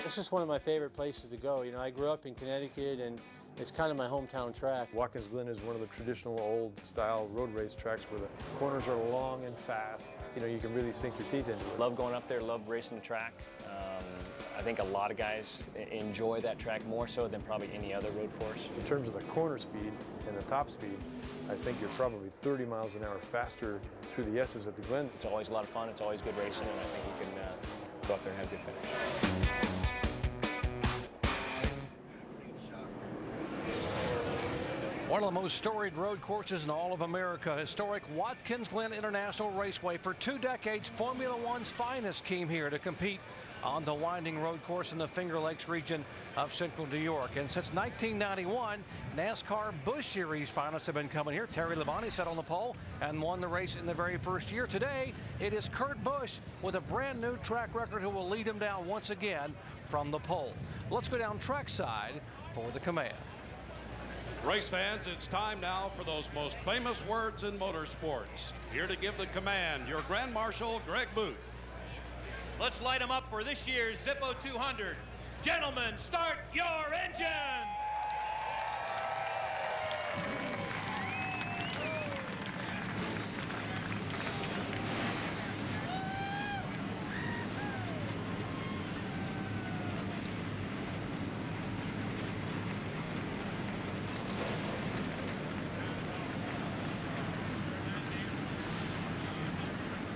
It's just one of my favorite places to go. You know, I grew up in Connecticut, and it's kind of my hometown track. Watkins Glen is one of the traditional old-style road race tracks where the corners are long and fast. You know, you can really sink your teeth into it. Love going up there, love racing the track. I think a lot of guys enjoy that track more so than probably any other road course. In terms of the corner speed and the top speed, I think you're probably 30 miles an hour faster through the S's at the Glen. It's always a lot of fun, it's always good racing, and I think you can go up there and have a good finish. One of the most storied road courses in all of America, historic Watkins Glen International Raceway. For 2 decades, Formula One's finest came here to compete on the winding road course in the Finger Lakes region of central New York. And since 1991, NASCAR Busch Series finalists have been coming here. Terry Labonte sat on the pole and won the race in the very first year. Today, it is Kurt Busch with a brand new track record who will lead him down once again from the pole. Let's go down trackside for the command. Race fans, it's time now for those most famous words in motorsports. Here to give the command, your Grand Marshal, Greg Booth. Let's light them up for this year's Zippo 200. Gentlemen, start your engines!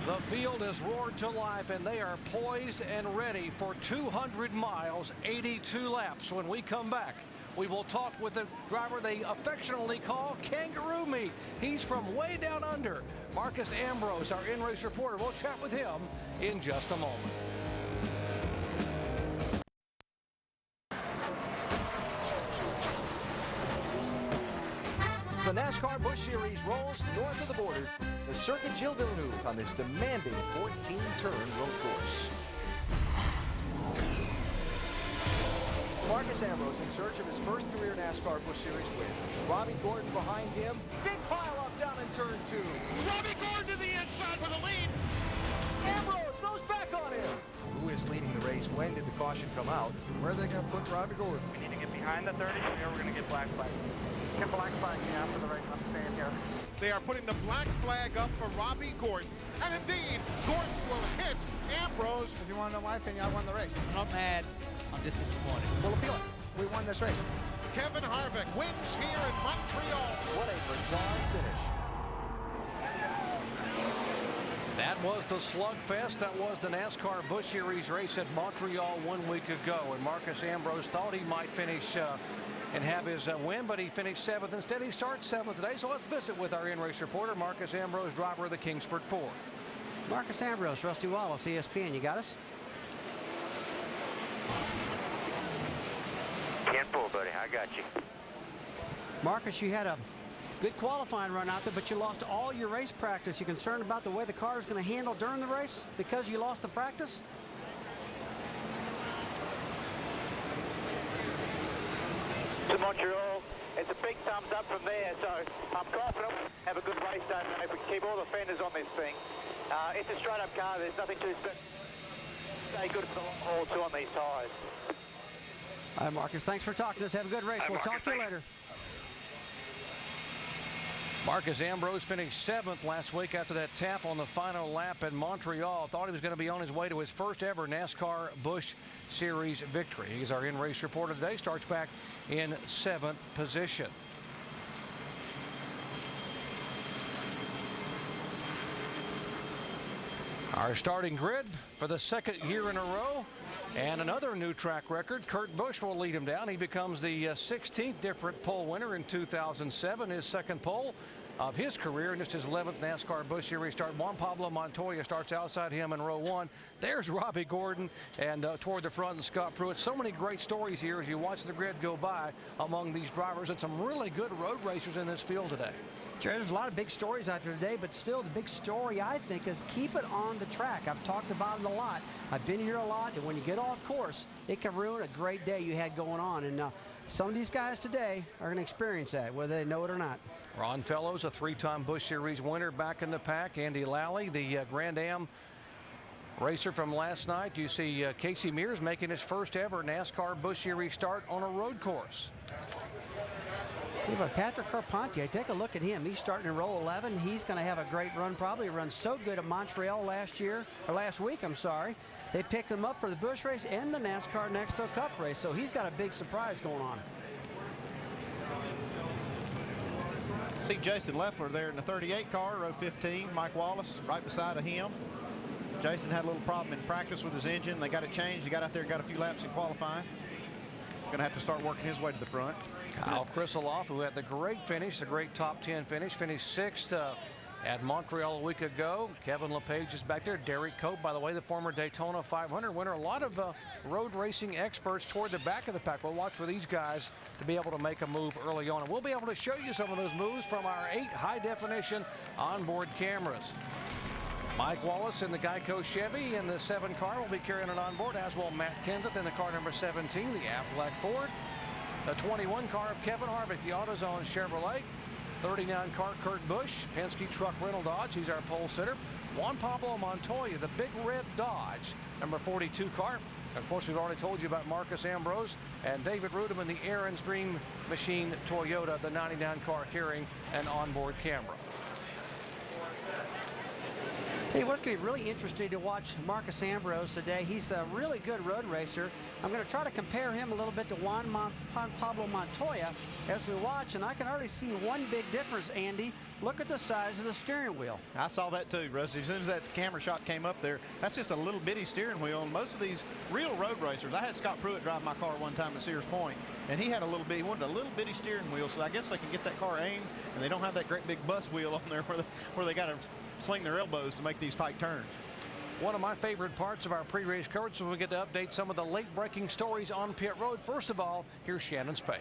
The field has roared to life, and they are poised and ready for 200 miles, 82 laps. When we come back, we will talk with the driver they affectionately call Kangaroo Meat. He's from way down under. Marcus Ambrose, our in-race reporter. We'll chat with him in just a moment. The NASCAR Busch Series rolls north of the border, the Circuit Gilles Villeneuve on this demanding 14-turn road course. Marcus Ambrose in search of his first career NASCAR Busch Series win. Robbie Gordon behind him. Big pile up down in turn 2. Robbie Gordon to the inside for the lead. Ambrose goes back on him. Who is leading the race? When did the caution come out? Where are they going to put Robbie Gordon? We need to get behind the 30, or we're going to get black flag. Get black flag after the race. I'm staying here. They are putting the black flag up for Robbie Gordon. And indeed, Gordon will hit Ambrose. If you want to know my opinion, I won the race. I'm not mad. I'm just disappointed. We'll appeal it. We won this race. Kevin Harvick wins here in Montreal. What a bizarre finish. That was the slugfest. That was the NASCAR Busch Series race at Montreal 1 week ago. And Marcus Ambrose thought he might finish and have his win, but he finished 7th. Instead, he starts 7th today. So let's visit with our in-race reporter, Marcus Ambrose, driver of the Kingsford Ford. Marcus Ambrose, Rusty Wallace, ESPN. You got us? 10-4, buddy. I got you. Marcus, you had a good qualifying run out there, but you lost all your race practice. You concerned about the way the car is going to handle during the race because you lost the practice? To Montreal, it's a big thumbs up from there, so I'm confident we'll have a good race day. If we keep all the fenders on this thing, it's a straight-up car. There's nothing too special. Stay good for the long haul, too, on these tyres. All right, Marcus, thanks for talking to us. Have a good race. We'll talk to you later. Marcus Ambrose finished 7th last week after that tap on the final lap in Montreal. Thought he was going to be on his way to his first ever NASCAR Busch Series victory. He's our in-race reporter today. Starts back in 7th position. Our starting grid for the 2nd year in a row. And another new track record. Kurt Busch will lead him down. He becomes the 16th different pole winner in 2007, his 2nd pole of his career, and just his 11th NASCAR Busch Series start. Juan Pablo Montoya starts outside him in row 1. There's Robbie Gordon, and toward the front, and Scott Pruitt. So many great stories here as you watch the grid go by among these drivers, and some really good road racers in this field today. Jerry, there's a lot of big stories out there today, but still the big story, I think, is keep it on the track. I've talked about it a lot. I've been here a lot, and when you get off course, it can ruin a great day you had going on. And some of these guys today are going to experience that, whether they know it or not. Ron Fellows, a 3-time Busch Series winner, back in the pack. Andy Lally, the Grand Am racer from last night. You see Casey Mears making his first ever NASCAR Busch Series start on a road course. Yeah, but Patrick Carpentier, take a look at him. He's starting in row 11. He's going to have a great run, probably run so good at Montreal last week, I'm sorry. They picked him up for the Busch race and the NASCAR Nextel Cup race, so he's got a big surprise going on. See Jason Leffler there in the 38 car, row 15. Mike Wallace right beside of him. Jason had a little problem in practice with his engine. They got it changed. He got out there and got a few laps in qualifying. Going to have to start working his way to the front. Kyle Krisaloff, who had the great finish, the great top 10 finish, finished 6th at Montreal a week ago. Kevin LePage is back there. Derek Cope, by the way, the former Daytona 500 winner. A lot of road racing experts toward the back of the pack. We'll watch for these guys to be able to make a move early on. And we'll be able to show you some of those moves from our 8 high-definition onboard cameras. Mike Wallace in the Geico Chevy in the 7 car will be carrying it on board, as will Matt Kenseth in the car number 17, the Aflac Ford. The 21 car of Kevin Harvick, the AutoZone Chevrolet. 39 car Kurt Busch, Penske truck rental Dodge. He's our pole sitter. Juan Pablo Montoya, the big red Dodge, number 42 car. Of course, we've already told you about Marcus Ambrose and David Rudeman, the Aaron's Dream Machine Toyota, the 99 car carrying an onboard camera. Hey, what's going to be really interesting to watch Marcus Ambrose today. He's a really good road racer. I'm going to try to compare him a little bit to Juan Pablo Montoya as we watch, and I can already see one big difference, Andy. Look at the size of the steering wheel. I saw that too, Rusty. As soon as that camera shot came up there, that's just a little bitty steering wheel. And most of these real road racers, I had Scott Pruitt drive my car one time at Sears Point, and he had he wanted a little bitty steering wheel, so I guess they can get that car aimed, and they don't have that great big bus wheel on there where they got to sling their elbows to make these tight turns. One of my favorite parts of our pre-race coverage is when we get to update some of the late-breaking stories on pit road. First of all, here's Shannon Spade.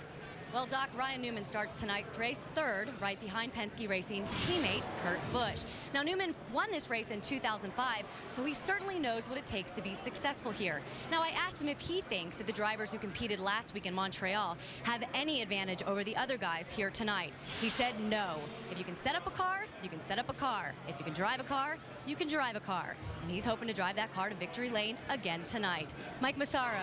Well, Doc, Ryan Newman starts tonight's race 3rd, right behind Penske Racing teammate Kurt Busch. Now, Newman won this race in 2005, so he certainly knows what it takes to be successful here. Now, I asked him if he thinks that the drivers who competed last week in Montreal have any advantage over the other guys here tonight. He said no. If you can set up a car, you can set up a car. If you can drive a car, you can drive a car. And he's hoping to drive that car to victory lane again tonight. Mike Massaro.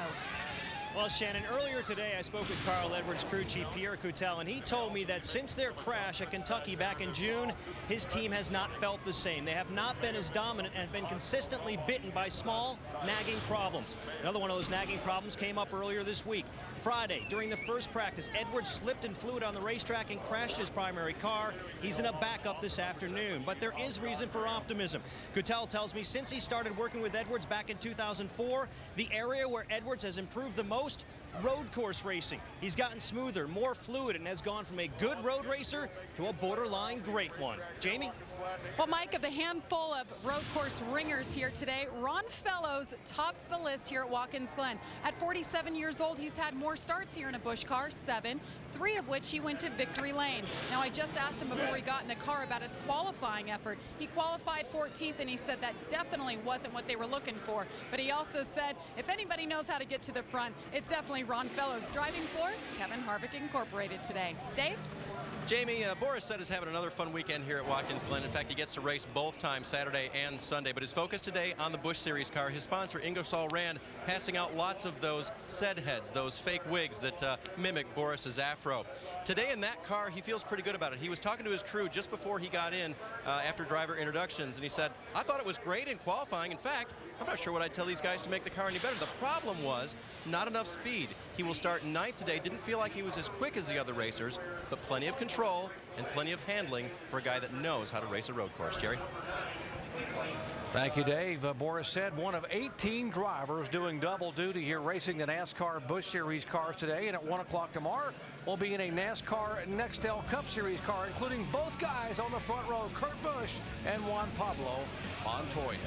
Well, Shannon, earlier today I spoke with Carl Edwards crew chief Pierre Coutel, and he told me that since their crash at Kentucky back in June, his team has not felt the same. They have not been as dominant and have been consistently bitten by small, nagging problems. Another one of those nagging problems came up earlier this week. Friday, during the first practice, Edwards slipped in fluid on the racetrack and crashed his primary car. He's in a backup this afternoon, but there is reason for optimism. Coutel tells me since he started working with Edwards back in 2004, the area where Edwards has improved the most, road course racing. He's gotten smoother, more fluid, and has gone from a good road racer to a borderline great one. Jamie? Well, Mike, of the handful of road course ringers here today, Ron Fellows tops the list here at Watkins Glen. At 47 years old, he's had more starts here in a Busch car, 7, 3 of which he went to victory lane. Now, I just asked him before he got in the car about his qualifying effort. He qualified 14th, and he said that definitely wasn't what they were looking for. But he also said, if anybody knows how to get to the front, it's definitely Ron Fellows, driving for Kevin Harvick Incorporated today. Dave? Jamie, Boris said is having another fun weekend here at Watkins Glen. In fact, he gets to race both times, Saturday and Sunday. But his focus today on the Busch Series car. His sponsor, Ingersoll Rand, passing out lots of those said heads, those fake wigs that mimic Boris's afro. Today in that car, he feels pretty good about it. He was talking to his crew just before he got in after driver introductions, and he said, I thought it was great in qualifying. In fact, I'm not sure what I'd tell these guys to make the car any better. The problem was not enough speed. He will start 9th today. Didn't feel like he was as quick as the other racers, but plenty of control and plenty of handling for a guy that knows how to race a road course. Jerry? Thank you, Dave. Boris said one of 18 drivers doing double duty here racing the NASCAR Busch Series cars today. And at 1 o'clock tomorrow, we'll be in a NASCAR Nextel Cup Series car, including both guys on the front row, Kurt Busch and Juan Pablo Montoya.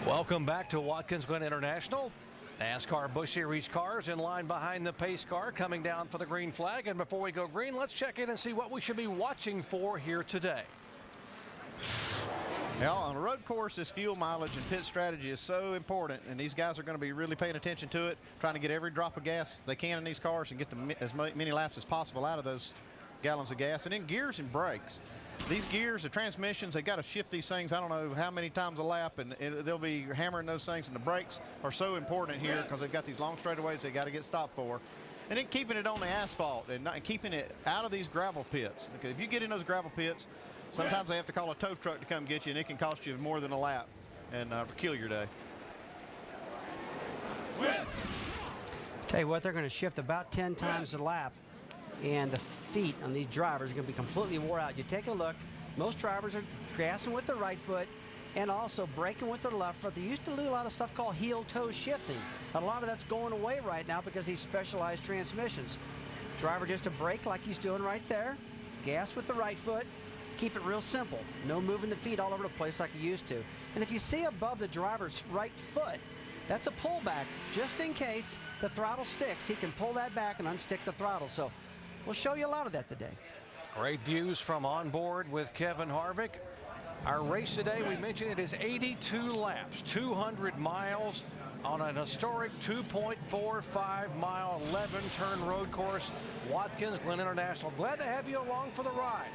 Welcome back to Watkins Glen International. NASCAR Busch Series cars in line behind the pace car coming down for the green flag. And before we go green, let's check in and see what we should be watching for here today. Well, on a road course, this fuel mileage and pit strategy is so important, and these guys are going to be really paying attention to it, trying to get every drop of gas they can in these cars and get as many laps as possible out of those gallons of gas. And then gears and brakes. These gears, the transmissions, they got to shift these things, I don't know how many times a lap, and they'll be hammering those things. And the brakes are so important here because they've got these long straightaways they got to get stopped for. And then keeping it on the asphalt and keeping it out of these gravel pits. Because if you get in those gravel pits, sometimes they have to call a tow truck to come get you, and it can cost you more than a lap and kill your day. Tell you what, they're going to shift about 10 times a lap, and the feet on these drivers are going to be completely wore out. You take a look, most drivers are gassing with their right foot and also braking with their left foot. They used to do a lot of stuff called heel-toe shifting. A lot of that's going away right now because these specialized transmissions. Driver just to brake like he's doing right there, gas with the right foot, keep it real simple. No moving the feet all over the place like you used to. And if you see above the driver's right foot, that's a pullback. Just in case the throttle sticks, he can pull that back and unstick the throttle. So we'll show you a lot of that today. Great views from on board with Kevin Harvick. Our race today, we mentioned it is 82 laps, 200 miles on an historic 2.45-mile, 11-turn road course, Watkins Glen International. Glad to have you along for the ride.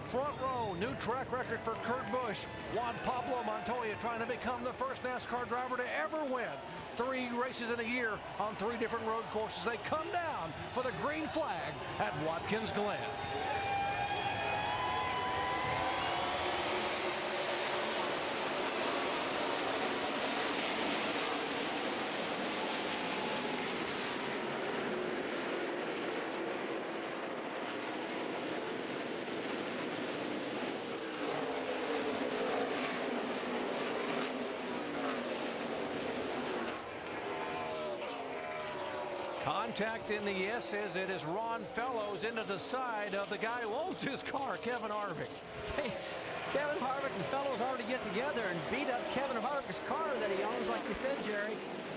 Front row, new track record for Kurt Busch. Juan Pablo Montoya trying to become the first NASCAR driver to ever win 3 races in a year on 3 different road courses. They come down for the green flag at Watkins Glen. Contact in the S's. It is Ron Fellows into the side of the guy who owns his car, Kevin Harvick. Kevin Harvick and Fellows already get together and beat up Kevin Harvick's car that he owns, like you said, Jerry.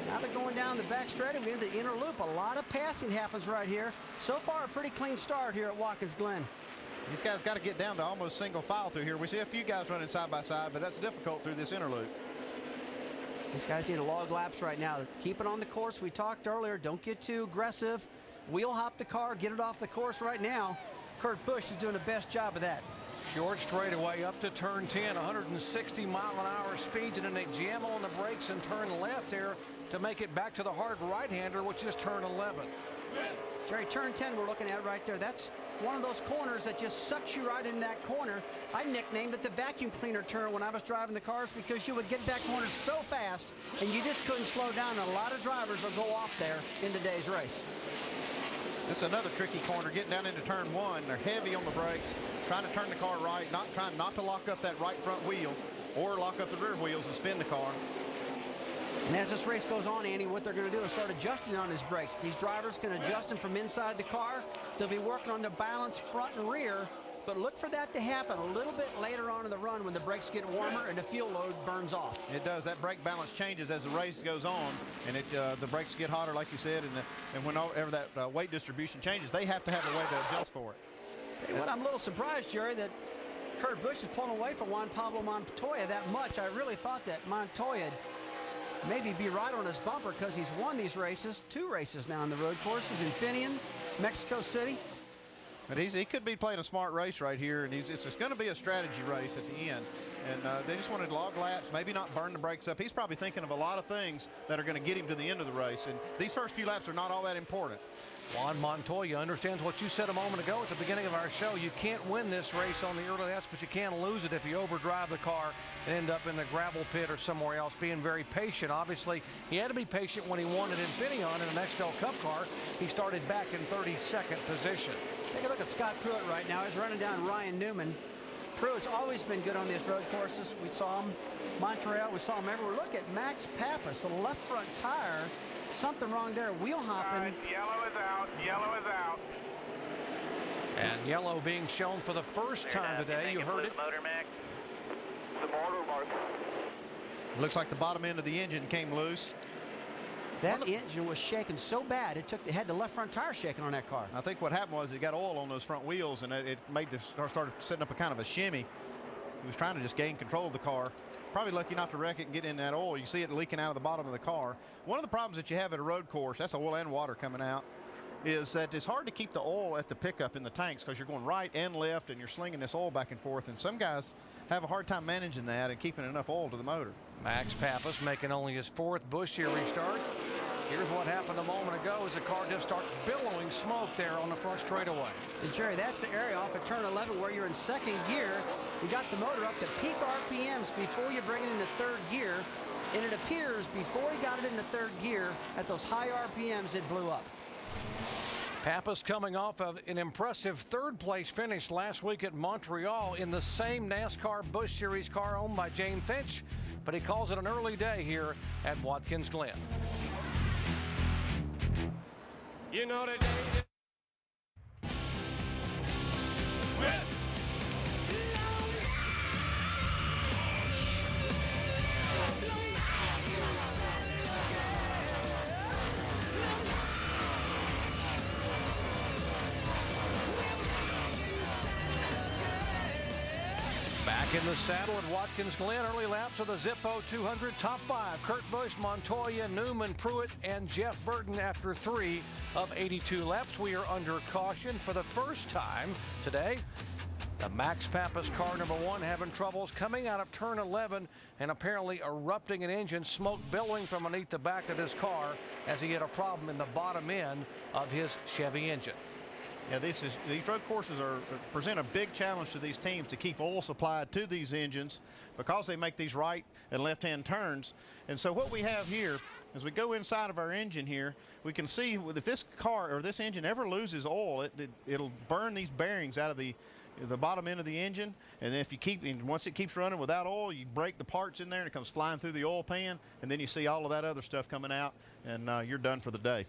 Now they're going down the back straight and into the inner loop. A lot of passing happens right here. So far, a pretty clean start here at Watkins Glen. These guys got to get down to almost single file through here. We see a few guys running side by side, but that's difficult through this inner loop. These guys need to log laps right now. Keep it on the course. We talked earlier. Don't get too aggressive. Wheel hop the car. Get it off the course right now. Kurt Busch is doing the best job of that. Short straightaway up to turn 10, 160-mile-an-hour speeds, and then they jam on the brakes and turn left there to make it back to the hard right-hander, which is turn 11. Jerry, turn 10 we're looking at right there. That's one of those corners that just sucks you right in that corner. I nicknamed it the vacuum cleaner turn when I was driving the cars because you would get that corner so fast and you just couldn't slow down. And a lot of drivers will go off there in today's race. This is another tricky corner, getting down into turn 1. They're heavy on the brakes, trying to turn the car right, trying not to lock up that right front wheel or lock up the rear wheels and spin the car. And as this race goes on, Andy, what they're going to do is start adjusting on his brakes. These drivers can adjust them from inside the car. They'll be working on the balance front and rear, but look for that to happen a little bit later on in the run when the brakes get warmer and the fuel load burns off. It does. That brake balance changes as the race goes on, and the brakes get hotter, like you said, and whenever that weight distribution changes, they have to have a way to adjust for it. Hey, I'm a little surprised, Jerry, that Kurt Busch is pulling away from Juan Pablo Montoya that much. I really thought that Montoya maybe be right on his bumper because he's won these races, 2 races now on the road courses in Finian, Mexico City. But he could be playing a smart race right here, and it's going to be a strategy race at the end. And they just wanted log laps, maybe not burn the brakes up. He's probably thinking of a lot of things that are going to get him to the end of the race. And these first few laps are not all that important. Juan Montoya understands what you said a moment ago at the beginning of our show. You can't win this race on the early laps, but you can lose it if you overdrive the car and end up in the gravel pit or somewhere else. Being very patient. Obviously, he had to be patient when he won at Infineon in an Nextel Cup car. He started back in 32nd position. Take a look at Scott Pruitt right now. He's running down Ryan Newman. Pruitt's always been good on these road courses. We saw him Montreal. We saw him everywhere. Look at Max Pappas, the left front tire. Something wrong there. Wheel hopping. Yellow is out. Yellow is out. And yellow being shown for the first time today. You heard it. Motor, Max. The motor mark. Looks like the bottom end of the engine came loose. That engine was shaking so bad it had the left front tire shaking on that car. I think what happened was it got oil on those front wheels, and it made this started setting up a kind of a shimmy. He was trying to just gain control of the car. Probably lucky not to wreck it and get in that oil. You see it leaking out of the bottom of the car. One of the problems that you have at a road course, that's oil and water coming out. is that it's hard to keep the oil at the pickup in the tanks because you're going right and left and you're slinging this oil back and forth, and some guys have a hard time managing that and keeping enough oil to the motor. Max Pappas making only his 4th Busch Series start. Here's what happened a moment ago as the car just starts billowing smoke there on the front straightaway. And Jerry, that's the area off of turn 11 where you're in 2nd gear. You got the motor up to peak RPMs before you bring it into 3rd gear. And it appears before he got it into 3rd gear, at those high RPMs, it blew up. Pappas coming off of an impressive 3rd place finish last week at Montreal in the same NASCAR Busch Series car owned by Jane Finch, but he calls it an early day here at Watkins Glen. You know the day. Back in the saddle at Watkins Glen, early laps of the Zippo 200 top 5. Kurt Busch, Montoya, Newman, Pruitt, and Jeff Burton after 3 of 82 laps. We are under caution for the first time today. The Max Pappas car number 1 having troubles coming out of turn 11 and apparently erupting an engine, smoke billowing from underneath the back of his car as he had a problem in the bottom end of his Chevy engine. Yeah, these road courses present a big challenge to these teams to keep oil supplied to these engines because they make these right and left-hand turns. And so what we have here, as we go inside of our engine here, we can see if this car or this engine ever loses oil, it'll burn these bearings out of the bottom end of the engine. And then if you once it keeps running without oil, you break the parts in there and it comes flying through the oil pan, and then you see all of that other stuff coming out, and you're done for the day.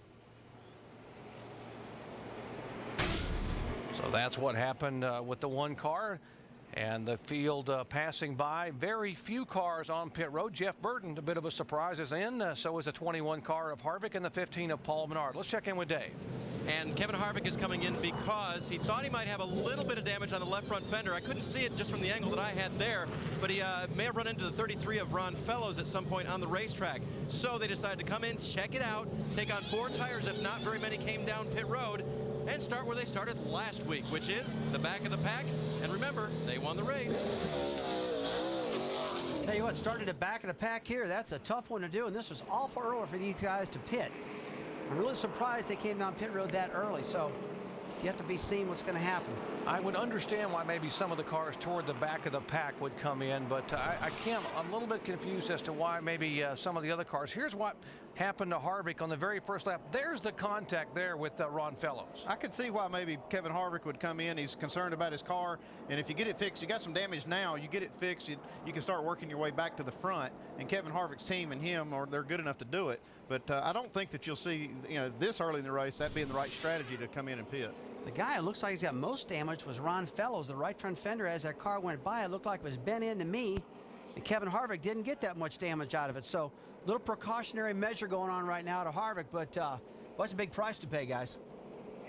So that's what happened with the 1 car and the field passing by. Very few cars on pit road. Jeff Burton, a bit of a surprise, is in. So is the 21 car of Harvick and the 15 of Paul Menard. Let's check in with Dave. And Kevin Harvick is coming in because he thought he might have a little bit of damage on the left front fender. I couldn't see it just from the angle that I had there, but he may have run into the 33 of Ron Fellows at some point on the racetrack. So they decided to come in, check it out, take on 4 tires if not very many came down pit road, and start where they started last week, which is the back of the pack. And remember, they won the race. Tell you what, started at back of the pack here. That's a tough one to do, and this was awful early for these guys to pit. I'm really surprised they came down pit road that early, so it's yet to be seen what's going to happen. I would understand why maybe some of the cars toward the back of the pack would come in, but I'm a little bit confused as to why maybe some of the other cars. Here's what happened to Harvick on the very first lap. There's the contact there with Ron Fellows. I could see why maybe Kevin Harvick would come in. He's concerned about his car, and if you get it fixed, you got some damage now, you get it fixed, you can start working your way back to the front, and Kevin Harvick's team and him, they're good enough to do it. But I don't think that you'll see, this early in the race, that being the right strategy to come in and pit. The guy it looks like he's got most damage was Ron Fellows. The right front fender, as that car went by, it looked like it was bent into me. And Kevin Harvick didn't get that much damage out of it. So a little precautionary measure going on right now to Harvick, but what's a big price to pay, guys?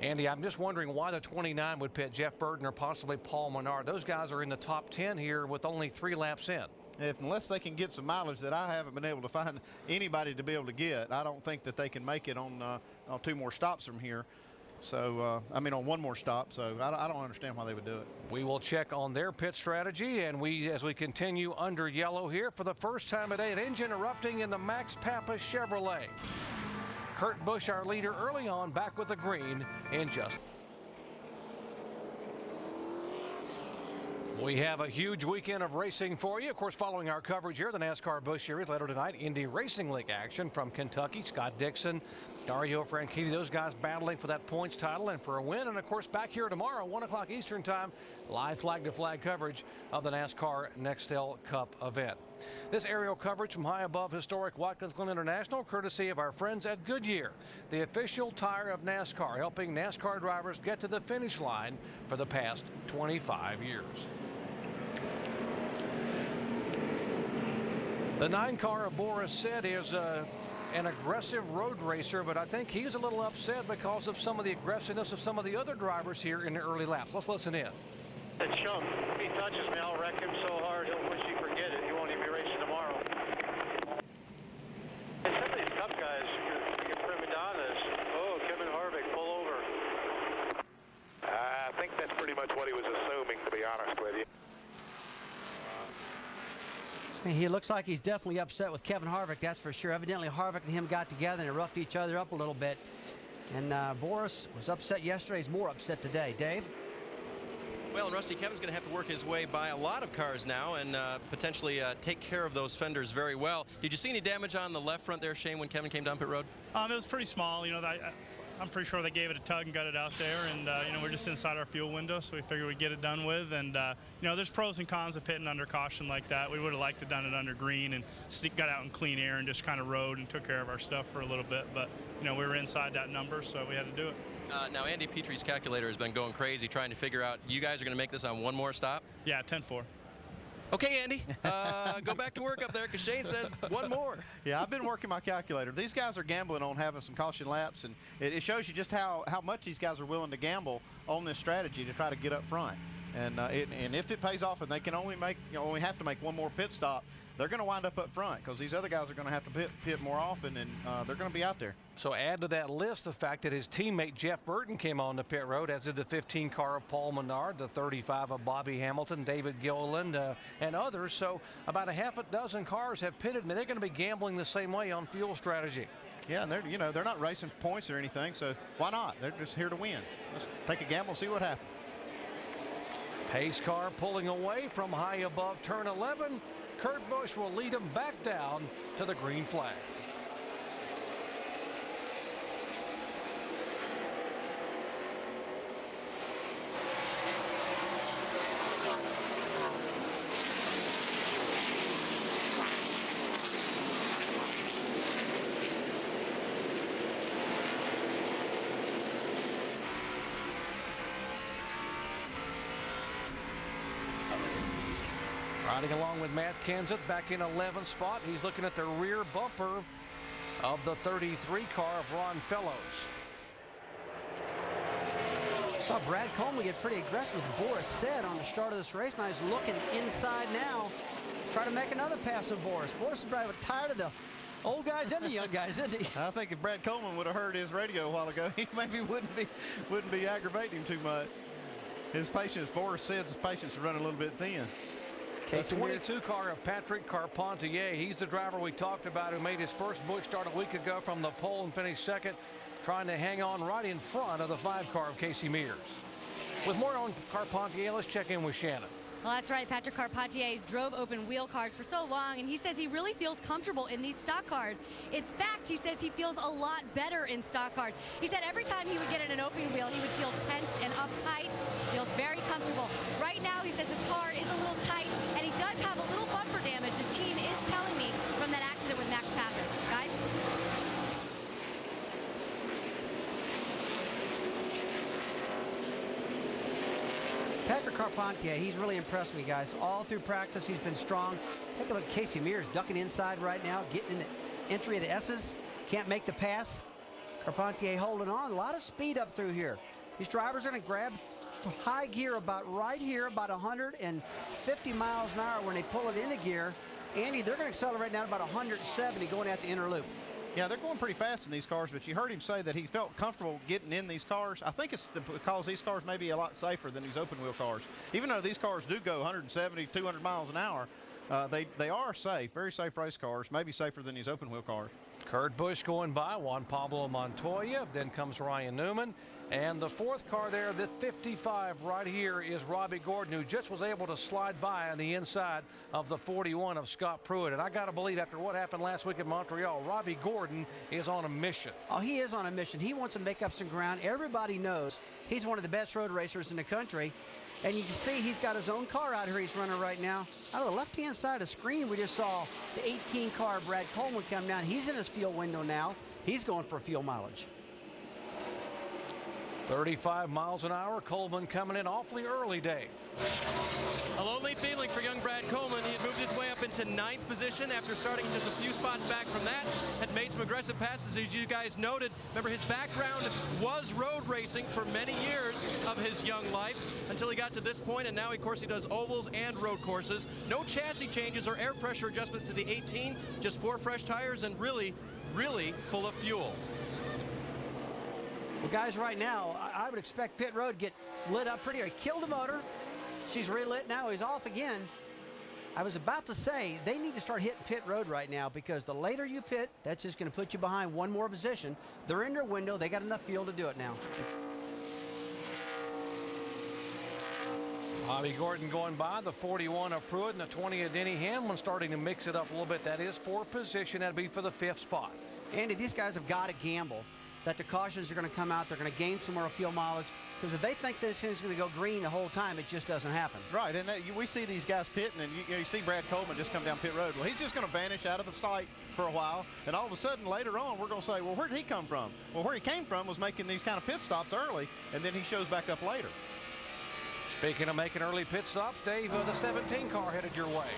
Andy, I'm just wondering why the 29 would pit Jeff Burton or possibly Paul Menard. Those guys are in the top 10 here with only 3 laps in. Unless they can get some mileage that I haven't been able to find anybody to be able to get, I don't think that they can make it on 2 more stops from here. So, on 1 more stop. So I don't understand why they would do it. We will check on their pit strategy, and as we continue under yellow here for the first time today, an engine erupting in the Max Pappas Chevrolet. Kurt Busch, our leader early on, back with the green in just. We have a huge weekend of racing for you. Of course, following our coverage here, the NASCAR Busch Series later tonight, Indy Racing League action from Kentucky. Scott Dixon, Dario Franchitti, those guys battling for that points title and for a win. And of course, back here tomorrow, 1 o'clock Eastern time, live flag-to-flag coverage of the NASCAR Nextel Cup event. This aerial coverage from high above historic Watkins Glen International, courtesy of our friends at Goodyear, the official tire of NASCAR, helping NASCAR drivers get to the finish line for the past 25 years. The 9 car of Boris Said is an aggressive road racer, but I think he's a little upset because of some of the aggressiveness of some of the other drivers here in the early laps. Let's listen in. That chump, if he touches me, I'll wreck him so hard he'll wish he forget it. He won't even be racing tomorrow. And some of these Cup guys, you can put me down as, oh, Kevin Harvick, pull over. honest with you. He looks like he's definitely upset with Kevin Harvick, that's for sure. Evidently, Harvick and him got together and roughed each other up a little bit. And Boris was upset yesterday. He's more upset today. Dave? Well, and Rusty, Kevin's going to have to work his way by a lot of cars now and potentially take care of those fenders very well. Did you see any damage on the left front there, Shane, when Kevin came down pit road? It was pretty small. You know, I'm pretty sure they gave it a tug and got it out there. And, you know, we're just inside our fuel window, so we figured we'd get it done with. And, you know, there's pros and cons of pitting under caution like that. We would have liked to have done it under green and got out in clean air and just kind of rode and took care of our stuff for a little bit. But, you know, we were inside that number, so we had to do it. Now, Andy Petrie's calculator has been going crazy trying to figure out, you guys are going to make this on one more stop? Yeah, 10-4. Okay, Andy, go back to work up there because Shane says one more. Yeah, I've been working my calculator. These guys are gambling on having some caution laps, and it shows you just how much these guys are willing to gamble on this strategy to try to get up front. And if it pays off and they can only have to make one more pit stop, they're going to wind up front because these other guys are going to have to pit more often, and they're going to be out there. So add to that list the fact that his teammate Jeff Burton came on the pit road, as did the 15 car of Paul Menard, the 35 of Bobby Hamilton, David Gilliland, and others. So about a half a dozen cars have pitted, and they're going to be gambling the same way on fuel strategy. Yeah, and they're not racing for points or anything, so why not? They're just here to win. Let's take a gamble, see what happens. Pace car pulling away from high above turn 11. Kurt Busch will lead him back down to the green flag. Riding along with Matt Kenseth back in 11th spot. He's looking at the rear bumper of the 33 car of Ron Fellows. Saw Brad Coleman get pretty aggressive with Boris said on the start of this race. Now he's looking inside now. Try to make another pass of Boris. Boris is probably tired of the old guys and the young guys, isn't he? I think if Brad Coleman would have heard his radio a while ago, he maybe wouldn't be aggravating him too much. His patience, Boris said, his patience is running a little bit thin. The 22 car of Patrick Carpentier. He's the driver we talked about who made his first Busch start a week ago from the pole and finished second, trying to hang on right in front of the 5 car of Casey Mears. With more on Carpentier, let's check in with Shannon. Well, that's right. Patrick Carpentier drove open wheel cars for so long, and he says he really feels comfortable in these stock cars. In fact, he says he feels a lot better in stock cars. He said every time he would get in an open wheel, he would feel tense and uptight, feels very comfortable. Right now, he says the car is a little tight, and he does have a little bumper damage, the team is telling me, from that accident with Max Pappas. Guys? Patrick Carpentier, he's really impressed me, guys. All through practice, he's been strong. Take a look at Casey Mears ducking inside right now, getting in the entry of the S's. Can't make the pass. Carpentier holding on. A lot of speed up through here. These drivers are going to grab high gear about right here, about 150 miles an hour when they pull it into gear. Andy, they're going to accelerate now about 170 going at the inner loop. Yeah, they're going pretty fast in these cars, but you heard him say that he felt comfortable getting in these cars. I think it's because these cars may be a lot safer than these open-wheel cars. Even though these cars do go 170, 200 miles an hour, they are safe, very safe race cars, maybe safer than these open-wheel cars. Kurt Busch going by, Juan Pablo Montoya, then comes Ryan Newman. And the 4th car there, the 55 right here, is Robbie Gordon, who just was able to slide by on the inside of the 41 of Scott Pruitt. And I got to believe after what happened last week at Montreal, Robbie Gordon is on a mission. Oh, he is on a mission. He wants to make up some ground. Everybody knows he's one of the best road racers in the country. And you can see he's got his own car out here he's running right now. Out of the left-hand side of the screen, we just saw the 18 car Brad Coleman come down. He's in his fuel window now. He's going for fuel mileage. 35 miles an hour. Coleman coming in awfully early, Dave. A lonely feeling for young Brad Coleman. He had moved his way up into 9th position after starting just a few spots back from that. Had made some aggressive passes, as you guys noted. Remember, his background was road racing for many years of his young life until he got to this point, and now, of course, he does ovals and road courses. No chassis changes or air pressure adjustments to the 18, just 4 fresh tires and really, really full of fuel. Well, guys, right now, I would expect pit road to get lit up pretty. Kill the motor, She's relit now. He's off again. I was about to say, they need to start hitting pit road right now, because the later you pit, that's just going to put you behind one more position. They're in their window. They got enough fuel to do it now. Bobby Gordon going by, the 41 of Pruitt and the 20 of Denny Hamlin starting to mix it up a little bit. That is for position. That'd be for the 5th spot. Andy, these guys have got to gamble that the cautions are going to come out. They're going to gain some more fuel mileage. Because if they think this thing's going to go green the whole time, it just doesn't happen. Right, and we see these guys pitting, and you see Brad Coleman just come down pit road. Well, he's just going to vanish out of the sight for a while, and all of a sudden later on we're going to say, well, where did he come from? Well, where he came from was making these kind of pit stops early, and then he shows back up later. Speaking of making early pit stops, Dave, the 17 car headed your way.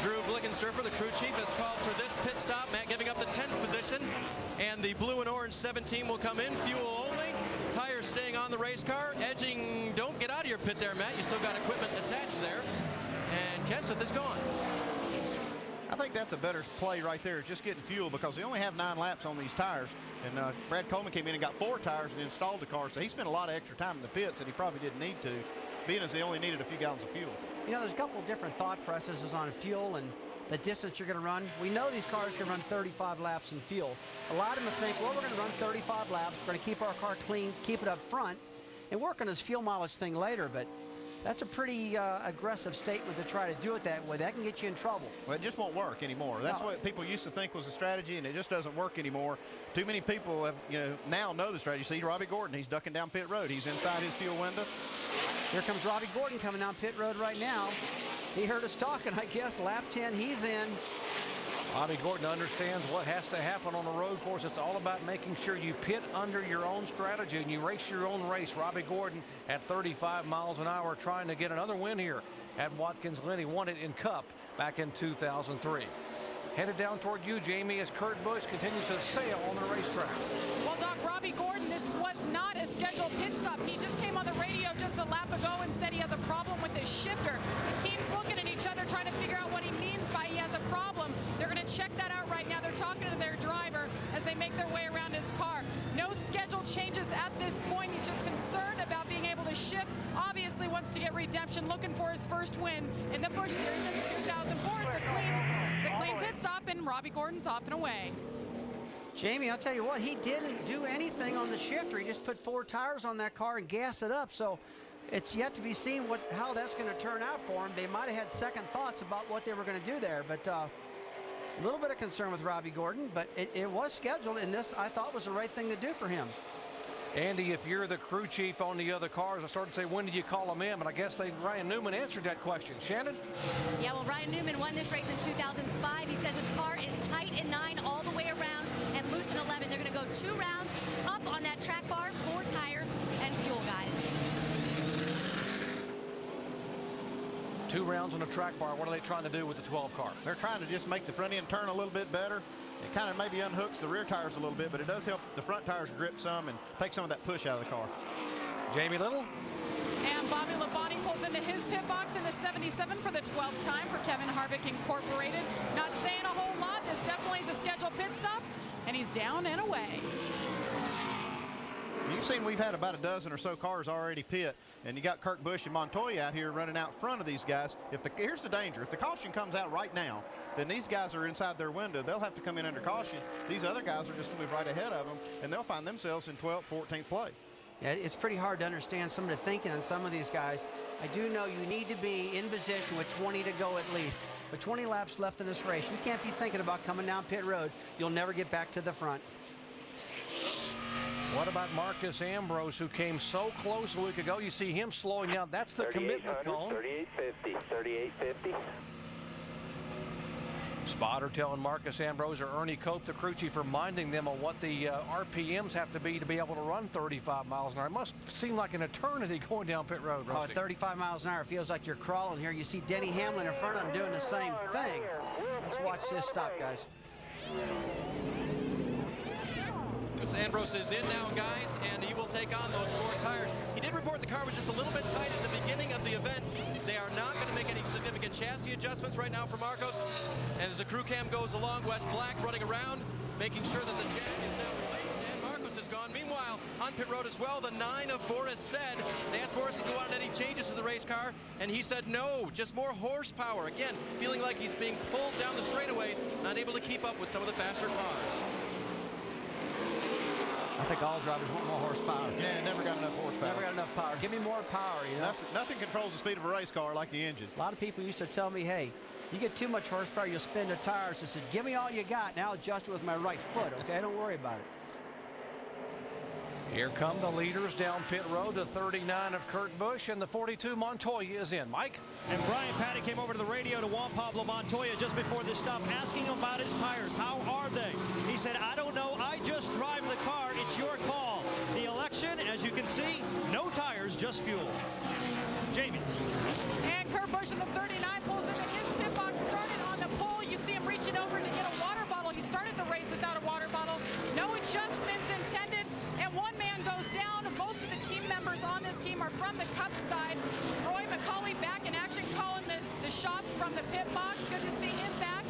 Drew Blickensturfer, the crew chief, has called for this pit stop. Matt giving up the 10th position, and the blue and orange 17 will come in, fuel only. Tires staying on the race car. Edging, don't get out of your pit there, Matt. You still got equipment attached there. And Kenseth is gone. I think that's a better play right there, just getting fuel, because they only have 9 laps on these tires. And Brad Coleman came in and got 4 tires and installed the car, so he spent a lot of extra time in the pits, and he probably didn't need to, being as he only needed a few gallons of fuel. You know, there's a couple different thought processes on fuel and the distance you're going to run. We know these cars can run 35 laps in fuel. A lot of them think, well, we're going to run 35 laps. We're going to keep our car clean, keep it up front, and work on this fuel mileage thing later. But that's a pretty aggressive statement to try to do it that way. That can get you in trouble. Well, it just won't work anymore. That's what people used to think was a strategy, and it just doesn't work anymore. Too many people have, now know the strategy. See Robbie Gordon, he's ducking down pit road. He's inside his fuel window. Here comes Robbie Gordon coming down pit road right now. He heard us talking, I guess. Lap 10, he's in. Bobby Gordon understands what has to happen on a road course. It's all about making sure you pit under your own strategy and you race your own race. Robbie Gordon at 35 miles an hour trying to get another win here at Watkins Glen. He won it in Cup back in 2003. Headed down toward you, Jamie, as Kurt Busch continues to sail on the racetrack. Well, Doc, Robbie Gordon, this was not a scheduled pit stop. He just came on the radio just a lap ago and said he has a problem with his shifter. The team's looking at each other trying to figure out what he means by he has a problem. They're going to check that out right now. They're talking to their driver as they make their way around his car. No scheduled changes at this point. He's just concerned about being able to shift. Obviously wants to get redemption, looking for his first win in the Busch Series since 2004. It's a clean pit stop, and Robbie Gordon's off and away. Jamie, I'll tell you what, he didn't do anything on the shifter. He just put 4 tires on that car and gassed it up. So it's yet to be seen how that's going to turn out for him. They might have had second thoughts about what they were going to do there. But a little bit of concern with Robbie Gordon, but it was scheduled, and this, I thought, was the right thing to do for him. Andy, if you're the crew chief on the other cars, I started to say, when did you call them in? And I guess Ryan Newman answered that question. Shannon? Yeah, well, Ryan Newman won this race in 2005. He says his car is tight in 9 all the way around and loose in 11. They're going to go 2 rounds up on that track bar, 4 tires, and fuel, guys. 2 rounds on the track bar. What are they trying to do with the 12 car? They're trying to just make the front end turn a little bit better. It kind of maybe unhooks the rear tires a little bit, but it does help the front tires grip some and take some of that push out of the car. Jamie Little? And Bobby Labonte pulls into his pit box in the 77 for the 12th time for Kevin Harvick Incorporated. Not saying a whole lot. This definitely is a scheduled pit stop, and he's down and away. You've seen we've had about a dozen or so cars already pit, and you got Kurt Busch and Montoya out here running out front of these guys. Here's the danger. If the caution comes out right now, then these guys are inside their window. They'll have to come in under caution. These other guys are just going to move right ahead of them, and they'll find themselves in 12th, 14th place. Yeah, it's pretty hard to understand some of the thinking on some of these guys. I do know you need to be in position with 20 to go at least. With 20 laps left in this race, you can't be thinking about coming down pit road. You'll never get back to the front. What about Marcus Ambrose, who came so close a week ago? You see him slowing down. That's the commitment cone. 3850. Spotter telling Marcus Ambrose or Ernie Cope, the crew chief, reminding them of what the RPMs have to be able to run 35 miles an hour. It must seem like an eternity going down pit road, Oh, at 35 miles an hour, it feels like you're crawling here. You see Denny Hamlin in front of him doing the same thing. Let's watch this stop, guys. Ambrose is in now, guys, and he will take on those 4 tires. He did report the car was just a little bit tight at the beginning of the event. They are not going to make any significant chassis adjustments right now for Marcos. And as the crew cam goes along, Wes Black running around, making sure that the jack is now released, and Marcos is gone. on. Meanwhile, on pit road as well, the 9 of Boris said. They asked Boris if he wanted any changes to the race car, and he said no, just more horsepower. Again, feeling like he's being pulled down the straightaways, not able to keep up with some of the faster cars. I think all drivers want more horsepower. Yeah, never got enough horsepower. Never got enough power. Give me more power, you know? Nothing controls the speed of a race car like the engine. A lot of people used to tell me, hey, you get too much horsepower, you'll spin the tires. I said, give me all you got. Now adjust it with my right foot, okay? Don't worry about it. Here come the leaders down pit road. The 39 of Kurt Busch and the 42 Montoya is in. Mike? And Brian Paddock came over to the radio to Juan Pablo Montoya just before this stop, asking him about his tires. How are they? He said, I don't know. I just drive the car. It's your call. The election, as you can see, no tires, just fuel. Jamie. And Kurt Busch in the 39 pulls into his pit box, started on the pole. You see him reaching over to get a water bottle. He started the race without a water bottle. No adjustments intended. And one man goes down. Most of the team members on this team are from the Cup side. Roy McCauley back in action, calling the shots from the pit box. Good to see him back.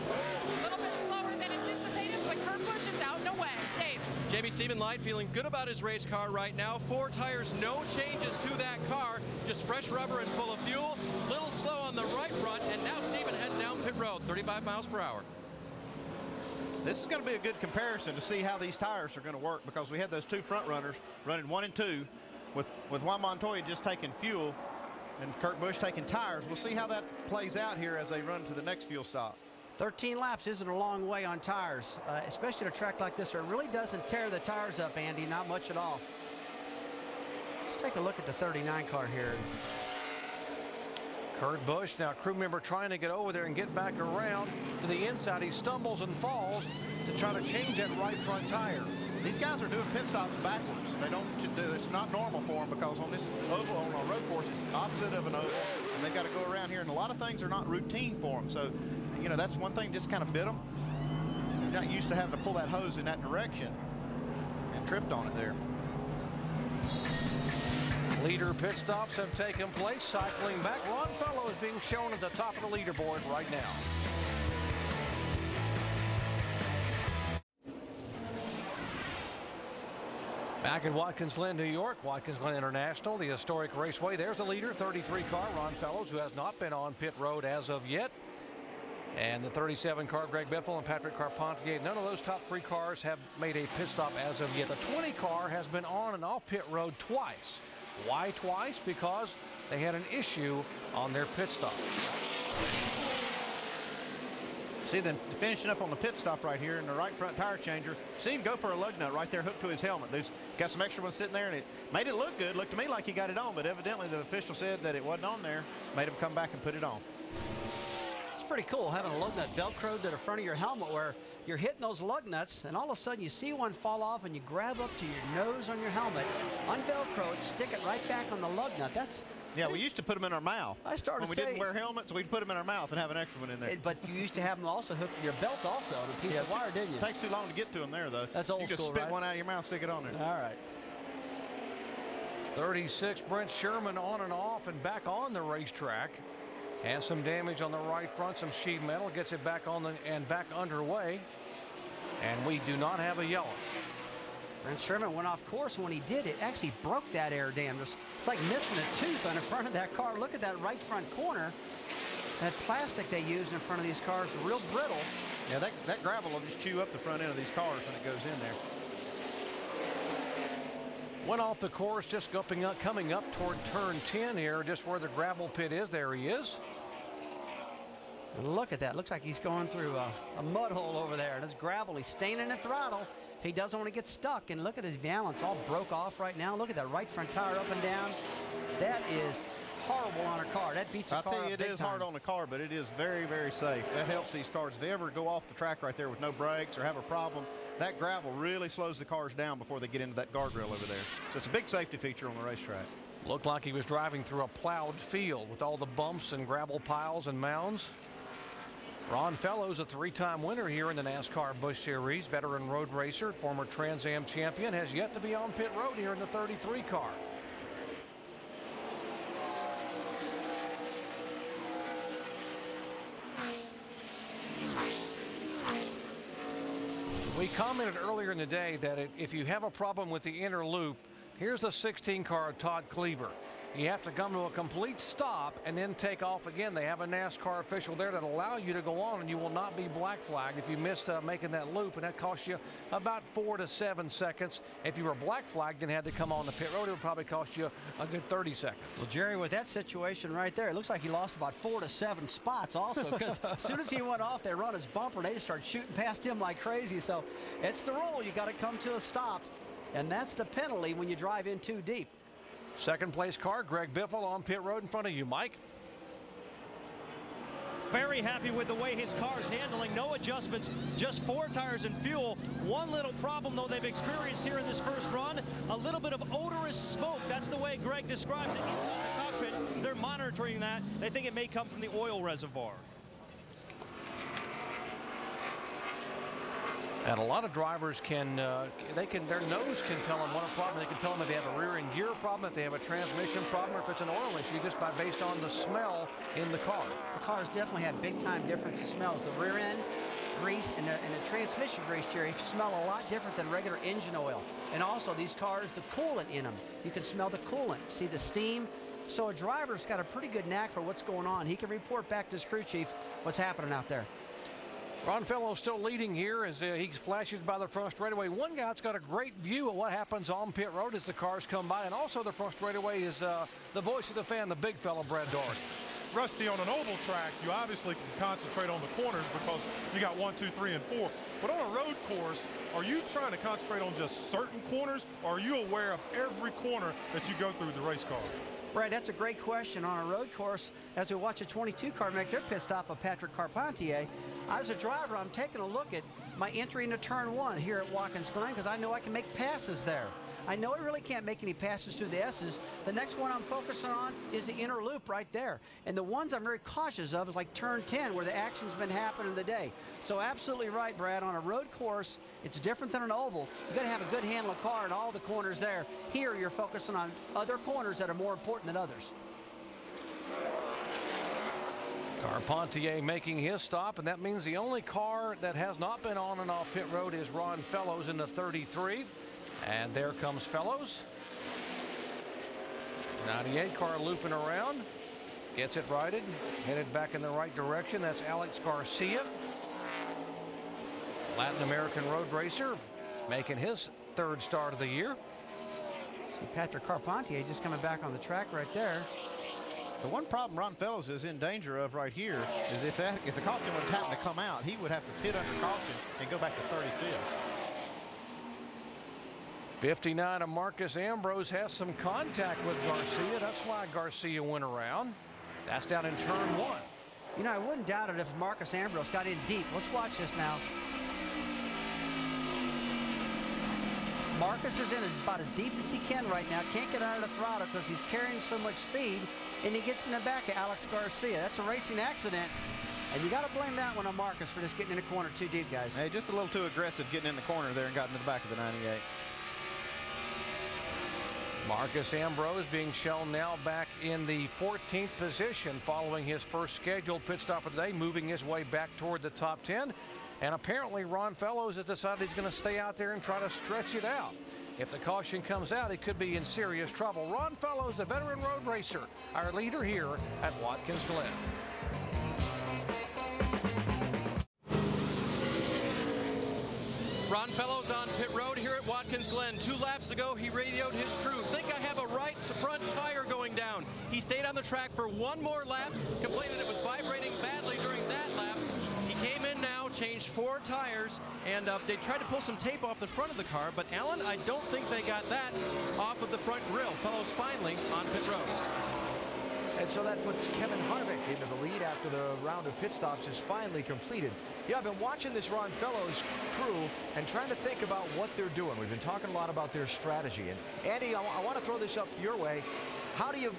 A little bit slower than anticipated, but Kurt Busch is out and away. Dave. Jamie Stephen Light feeling good about his race car right now. 4 tires, no changes to that car. Just fresh rubber and full of fuel. Little slow on the right front, and now Stephen heads down pit road, 35 miles per hour. This is going to be a good comparison to see how these tires are going to work, because we had those 2 front runners running 1 and 2 with Juan Montoya just taking fuel and Kurt Busch taking tires. We'll see how that plays out here as they run to the next fuel stop. 13 laps isn't a long way on tires, especially at a track like this where it really doesn't tear the tires up, Andy, not much at all. Let's take a look at the 39 car here. Kurt Busch, now crew member trying to get over there and get back around to the inside. He stumbles and falls to try to change that right front tire. These guys are doing pit stops backwards. They don't do, it's not normal for them, because on this oval, on a road course, it's the opposite of an oval, and they've got to go around here, and a lot of things are not routine for them. So, you know, that's one thing, just kind of bit them. They're not used to having to pull that hose in that direction, and tripped on it there. Leader pit stops have taken place. Cycling back, Ron Fellows being shown at the top of the leaderboard right now. Back in Watkins Glen, New York, Watkins Glen International, the historic raceway. There's the leader, 33 car, Ron Fellows, who has not been on pit road as of yet. And the 37 car, Greg Biffle and Patrick Carpentier. None of those top 3 cars have made a pit stop as of yet. The 20 car has been on and off pit road twice. Why twice? Because they had an issue on their pit stop. See them finishing up on the pit stop right here in the right front tire changer. See him go for a lug nut right there hooked to his helmet. There's got some extra ones sitting there, and it made it look good. Looked to me like he got it on, but evidently the official said that it wasn't on there. Made him come back and put it on. It's pretty cool having a lug nut velcroed to the front of your helmet where you're hitting those lug nuts, and all of a sudden you see one fall off, and you grab up to your nose on your helmet, unvelcro it, stick it right back on the lug nut. That's Yeah, we used to put them in our mouth. I started when we didn't wear helmets, we'd put them in our mouth and have an extra one in there. But you used to have them also hooked to your belt also on a piece of wire, didn't you? It takes too long to get to them there, though. That's old school, You just school, spit right? one out of your mouth, stick it on there. All right. 36, Brent Sherman on and off and back on the racetrack. Has some damage on the right front, some sheet metal, gets it back on and back underway. And we do not have a yellow. Brent Sherman went off course, and when he did, it actually broke that air dam. It's like missing a tooth on the front of that car. Look at that right front corner. That plastic they used in front of these cars is real brittle. Yeah, that gravel will just chew up the front end of these cars when it goes in there. Went off the course, just coming up toward turn 10 here, just where the gravel pit is. There he is. And look at that. Looks like he's going through a mud hole over there. And it's gravel. He's staining the throttle. He doesn't want to get stuck. And look at his valance all broke off right now. Look at that right front tire up and down. That is horrible on a car. That beats a car up big time. I'll tell you, it is hard on the car, but it is very, very safe. That helps these cars. If they ever go off the track right there with no brakes or have a problem, that gravel really slows the cars down before they get into that guardrail over there. So it's a big safety feature on the racetrack. Looked like he was driving through a plowed field with all the bumps and gravel piles and mounds. Ron Fellows, a 3-time winner here in the NASCAR Busch Series, veteran road racer, former Trans Am champion, has yet to be on pit road here in the 33 car. We commented earlier in the day that if you have a problem with the inner loop, here's the 16 car of Todd Cleaver. You have to come to a complete stop and then take off again. They have a NASCAR official there that allow you to go on, and you will not be black flagged if you miss making that loop, and that costs you about 4 to 7 seconds. If you were black flagged and had to come on the pit road, it would probably cost you a good 30 seconds. Well, Jerry, with that situation right there, it looks like he lost about 4 to 7 spots also, because as soon as he went off, they run his bumper, and they just start shooting past him like crazy. So it's the rule. You got to come to a stop, and that's the penalty when you drive in too deep. Second place car, Greg Biffle on pit road in front of you, Mike. Very happy with the way his car's handling. No adjustments, just 4 tires and fuel. One little problem, though, they've experienced here in this first run, a little bit of odorous smoke. That's the way Greg describes it inside the cockpit. They're monitoring that. They think it may come from the oil reservoir. And a lot of drivers their nose can tell them what a problem. They can tell them if they have a rear end gear problem, if they have a transmission problem, or if it's an oil issue, just based on the smell in the car. The cars definitely have big time difference in smells. The rear end grease and the transmission grease, Jerry, smell a lot different than regular engine oil. And also these cars, the coolant in them, you can smell the coolant, see the steam. So a driver's got a pretty good knack for what's going on. He can report back to his crew chief what's happening out there. Ron Fellow still leading here as he flashes by the front straightaway. One guy that's got a great view of what happens on pit road as the cars come by, and also the front straightaway is the voice of the fan, the big fella, Brad Doherty. Rusty, on an oval track, you obviously can concentrate on the corners because you got 1, 2, 3, and 4. But on a road course, are you trying to concentrate on just certain corners, or are you aware of every corner that you go through with the race car? Brad, that's a great question. On a road course, as we watch a 22 car make their pit stop of Patrick Carpentier, as a driver, I'm taking a look at my entry into turn 1 here at Watkins Glen because I know I can make passes there. I know I really can't make any passes through the S's. The next one I'm focusing on is the inner loop right there. And the ones I'm very cautious of is like turn 10 where the action's been happening today. So absolutely right, Brad. On a road course, it's different than an oval. You got to have a good handle of car in all the corners there. Here, you're focusing on other corners that are more important than others. Carpentier making his stop, and that means the only car that has not been on and off pit road is Ron Fellows in the 33. And there comes Fellows. 98 car looping around. Gets it righted. Headed back in the right direction. That's Alex Garcia. Latin American road racer making his 3rd start of the year. See Patrick Carpentier just coming back on the track right there. The one problem Ron Fellows is in danger of right here is if the caution would happen to come out, he would have to pit under caution and go back to 35th. 59 of Marcus Ambrose has some contact with Garcia. That's why Garcia went around. That's down in turn 1. You know, I wouldn't doubt it if Marcus Ambrose got in deep. Let's watch this now. Marcus is in about as deep as he can right now. Can't get out of the throttle because he's carrying so much speed, and he gets in the back of Alex Garcia. That's a racing accident, and you got to blame that one on Marcus for just getting in the corner too deep, guys. Hey, just a little too aggressive getting in the corner there and got into the back of the 98. Marcus Ambrose being shown now back in the 14th position following his first scheduled pit stop of the day, moving his way back toward the top 10. And apparently Ron Fellows has decided he's going to stay out there and try to stretch it out. If the caution comes out, he could be in serious trouble. Ron Fellows, the veteran road racer, our leader here at Watkins Glen. Ron Fellows on pit road here at Watkins Glen. 2 laps ago, he radioed his crew. Think I have a right front tire going down. He stayed on the track for 1 more lap, complained that it was vibrating badly during that lap. He came in now, changed 4 tires, and they tried to pull some tape off the front of the car, but Alan, I don't think they got that off of the front grille. Fellows finally on pit road. And so that puts Kevin Harvick into the lead after the round of pit stops is finally completed. Yeah, I've been watching this Ron Fellows crew and trying to think about what they're doing. We've been talking a lot about their strategy. And Andy, I want to throw this up your way. How do you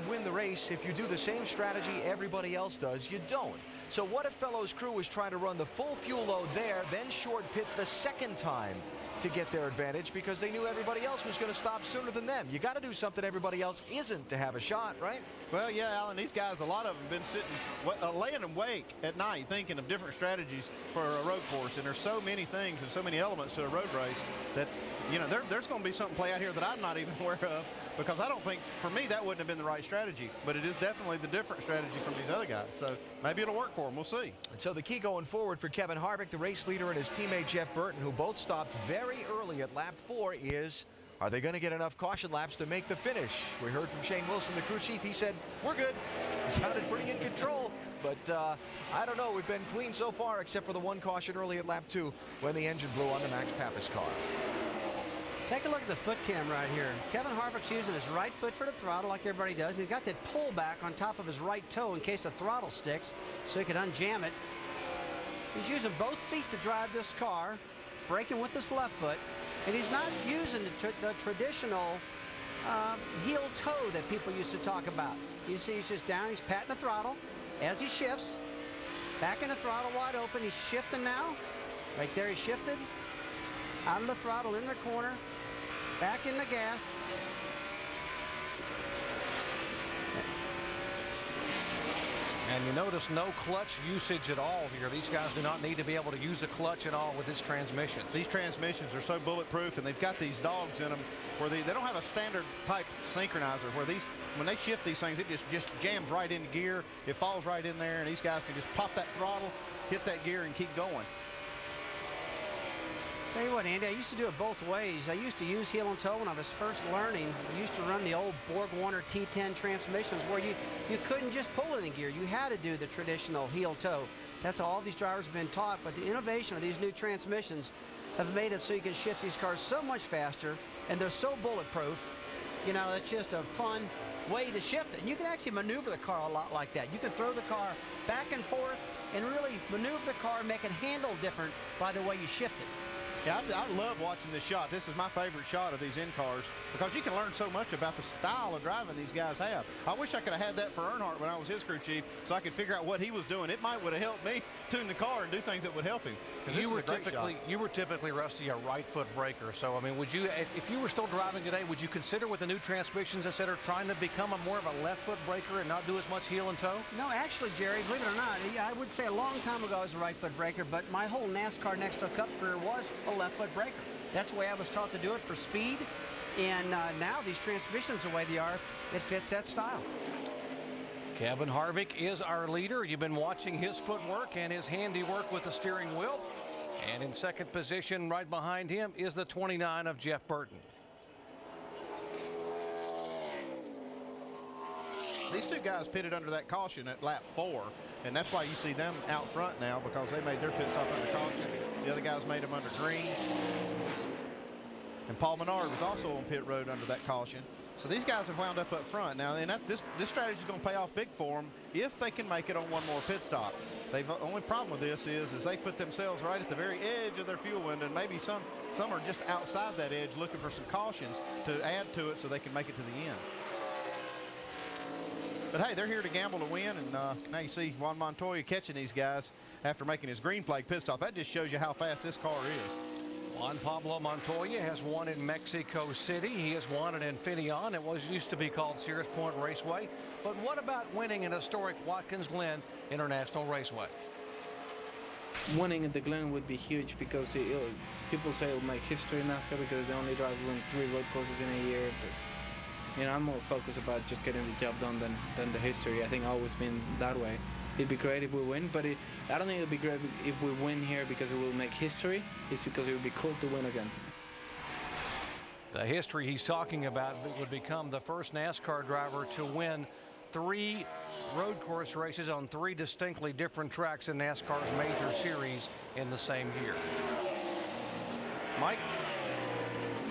win the race if you do the same strategy everybody else does? You don't. So what if Fellows' crew was trying to run the full fuel load there, then short pit the second time? to get their advantage because they knew everybody else was going to stop sooner than them. You got to do something everybody else isn't to have a shot, right? Well, yeah, Alan, these guys, a lot of them have been sitting, laying in wake at night thinking of different strategies for a road course. And there's so many things and so many elements to a road race that, you know, there's going to be something play out here that I'm not even aware of, because I don't think, for me, that wouldn't have been the right strategy. But it is definitely the different strategy from these other guys. So maybe it'll work for them. We'll see. And so the key going forward for Kevin Harvick, the race leader, and his teammate Jeff Burton, who both stopped very early at lap 4, is, are they going to get enough caution laps to make the finish? We heard from Shane Wilson, the crew chief. He said, we're good. He sounded pretty in control. But I don't know. We've been clean so far, except for the one caution early at lap 2 when the engine blew on the Max Pappas car. Take a look at the foot cam right here. Kevin Harvick's using his right foot for the throttle like everybody does. He's got that pullback on top of his right toe in case the throttle sticks so he can unjam it. He's using both feet to drive this car, braking with his left foot, and he's not using the traditional heel toe that people used to talk about. You see he's just down, he's patting the throttle as he shifts. Back in the throttle wide open, he's shifting now. Right there, he's shifted. Out of the throttle in the corner. Back in the gas. And you notice no clutch usage at all here. These guys do not need to be able to use a clutch at all with this transmission. These transmissions are so bulletproof, and they've got these dogs in them where they don't have a standard type synchronizer where when they shift these things, it just jams right into gear. It falls right in there, and these guys can just pop that throttle, hit that gear, and keep going. Tell you what, Andy, I used to do it both ways. I used to use heel and toe when I was first learning. I used to run the old Borg-Warner T10 transmissions where you couldn't just pull in the gear. You had to do the traditional heel toe. That's how all these drivers have been taught. But the innovation of these new transmissions have made it so you can shift these cars so much faster, and they're so bulletproof. You know, it's just a fun way to shift it. And you can actually maneuver the car a lot like that. You can throw the car back and forth and really maneuver the car and make it handle different by the way you shift it. Yeah, I love watching this shot. This is my favorite shot of these in-cars because you can learn so much about the style of driving these guys have. I wish I could have had that for Earnhardt when I was his crew chief so I could figure out what he was doing. It would have helped me tune the car and do things that would help him. You were typically, Rusty, a right foot braker. So, I mean, would you, if you were still driving today, would you consider with the new transmissions, et cetera, trying to become more of a left foot braker and not do as much heel and toe? No, actually, Jerry, believe it or not, I would say a long time ago I was a right foot braker, but my whole NASCAR Next to Cup career was a left foot braker. That's the way I was taught to do it for speed. And now these transmissions, the way they are, it fits that style. Kevin Harvick is our leader. You've been watching his footwork and his handiwork with the steering wheel. And in second position, right behind him, is the 29 of Jeff Burton. These two guys pitted under that caution at lap 4, and that's why you see them out front now, because they made their pit stop under caution. The other guys made them under green. And Paul Menard was also on pit road under that caution. So these guys have wound up front now, and this strategy is going to pay off big for them if they can make it on one more pit stop. The only problem with this is they put themselves right at the very edge of their fuel window, and maybe some are just outside that edge looking for some cautions to add to it so they can make it to the end. But hey, they're here to gamble to win, and now you see Juan Montoya catching these guys after making his green flag pit stop. That just shows you how fast this car is. Juan Pablo Montoya has won in Mexico City. He has won at Infineon. It used to be called Sears Point Raceway. But what about winning an historic Watkins Glen International Raceway? Winning at the Glen would be huge because people say it'll make history in NASCAR because they only drive 3 road courses in a year. But, you know, I'm more focused about just getting the job done than the history. I think I've always been that way. It'd be great if we win, but I don't think it'd be great if we win here because it will make history. It's because it would be cool to win again. The history he's talking about would become the first NASCAR driver to win 3 road course races on 3 distinctly different tracks in NASCAR's major series in the same year. Mike?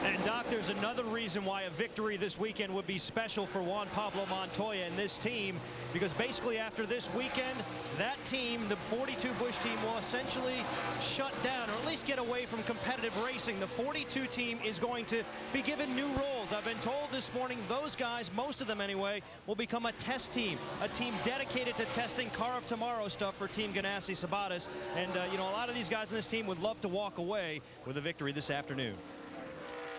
And Doc, there's another reason why a victory this weekend would be special for Juan Pablo Montoya and this team, because basically after this weekend, that team, the 42 Busch team, will essentially shut down, or at least get away from competitive racing. The 42 team is going to be given new roles. I've been told this morning those guys, most of them anyway, will become a test team, a team dedicated to testing car of tomorrow stuff for Team Ganassi Sabates. And you know, a lot of these guys in this team would love to walk away with a victory this afternoon.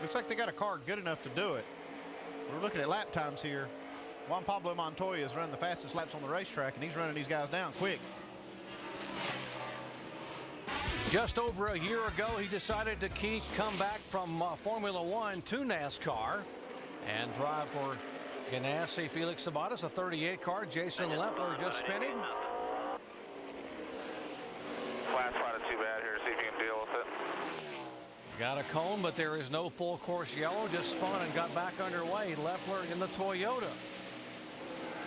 Looks like they got a car good enough to do it. We're looking at lap times here. Juan Pablo Montoya is running the fastest laps on the racetrack, and he's running these guys down quick. Just over a year ago, he decided to come back from Formula One to NASCAR and drive for Ganassi Felix Sabates, a 38 car. Jason Leffler just spinning. Flat's not too bad here. See if you can deal with it. Got a cone, but there is no full course yellow. Just spun and got back underway. Leffler in the Toyota.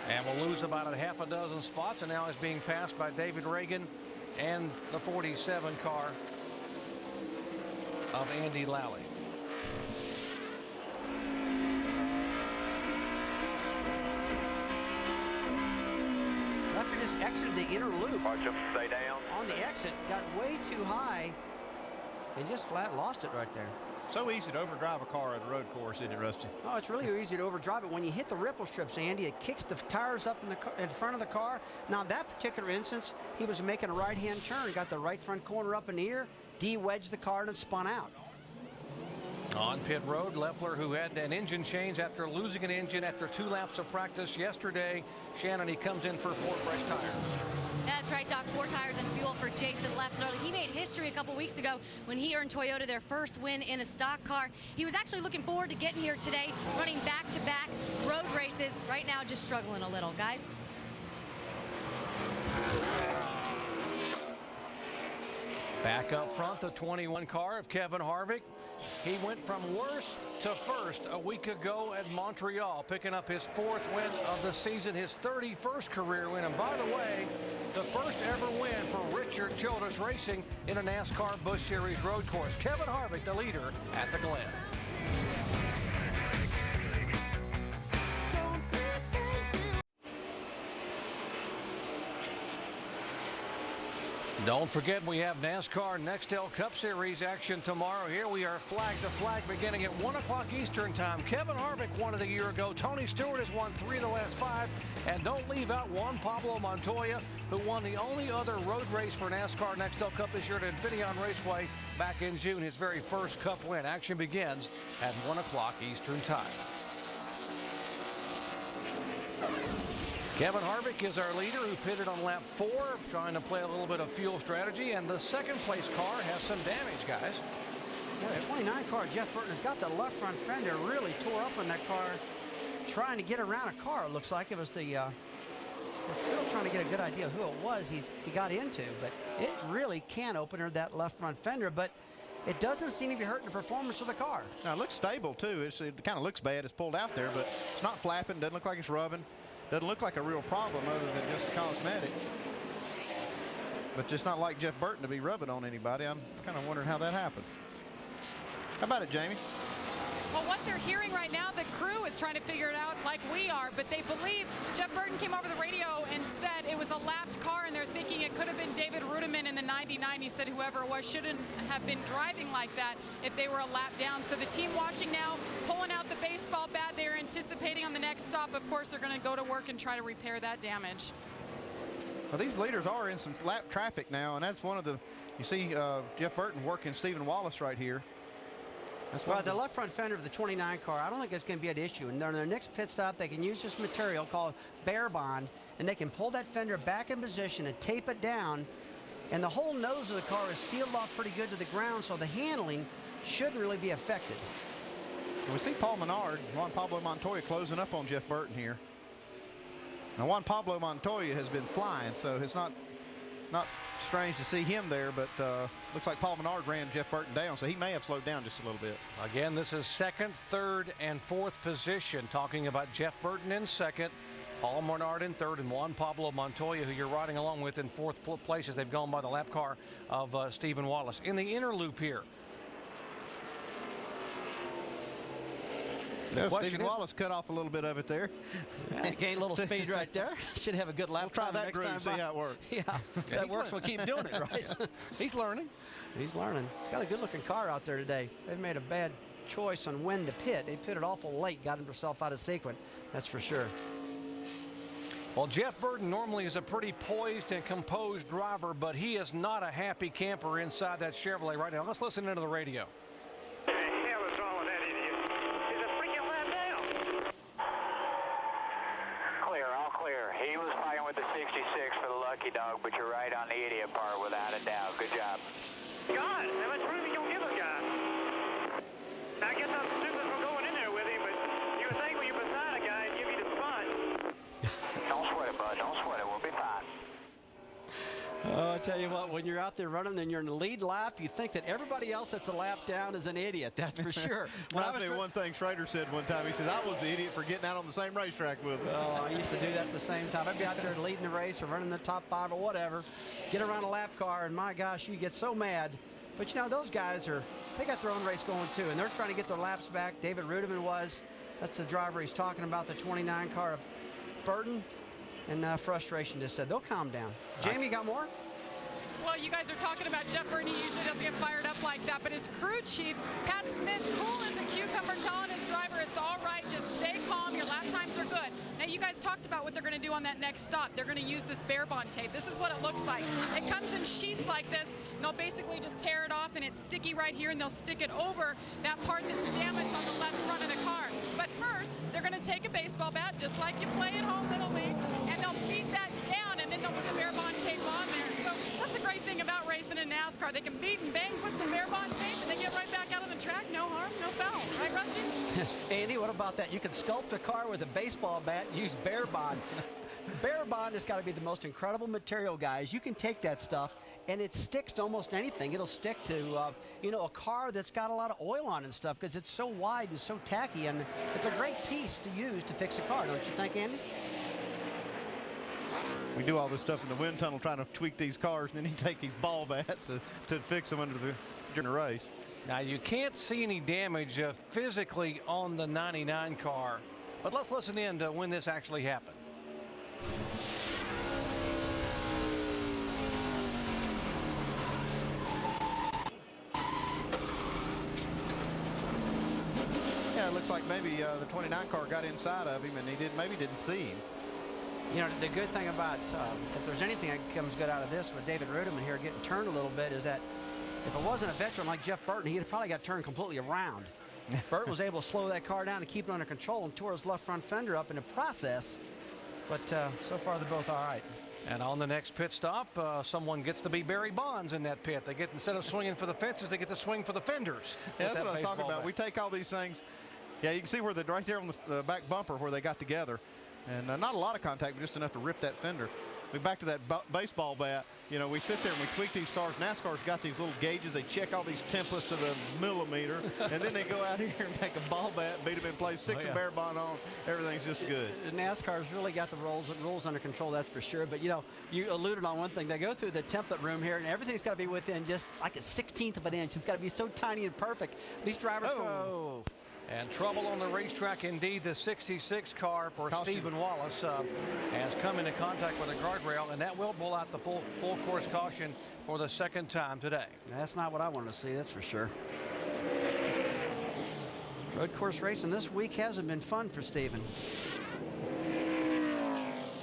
And will lose about a half a dozen spots, and now is being passed by David Reagan and the 47 car of Andy Lally. Leffler just exited the inner loop. Watch him stay down. On the exit, got way too high and just flat lost it right there. So easy to overdrive a car at a road course, isn't it, Rusty? Oh, it's really easy to overdrive it. When you hit the ripple strips, Andy, it kicks the tires up in front of the car. Now, in that particular instance, he was making a right-hand turn, got the right front corner up in the air, de-wedged the car, and spun out. On pit road, Leffler, who had an engine change after losing an engine after 2 laps of practice yesterday. Shannon, he comes in for 4 fresh tires. That's right, Doc. 4 tires and fuel for Jason Leffler. He made history a couple weeks ago when he earned Toyota their first win in a stock car. He was actually looking forward to getting here today, running back-to-back road races. Right now, just struggling a little, guys. Back up front, the 21 car of Kevin Harvick. He went from worst to first a week ago at Montreal, picking up his 4th win of the season, his 31st career win. And by the way, the first ever win for Richard Childress Racing in a NASCAR Busch Series road course. Kevin Harvick, the leader at the Glen. Don't forget, we have NASCAR Nextel Cup Series action tomorrow. Here we are flag to flag beginning at 1 o'clock Eastern time. Kevin Harvick won it a year ago. Tony Stewart has won 3 of the last 5. And don't leave out Juan Pablo Montoya, who won the only other road race for NASCAR Nextel Cup this year at Infineon Raceway back in June. His very first Cup win. Action begins at 1 o'clock Eastern time. Kevin Harvick is our leader, who pitted on lap 4, trying to play a little bit of fuel strategy, and the second place car has some damage, guys. Yeah, the 29 car, Jeff Burton, has got the left front fender really tore up in that car, trying to get around a car. It looks like it was the, we're still trying to get a good idea who it was he got into, but it really can open that left front fender, but it doesn't seem to be hurting the performance of the car. Now, it looks stable, too. It kind of looks bad. It's pulled out there, but it's not flapping. Doesn't look like it's rubbing. Doesn't look like a real problem other than just cosmetics. But just not like Jeff Burton to be rubbing on anybody. I'm kind of wondering how that happened. How about it, Jamie? Well, what they're hearing right now, the crew is trying to figure it out like we are, but they believe Jeff Burton came over the radio and said it was a lapped car, and they're thinking it could have been David Rudiman in the 99. He said whoever it was shouldn't have been driving like that if they were a lap down. So the team watching now, pulling out the baseball bat. They're anticipating on the next stop. Of course, they're going to go to work and try to repair that damage. Well, these leaders are in some lap traffic now, and that's one of the, you see Jeff Burton working Stephen Wallace right here. Well, the left front fender of the 29 car, I don't think it's going to be an issue. And on their next pit stop, they can use this material called Bear Bond, and they can pull that fender back in position and tape it down. And the whole nose of the car is sealed off pretty good to the ground, so the handling shouldn't really be affected. We see Paul Menard, Juan Pablo Montoya closing up on Jeff Burton here. Now, Juan Pablo Montoya has been flying, so it's not strange to see him there, but looks like Paul Menard ran Jeff Burton down, so he may have slowed down just a little bit. Again, this is 2nd, 3rd, and 4th position. Talking about Jeff Burton in 2nd, Paul Menard in 3rd, and Juan Pablo Montoya, who you're riding along with, in 4th place as they've gone by the lap car of Stephen Wallace. In the inner loop here, Yeah, Stephen Wallace cut off a little bit of it there. Yeah, gained a little speed right there. Should have a good lap. We'll try that next groove time and see how it works. Yeah, that works. We'll keep doing it, right? He's learning. He's learning. He's got a good-looking car out there today. They've made a bad choice on when to pit. They pitted awful late, got himself out of sequence. That's for sure. Well, Jeff Burton normally is a pretty poised and composed driver, but he is not a happy camper inside that Chevrolet right now. Let's listen into the radio. The hell is wrong with that idiot? He's a freaking lap down. Clear, all clear. He was fighting with the 66 for the lucky dog, but you're right on the idiot part without a doubt. Good job. God, how much room are you going to give a guy? I guess I'm stupid for going in there with him, but you would think when you're beside a guy, he'd give you the spot. Don't sweat it, bud. Don't sweat it. We'll be fine. I tell you what, when you're out there running and you're in the lead lap, you think that everybody else that's a lap down is an idiot. That's for sure. Well, I'll tell you one thing Schrader said one time. He says, I was the idiot for getting out on the same racetrack with him. Oh, I used to do that at the same time. I'd be out there leading the race or running the top 5 or whatever, get around a lap car, and my gosh, you get so mad. But, you know, those guys they got their own race going, too, and they're trying to get their laps back. David Rudiman was. That's the driver he's talking about, the 29 car of Burton. And frustration just said, they'll calm down. Jamie, got more? Well, you guys are talking about Jeff Burton. He usually doesn't get fired up like that, but his crew chief, Pat Smith, cool as a cucumber, telling his driver it's all right, just stay calm, your lap times are good. Now, you guys talked about what they're going to do on that next stop. They're going to use this bare bond tape. This is what it looks like. It comes in sheets like this, and they'll basically just tear it off, and it's sticky right here, and they'll stick it over that part that's damaged on the left front of the car. But first, they're going to take a baseball bat, just like you play at home, Little League, and they'll beat that down, and then they'll put the bare bond tape on there. So that's a great thing about racing in NASCAR. They can beat and bang, put some bare bond tape, and they get right back out on the track. No harm, no foul. Right, Rusty? Andy, what about that? You can sculpt a car with a baseball bat and use bare bond. Bare bond has got to be the most incredible material, guys. You can take that stuff, and it sticks to almost anything. It'll stick to, a car that's got a lot of oil on and stuff because it's so wide and so tacky, and it's a great piece to use to fix a car, don't you think, Andy? We do all this stuff in the wind tunnel trying to tweak these cars, and then you take these ball bats to fix them during the race. Now, you can't see any damage physically on the 99 car, but let's listen in to when this actually happened. Yeah, it looks like maybe the 29 car got inside of him, and he maybe didn't see him. You know, the good thing about, if there's anything that comes good out of this with David Rudiman here getting turned a little bit, is that if it wasn't a veteran like Jeff Burton, he'd have probably got turned completely around. Burton was able to slow that car down and keep it under control and tore his left front fender up in the process. But so far, they're both all right. And on the next pit stop, someone gets to be Barry Bonds in that pit. They get, instead of swinging for the fences, they get to swing for the fenders. Yeah, that's what I was talking about. We take all these things. Yeah, you can see where they're right there on the back bumper where they got together. And not a lot of contact, but just enough to rip that fender. Back to that baseball bat, you know, we sit there and we tweak these cars. NASCAR's got these little gauges. They check all these templates to the millimeter, and then they go out here and take a ball bat, beat them in place, stick some bare bond on. Everything's just good. NASCAR's really got the rules under control, that's for sure. But, you know, you alluded on one thing. They go through the template room here, and everything's got to be within just like a 1/16 of an inch. It's got to be so tiny and perfect. These drivers go... And trouble on the racetrack indeed. The 66 car for Stephen Wallace has come into contact with a guardrail, and that will pull out the full course caution for the second time today. That's not what I wanted to see, that's for sure. Road course racing this week hasn't been fun for Stephen.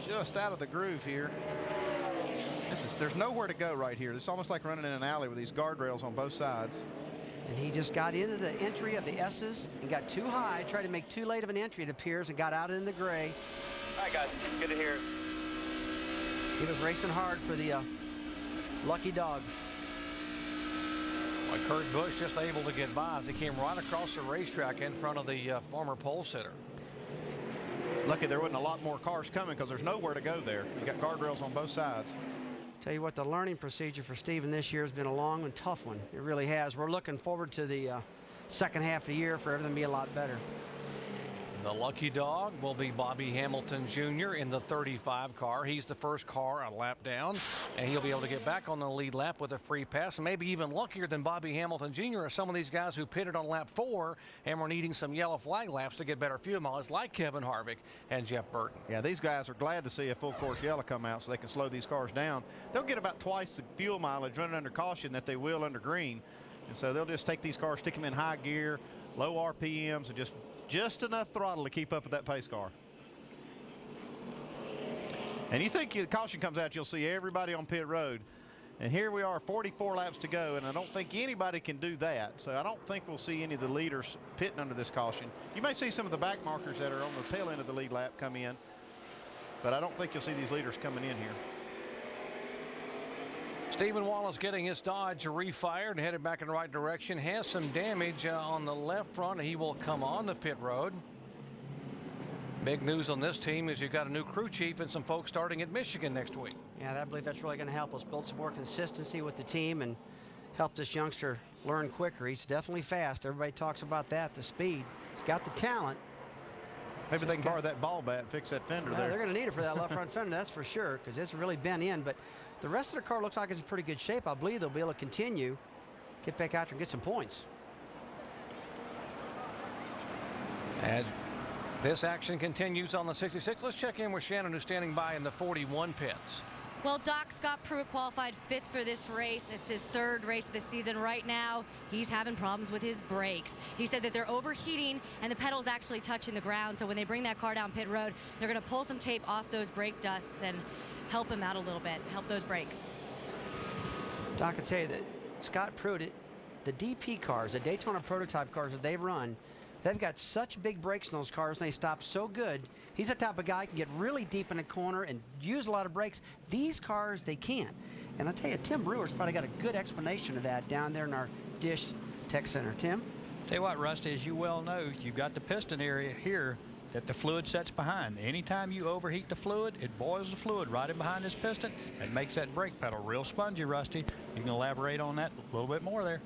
Just out of the groove here. There's nowhere to go right here. It's almost like running in an alley with these guardrails on both sides. And he just got into the entry of the S's and got too high, tried to make too late of an entry, it appears, and got out in the gray. All right, guys, good to hear. He was racing hard for the lucky dog. Well, Kurt Busch just able to get by as he came right across the racetrack in front of the former pole sitter. Lucky there wasn't a lot more cars coming because there's nowhere to go there. You got guardrails on both sides. Tell you what, the learning procedure for Stephen this year has been a long and tough one. It really has. We're looking forward to the second half of the year for everything to be a lot better. The lucky dog will be Bobby Hamilton Jr. in the 35 car. He's the first car a lap down, and he'll be able to get back on the lead lap with a free pass. And maybe even luckier than Bobby Hamilton Jr. are some of these guys who pitted on lap 4 and were needing some yellow flag laps to get better fuel mileage, like Kevin Harvick and Jeff Burton. Yeah, these guys are glad to see a full course yellow come out so they can slow these cars down. They'll get about twice the fuel mileage running under caution that they will under green. And so they'll just take these cars, stick them in high gear, low RPMs, and just enough throttle to keep up with that pace car. And you think the caution comes out, you'll see everybody on pit road. And here we are, 44 laps to go, and I don't think anybody can do that. So I don't think we'll see any of the leaders pitting under this caution. You may see some of the back markers that are on the tail end of the lead lap come in, but I don't think you'll see these leaders coming in here. Stephen Wallace getting his Dodge refired and headed back in the right direction. Has some damage on the left front. He will come on the pit road. Big news on this team is you've got a new crew chief and some folks starting at Michigan next week. Yeah, I believe that's really going to help us build some more consistency with the team and help this youngster learn quicker. He's definitely fast. Everybody talks about that, the speed. He's got the talent. Maybe they can borrow that ball bat and fix that fender there. They're going to need it for that left front fender, that's for sure, because it's really bent in. But the rest of the car looks like it's in pretty good shape. I believe they'll be able to continue, get back out there and get some points. As this action continues on the 66, let's check in with Shannon, who's standing by in the 41 pits. Well, Doc, Scott Pruitt qualified 5th for this race. It's his 3rd race of the season. Right now, he's having problems with his brakes. He said that they're overheating and the pedal's actually touching the ground. So when they bring that car down pit road, they're going to pull some tape off those brake dusts and help him out a little bit, help those brakes. Doc, I tell you that Scott Pruitt, the DP cars, the Daytona prototype cars that they've run, they've got such big brakes in those cars and they stop so good. He's the type of guy who can get really deep in a corner and use a lot of brakes. These cars, they can't. And I'll tell you, Tim Brewer's probably got a good explanation of that down there in our Dish Tech Center. Tim? Tell you what, Rusty, as you well know, you've got the piston area here that the fluid sets behind. Anytime you overheat the fluid, it boils the fluid right in behind this piston and makes that brake pedal real spongy, Rusty. You can elaborate on that a little bit more there.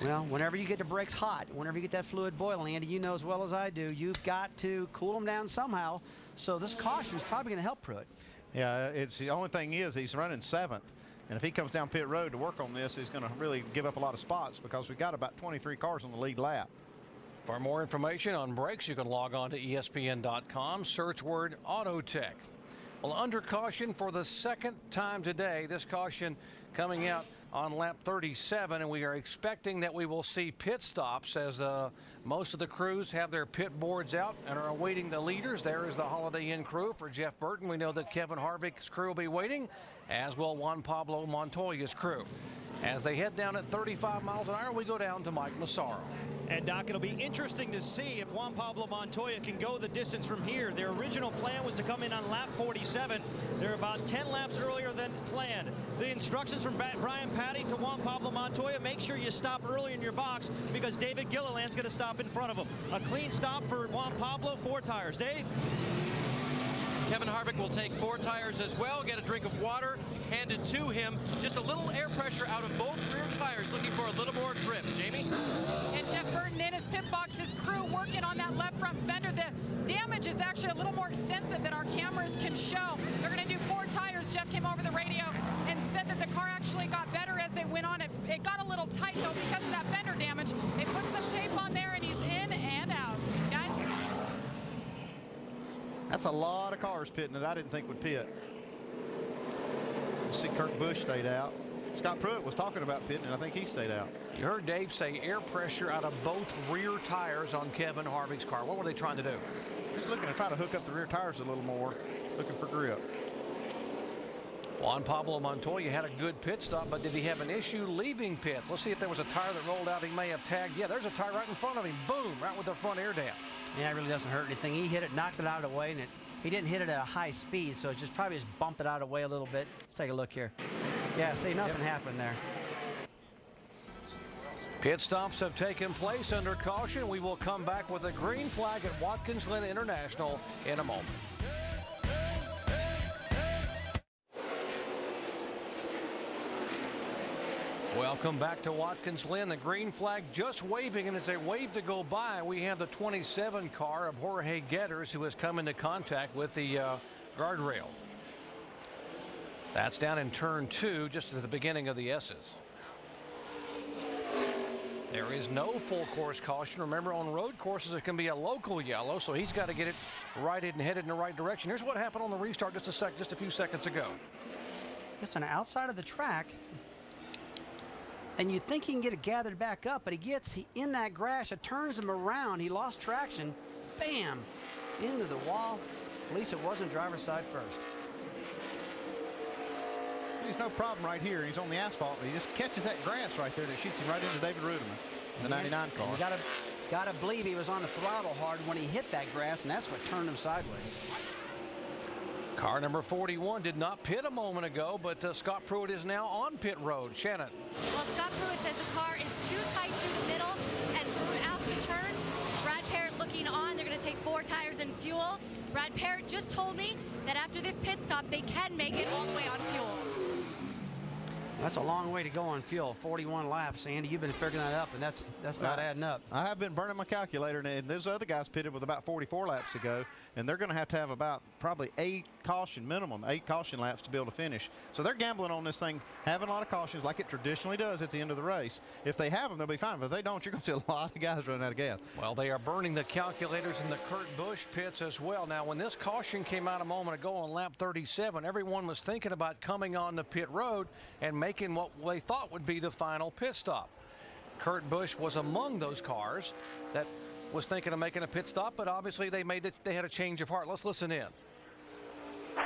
Well, whenever you get the brakes hot, whenever you get that fluid boiling, Andy, you know as well as I do, you've got to cool them down somehow. So this caution is probably going to help Pruitt. Yeah, it's the only thing is he's running 7th. And if he comes down pit road to work on this, he's going to really give up a lot of spots because we've got about 23 cars on the lead lap. For more information on brakes, you can log on to ESPN.com, search word Autotech. Well, under caution for the 2nd time today, this caution coming out on lap 37, and we are expecting that we will see pit stops as most of the crews have their pit boards out and are awaiting the leaders. There is the Holiday Inn crew for Jeff Burton. We know that Kevin Harvick's crew will be waiting, as will Juan Pablo Montoya's crew. As they head down at 35 miles an hour, we go down to Mike Massaro. And Doc, it'll be interesting to see if Juan Pablo Montoya can go the distance from here. Their original plan was to come in on lap 47. They're about 10 laps earlier than planned. The instructions from Brian Patty to Juan Pablo Montoya, make sure you stop early in your box because David Gilliland's going to stop in front of him. A clean stop for Juan Pablo, 4 tires. Dave? Kevin Harvick will take 4 tires as well, get a drink of water handed to him. Just a little air pressure out of both rear tires, looking for a little more grip. Jamie? And Jeff Burton in his pit box, his crew working on that left front fender. The damage is actually a little more extensive than our cameras can show. They're going to do 4 tires. Jeff came over the radio and said that the car actually got better as they went on. It got a little tight, though, because of that fender damage. They put some tape on there, and he's in and out. Guys? That's a lot of cars pitting that I didn't think would pit. You see Kurt Busch stayed out. Scott Pruitt was talking about pitting, and I think he stayed out. You heard Dave say air pressure out of both rear tires on Kevin Harvick's car. What were they trying to do? Just looking to try to hook up the rear tires a little more, looking for grip. Juan Pablo Montoya had a good pit stop, but did he have an issue leaving pit? Let's see if there was a tire that rolled out he may have tagged. Yeah, there's a tire right in front of him. Boom, right with the front air dam. Yeah, it really doesn't hurt anything. He hit it, knocked it out of the way, and he didn't hit it at a high speed, so it just probably just bumped it out of the way a little bit. Let's take a look here. Yeah, see, nothing happened there. Pit stops have taken place under caution. We will come back with a green flag at Watkins Glen International in a moment. Welcome back to Watkins Glen. The green flag just waving, and it's a wave to go by. We have the 27 car of Jorge Getters, who has come into contact with the guardrail. That's down in turn 2, just at the beginning of the S's. There is no full course caution. Remember, on road courses, it can be a local yellow, so he's got to get it righted and headed in the right direction. Here's what happened on the restart just a few seconds ago. Just on the outside of the track, and you think he can get it gathered back up, but he in that grass, it turns him around. He lost traction, bam, into the wall. At least it wasn't driver's side first. He's no problem right here. He's on the asphalt, but he just catches that grass right there that shoots him right into David Ruderman, the 99 car. You gotta believe he was on the throttle hard when he hit that grass, and that's what turned him sideways. Car number 41 did not pit a moment ago, but Scott Pruitt is now on pit road. Shannon. Well, Scott Pruitt says the car is too tight through the middle and throughout the turn. Brad Parrott looking on. They're going to take 4 tires and fuel. Brad Parrott just told me that after this pit stop, they can make it all the way on fuel. That's a long way to go on fuel. 41 laps, Andy. You've been figuring that up, and that's not adding up. I have been burning my calculator, and those other guys pitted with about 44 laps to go, and they're going to have about probably 8 caution laps to be able to finish. So they're gambling on this thing, having a lot of cautions like it traditionally does at the end of the race. If they have them, they'll be fine. But if they don't, you're going to see a lot of guys running out of gas. Well, they are burning the calculators in the Kurt Busch pits as well. Now, when this caution came out a moment ago on lap 37, everyone was thinking about coming on the pit road and making what they thought would be the final pit stop. Kurt Busch was among those cars that was thinking of making a pit stop, but obviously they had a change of heart. Let's listen in.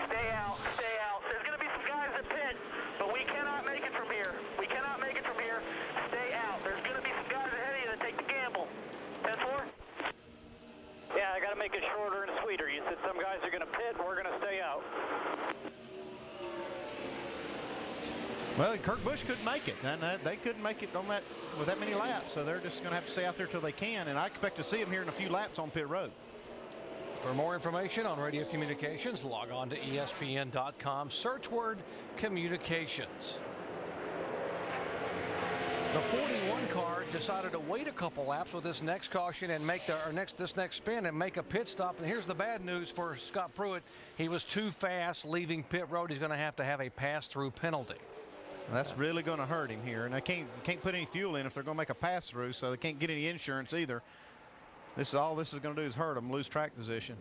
Stay out, stay out. There's going to be some guys that pit, but we cannot make it from here. We cannot make it from here. Stay out. There's going to be some guys ahead of you that take the gamble. 10-4? Yeah, I got to make it shorter and sweeter. You said some guys are going to pit, we're going to stay out. Well, Kurt Busch couldn't make it, and they couldn't make it on that with that many laps, so they're just going to have to stay out there till they can, and I expect to see them here in a few laps on pit road. For more information on radio communications, log on to ESPN.com, search word communications. The 41 car decided to wait a couple laps with this next caution and make this next spin and make a pit stop. And here's the bad news for Scott Pruitt. He was too fast leaving pit road. He's going to have a pass-through penalty. That's really going to hurt him here, and they can't put any fuel in if they're going to make a pass-through, so they can't get any insurance either. This is going to do is hurt them, lose track position.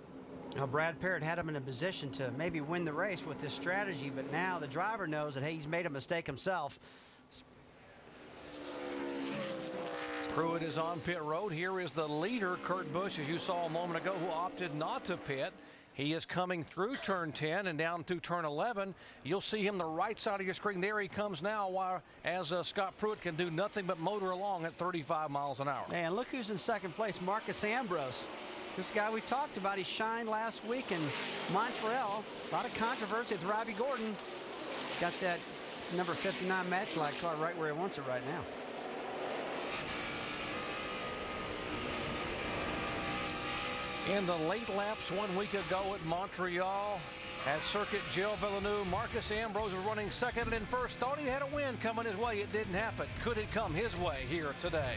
Now, Brad Parrott had him in a position to maybe win the race with this strategy, but now the driver knows that, hey, he's made a mistake himself. Pruitt is on pit road. Here is the leader, Kurt Busch, as you saw a moment ago, who opted not to pit. He is coming through turn 10 and down to turn 11. You'll see him the right side of your screen. There he comes now, while Scott Pruitt can do nothing but motor along at 35 miles an hour. Man, look who's in second place, Marcus Ambrose. This guy we talked about, he shined last week in Montreal. A lot of controversy with Robbie Gordon. Got that number 59 Matchlight car right where he wants it right now. In the late laps 1 week ago at Montreal, at Circuit Gilles Villeneuve, Marcus Ambrose was running second and first. Thought he had a win coming his way. It didn't happen. Could it come his way here today?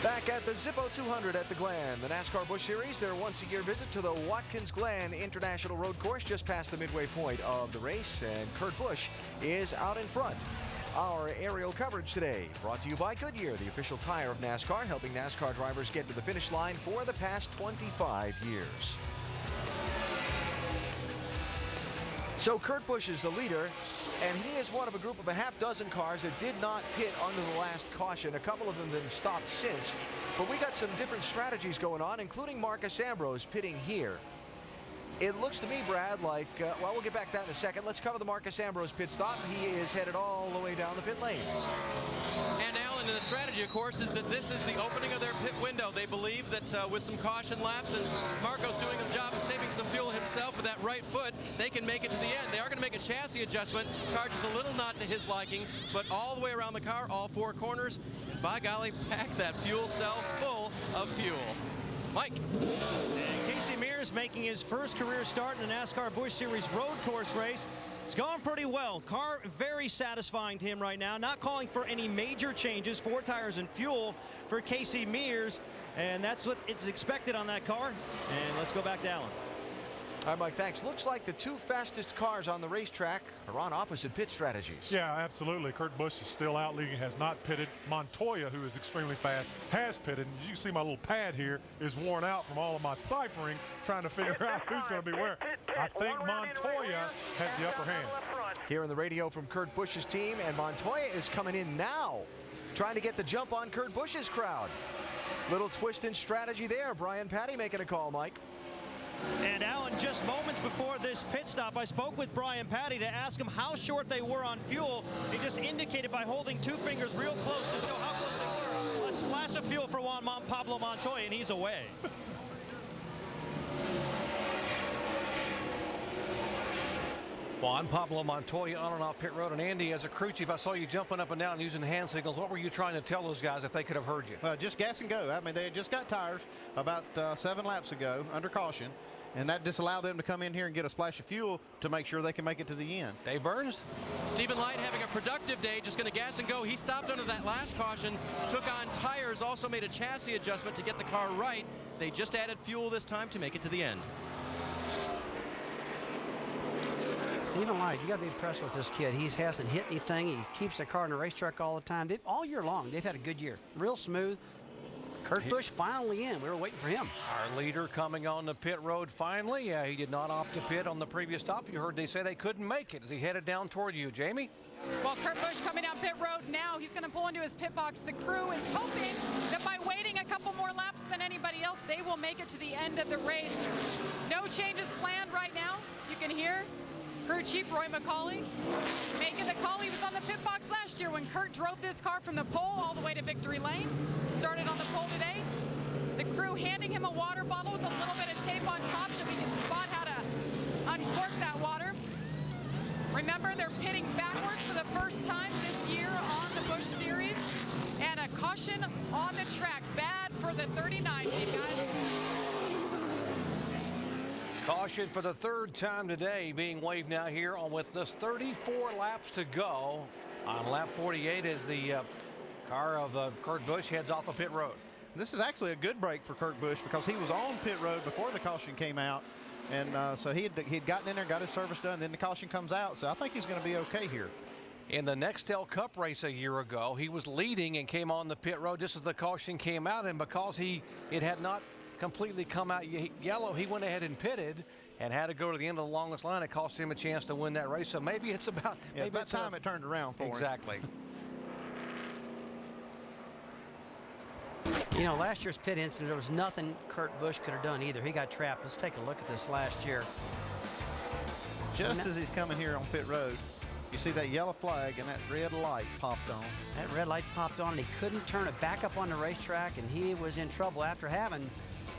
Back at the Zippo 200 at the Glen, the NASCAR Busch Series, their once-a-year visit to the Watkins Glen International Road Course just past the midway point of the race, and Kurt Busch is out in front. Our aerial coverage today brought to you by Goodyear, the official tire of NASCAR, helping NASCAR drivers get to the finish line for the past 25 years. So Kurt Busch is the leader, and he is one of a group of a half-dozen cars that did not pit under the last caution. A couple of them have been stopped since, but we got some different strategies going on, including Marcus Ambrose pitting here. It looks to me, Brad, like, well, we'll get back to that in a second. Let's cover the Marcus Ambrose pit stop. He is headed all the way down the pit lane. And Alan, the strategy, of course, is that this is the opening of their pit window. They believe that with some caution laps and Marco's doing a job of saving some fuel himself with that right foot, they can make it to the end. They are going to make a chassis adjustment. Car just a little not to his liking, but all the way around the car, all 4 corners. And by golly, pack that fuel cell full of fuel. Mike. And Casey Mears Mears making his first career start in the NASCAR Busch Series road course race. It's gone pretty well. Car very satisfying to him right now. Not calling for any major changes. 4 tires and fuel for Casey Mears. And that's what it's expected on that car. And let's go back to Alan. All right, Mike, thanks. Looks like the 2 fastest cars on the racetrack are on opposite pit strategies. Yeah, absolutely. Kurt Busch is still out leading, has not pitted. Montoya, who is extremely fast, has pitted. And you can see my little pad here is worn out from all of my ciphering, trying to figure out who's going to be where. I think Montoya has the upper hand. Hearing the radio from Kurt Busch's team, and Montoya is coming in now, trying to get the jump on Kurt Busch's crowd. Little twist in strategy there. Brian Patty making a call, Mike. And Alan, just moments before this pit stop, I spoke with Brian Patty to ask him how short they were on fuel. He just indicated by holding 2 fingers real close to show how close they were. A splash of fuel for Juan Pablo Montoya, and he's away. Juan Pablo Montoya on and off pit road. And Andy, as a crew chief, I saw you jumping up and down and using hand signals. What were you trying to tell those guys if they could have heard you? Just gas and go. I mean, they had just got tires about 7 laps ago under caution, and that just allowed them to come in here and get a splash of fuel to make sure they can make it to the end. Dave Burns? Stephen Light having a productive day, just going to gas and go. He stopped under that last caution, took on tires, also made a chassis adjustment to get the car right. They just added fuel this time to make it to the end. Stephen Light, you got to be impressed with this kid. He hasn't hit anything. He keeps the car in the racetrack all the time. All year long, they've had a good year. Real smooth. Kurt Busch finally in. We were waiting for him. Our leader coming on the pit road finally. He did not opt to pit on the previous stop. You heard they say they couldn't make it as he headed down toward you. Jamie? Well, Kurt Busch coming down pit road now. He's going to pull into his pit box. The crew is hoping that by waiting a couple more laps than anybody else, they will make it to the end of the race. No changes planned right now. You can hear crew chief Roy McCauley making the call. He was on the pit box last year when Kurt drove this car from the pole all the way to victory lane. Started on the pole today. The crew handing him a water bottle with a little bit of tape on top so he can spot how to uncork that water. Remember, they're pitting backwards for the first time this year on the Busch Series. And a caution on the track. Bad for the 39, you guys. Caution for the 3rd time today being waved now here with this 34 laps to go. On lap 48 as the car of Kurt Busch heads off of pit road. This is actually a good break for Kurt Busch because he was on pit road before the caution came out. And so he'd gotten in there, got his service done, then the caution comes out. So I think he's going to be okay here. In the Nextel Cup race a year ago, he was leading and came on the pit road just as the caution came out. And because it had not completely come out yellow, he went ahead and pitted and had to go to the end of the longest line. It cost him a chance to win that race. So maybe it's about time it turned around for him. Exactly. You know, last year's pit incident, there was nothing Kurt Busch could have done either. He got trapped. Let's take a look at this last year. Just as he's coming here on pit road, you see that yellow flag and that red light popped on. That red light popped on and he couldn't turn it back up on the racetrack, and he was in trouble after having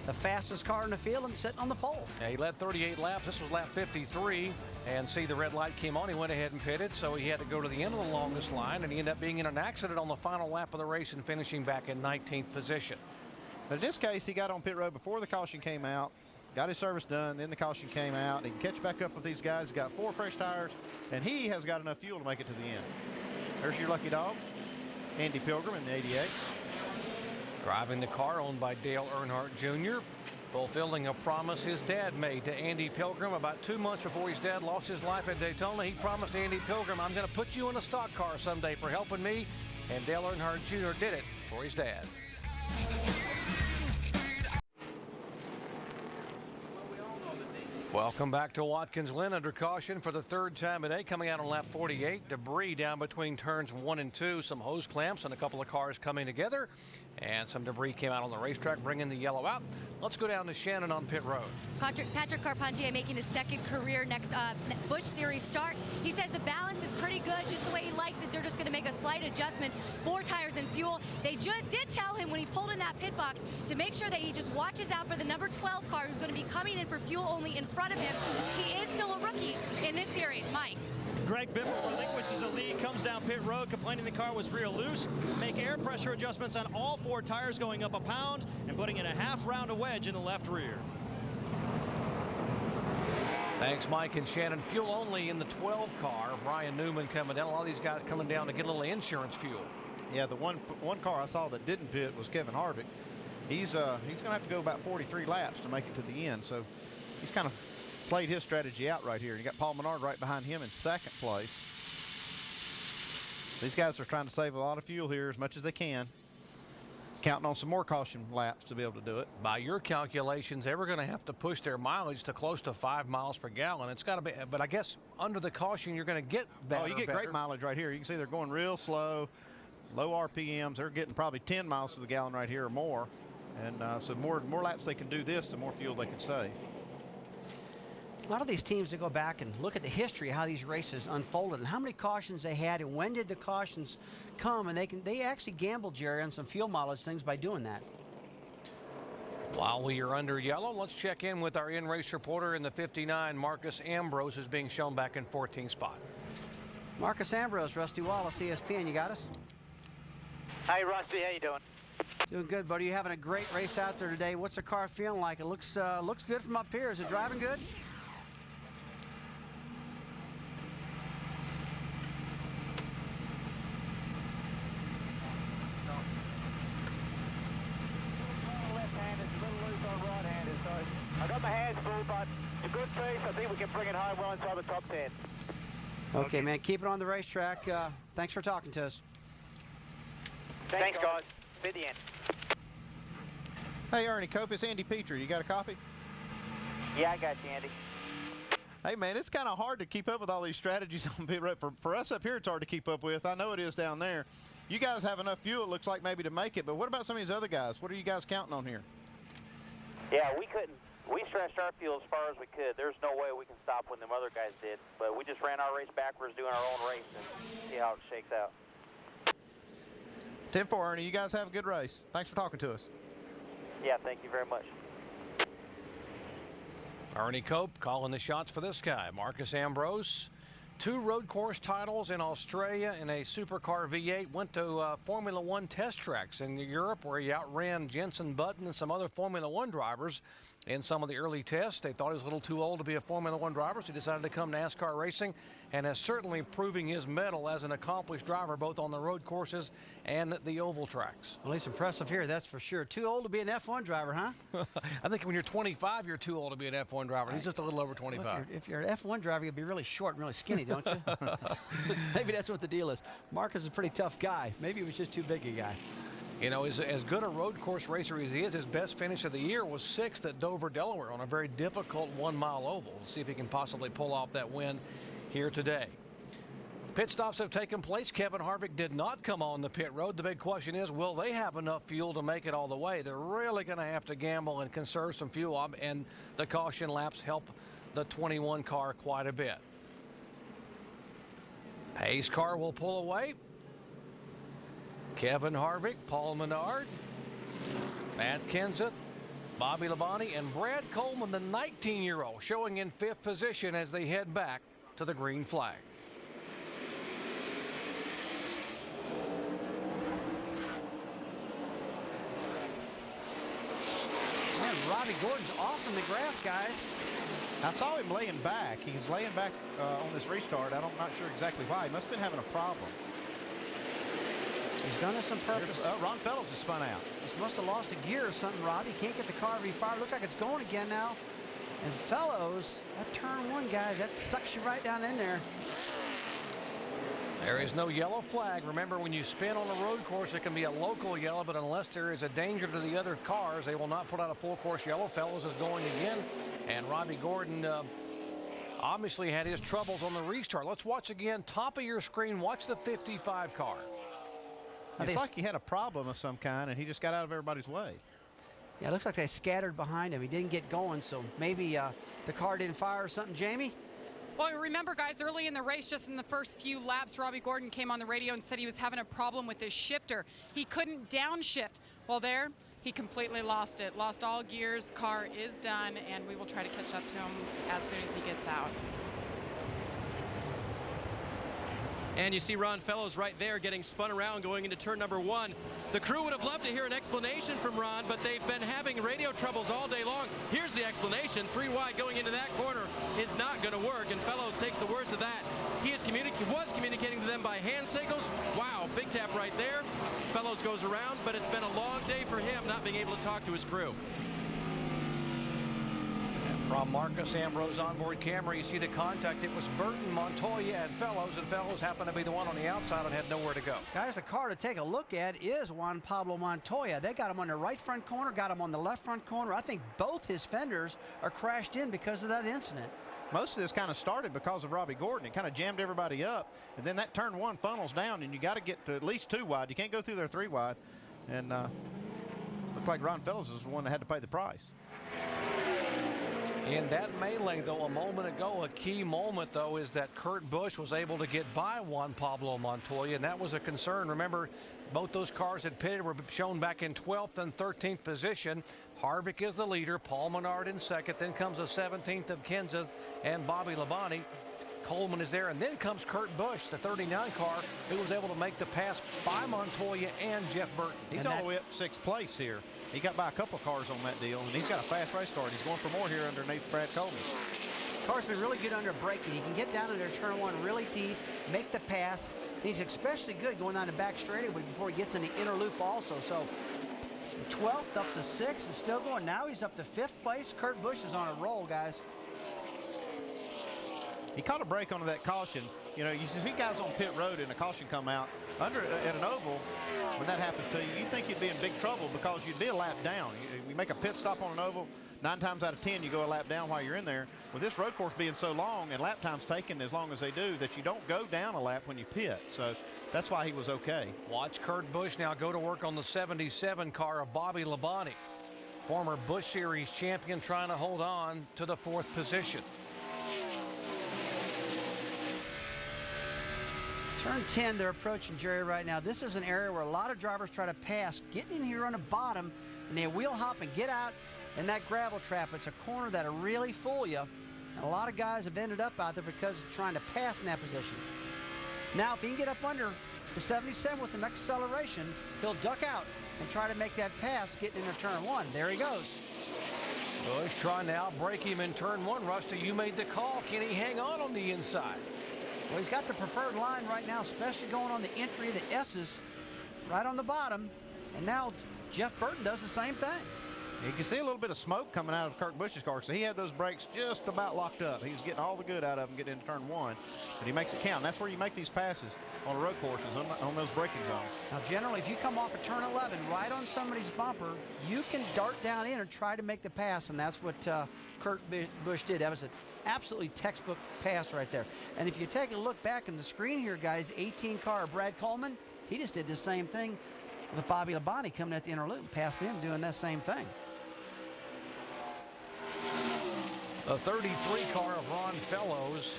the fastest car in the field and sitting on the pole. Yeah, he led 38 laps. This was lap 53. And see, the red light came on. He went ahead and pitted, so he had to go to the end of the longest line, and he ended up being in an accident on the final lap of the race and finishing back in 19th position. But in this case, he got on pit road before the caution came out, got his service done, then the caution came out. He can catch back up with these guys. He's got 4 fresh tires, and he has got enough fuel to make it to the end. There's your lucky dog, Andy Pilgrim in the 88. Driving the car owned by Dale Earnhardt Jr., fulfilling a promise his dad made to Andy Pilgrim about 2 months before his dad lost his life at Daytona. He promised Andy Pilgrim, I'm going to put you in a stock car someday for helping me. And Dale Earnhardt Jr. did it for his dad. Welcome back to Watkins Glen under caution for the 3rd time today. Coming out on lap 48, debris down between turns 1 and 2, some hose clamps and a couple of cars coming together. And some debris came out on the racetrack, bringing the yellow out. Let's go down to Shannon on pit road. Patrick Carpentier making his 2nd career Busch Series start. He says the balance is pretty good, just the way he likes it. They're just going to make a slight adjustment. 4 tires and fuel. They just did tell him when he pulled in that pit box to make sure that he just watches out for the number 12 car who's going to be coming in for fuel only in front of him. He is still a rookie in this series. Mike. Greg Biffle relinquishes the lead, comes down pit road, complaining the car was real loose. Make air pressure adjustments on all 4 tires, going up a pound and putting in a half round of wedge in the left rear. Thanks, Mike and Shannon. Fuel only in the 12 car. Brian Newman coming down. A lot of these guys coming down to get a little insurance fuel. Yeah, the one car I saw that didn't pit was Kevin Harvick. He's going to have to go about 43 laps to make it to the end. So he's kind of played his strategy out right here. You got Paul Menard right behind him in second place. These guys are trying to save a lot of fuel here as much as they can. Counting on some more caution laps to be able to do it. By your calculations, they were going to have to push their mileage to close to 5 miles per gallon. It's got to be, but I guess under the caution, you're going to get that. Oh, you get great mileage right here. You can see they're going real slow, low RPMs. They're getting probably 10 miles to the gallon right here or more. And so more laps they can do this, the more fuel they can save. A lot of these teams that go back and look at the history of how these races unfolded and how many cautions they had and when did the cautions come, and they actually gambled, Jerry, on some fuel mileage things by doing that. While we are under yellow, let's check in with our in-race reporter in the 59, Marcus Ambrose, is being shown back in 14th spot. Marcus Ambrose, Rusty Wallace, ESPN, you got us? Hey, Rusty, how you doing? Doing good, buddy. You're having a great race out there today. What's the car feeling like? It looks good from up here. Is it driving good? I got my hands full, but it's a good pace. I think we can bring it home well inside the top 10. Okay, man. Keep it on the racetrack. Thanks for talking to us. Thanks, guys. See the end. Hey, Ernie Cope, it's Andy Petrie. You got a copy? Yeah, I got you, Andy. Hey, man, it's kind of hard to keep up with all these strategies on pit road. For us up here, it's hard to keep up with. I know it is down there. You guys have enough fuel, it looks like, maybe to make it. But what about some of these other guys? What are you guys counting on here? Yeah, we couldn't. We stretched our fuel as far as we could. There's no way we can stop when them other guys did. But we just ran our race backwards, doing our own race, and see how it shakes out. 10-4, Ernie. You guys have a good race. Thanks for talking to us. Yeah, thank you very much. Ernie Cope calling the shots for this guy. Marcus Ambrose, 2 road course titles in Australia in a supercar V8. Went to Formula One test tracks in Europe where he outran Jenson Button and some other Formula One drivers in some of the early tests. They thought he was a little too old to be a Formula One driver, so he decided to come NASCAR racing and is certainly proving his mettle as an accomplished driver both on the road courses and the oval tracks. Well, he's impressive here, that's for sure. Too old to be an F1 driver, huh? I think when you're 25, you're too old to be an F1 driver. He's just a little over 25. Well, if you're an F1 driver, you'll be really short and really skinny, don't you? Maybe that's what the deal is. Marcus is a pretty tough guy. Maybe he was just too big a guy. You know, as good a road course racer as he is, his best finish of the year was 6th at Dover, Delaware on a very difficult 1-mile oval. Let's see if he can possibly pull off that win here today. Pit stops have taken place. Kevin Harvick did not come on the pit road. The big question is, will they have enough fuel to make it all the way? They're really going to have to gamble and conserve some fuel, and the caution laps help the 21 car quite a bit. Pace car will pull away. Kevin Harvick, Paul Menard, Matt Kenseth, Bobby Labonte, and Brad Coleman, the 19-year-old, showing in 5th position as they head back to the green flag. Man, Robbie Gordon's off in the grass, guys. I saw him laying back. He was laying back on this restart. I'm not sure exactly why. He must have been having a problem. He's done this on purpose. Ron Fellows has spun out. He must have lost a gear or something, Robbie. Can't get the car refired. Looks like it's going again now. And Fellows, that turn 1, guys, that sucks you right down in there. There is no yellow flag. Remember, when you spin on a road course, it can be a local yellow, but unless there is a danger to the other cars, they will not put out a full course yellow. Fellows is going again, and Robbie Gordon obviously had his troubles on the restart. Let's watch again. Top of your screen, watch the 55 car. It's like he had a problem of some kind, and he just got out of everybody's way. Yeah, it looks like they scattered behind him. He didn't get going, so maybe the car didn't fire or something. Jamie? Well, remember, guys, early in the race, just in the first few laps, Robbie Gordon came on the radio and said he was having a problem with his shifter. He couldn't downshift. Well, there, he completely lost it. Lost all gears. Car is done, and we will try to catch up to him as soon as he gets out. And you see Ron Fellows right there getting spun around going into turn number 1. The crew would have loved to hear an explanation from Ron, but they've been having radio troubles all day long. Here's the explanation. 3 wide going into that corner is not going to work, and Fellows takes the worst of that. He was communicating to them by hand signals. Wow, big tap right there. Fellows goes around, but it's been a long day for him not being able to talk to his crew. From Marcus Ambrose onboard camera, you see the contact. It was Burton, Montoya, and Fellows happened to be the one on the outside and had nowhere to go. Guys, the car to take a look at is Juan Pablo Montoya. They got him on the right front corner, got him on the left front corner. I think both his fenders are crashed in because of that incident. Most of this kind of started because of Robbie Gordon. It kind of jammed everybody up, and then that turn 1 funnels down, and you got to get to at least 2 wide. You can't go through there 3 wide, and looked like Ron Fellows is the one that had to pay the price. In that melee, though, a moment ago, a key moment, though, is that Kurt Busch was able to get by Juan Pablo Montoya, and that was a concern. Remember, both those cars that pitted were shown back in 12th and 13th position. Harvick is the leader, Paul Menard in second, then comes the 17th of Kenseth and Bobby Labonte. Coleman is there, and then comes Kurt Busch, the 39 car, who was able to make the pass by Montoya and Jeff Burton. He's all the way up 6th place here. He got by a couple of cars on that deal, and he's got a fast race car, and he's going for more here underneath Brad Coleman. Car's been really good under braking. He can get down into turn 1 really deep, make the pass. He's especially good going down the back straightaway before he gets in the inner loop also. So 12th up to 6th and still going. Now he's up to 5th place. Kurt Busch is on a roll, guys. He caught a break onto that caution. You know, you see guys on pit road and a caution come out at an oval. When that happens to you, you think you'd be in big trouble because you'd be a lap down. You make a pit stop on an oval, 9 times out of 10 you go a lap down while you're in there. With this road course being so long and lap times taken as long as they do, that you don't go down a lap when you pit. So that's why he was okay. Watch Kurt Busch now go to work on the 77 car of Bobby Labonte, former Busch Series champion, trying to hold on to the 4th position. Turn 10, they're approaching Jerry right now. This is an area where a lot of drivers try to pass, get in here on the bottom, and they wheel hop and get out in that gravel trap. It's a corner that'll really fool you. And a lot of guys have ended up out there because of trying to pass in that position. Now, if he can get up under the 77 with an acceleration, he'll duck out and try to make that pass getting into turn 1. There he goes. Busch trying to outbrake him in turn 1. Rusty, you made the call. Can he hang on the inside? Well, he's got the preferred line right now, especially going on the entry of the S's right on the bottom. And now Jeff Burton does the same thing. You can see a little bit of smoke coming out of Kurt Busch's car. So he had those brakes just about locked up. He was getting all the good out of them getting into turn 1. But he makes it count. And that's where you make these passes on the road courses, on those braking zones. Now, generally, if you come off of turn 11 right on somebody's bumper, you can dart down in and try to make the pass. And that's what Kurt Busch did. That was an absolutely textbook pass right there. And if you take a look back in the screen here, guys, 18 car of Brad Coleman, he just did the same thing with Bobby Labonte coming at the inner loop and past them doing that same thing. The 33 car of Ron Fellows,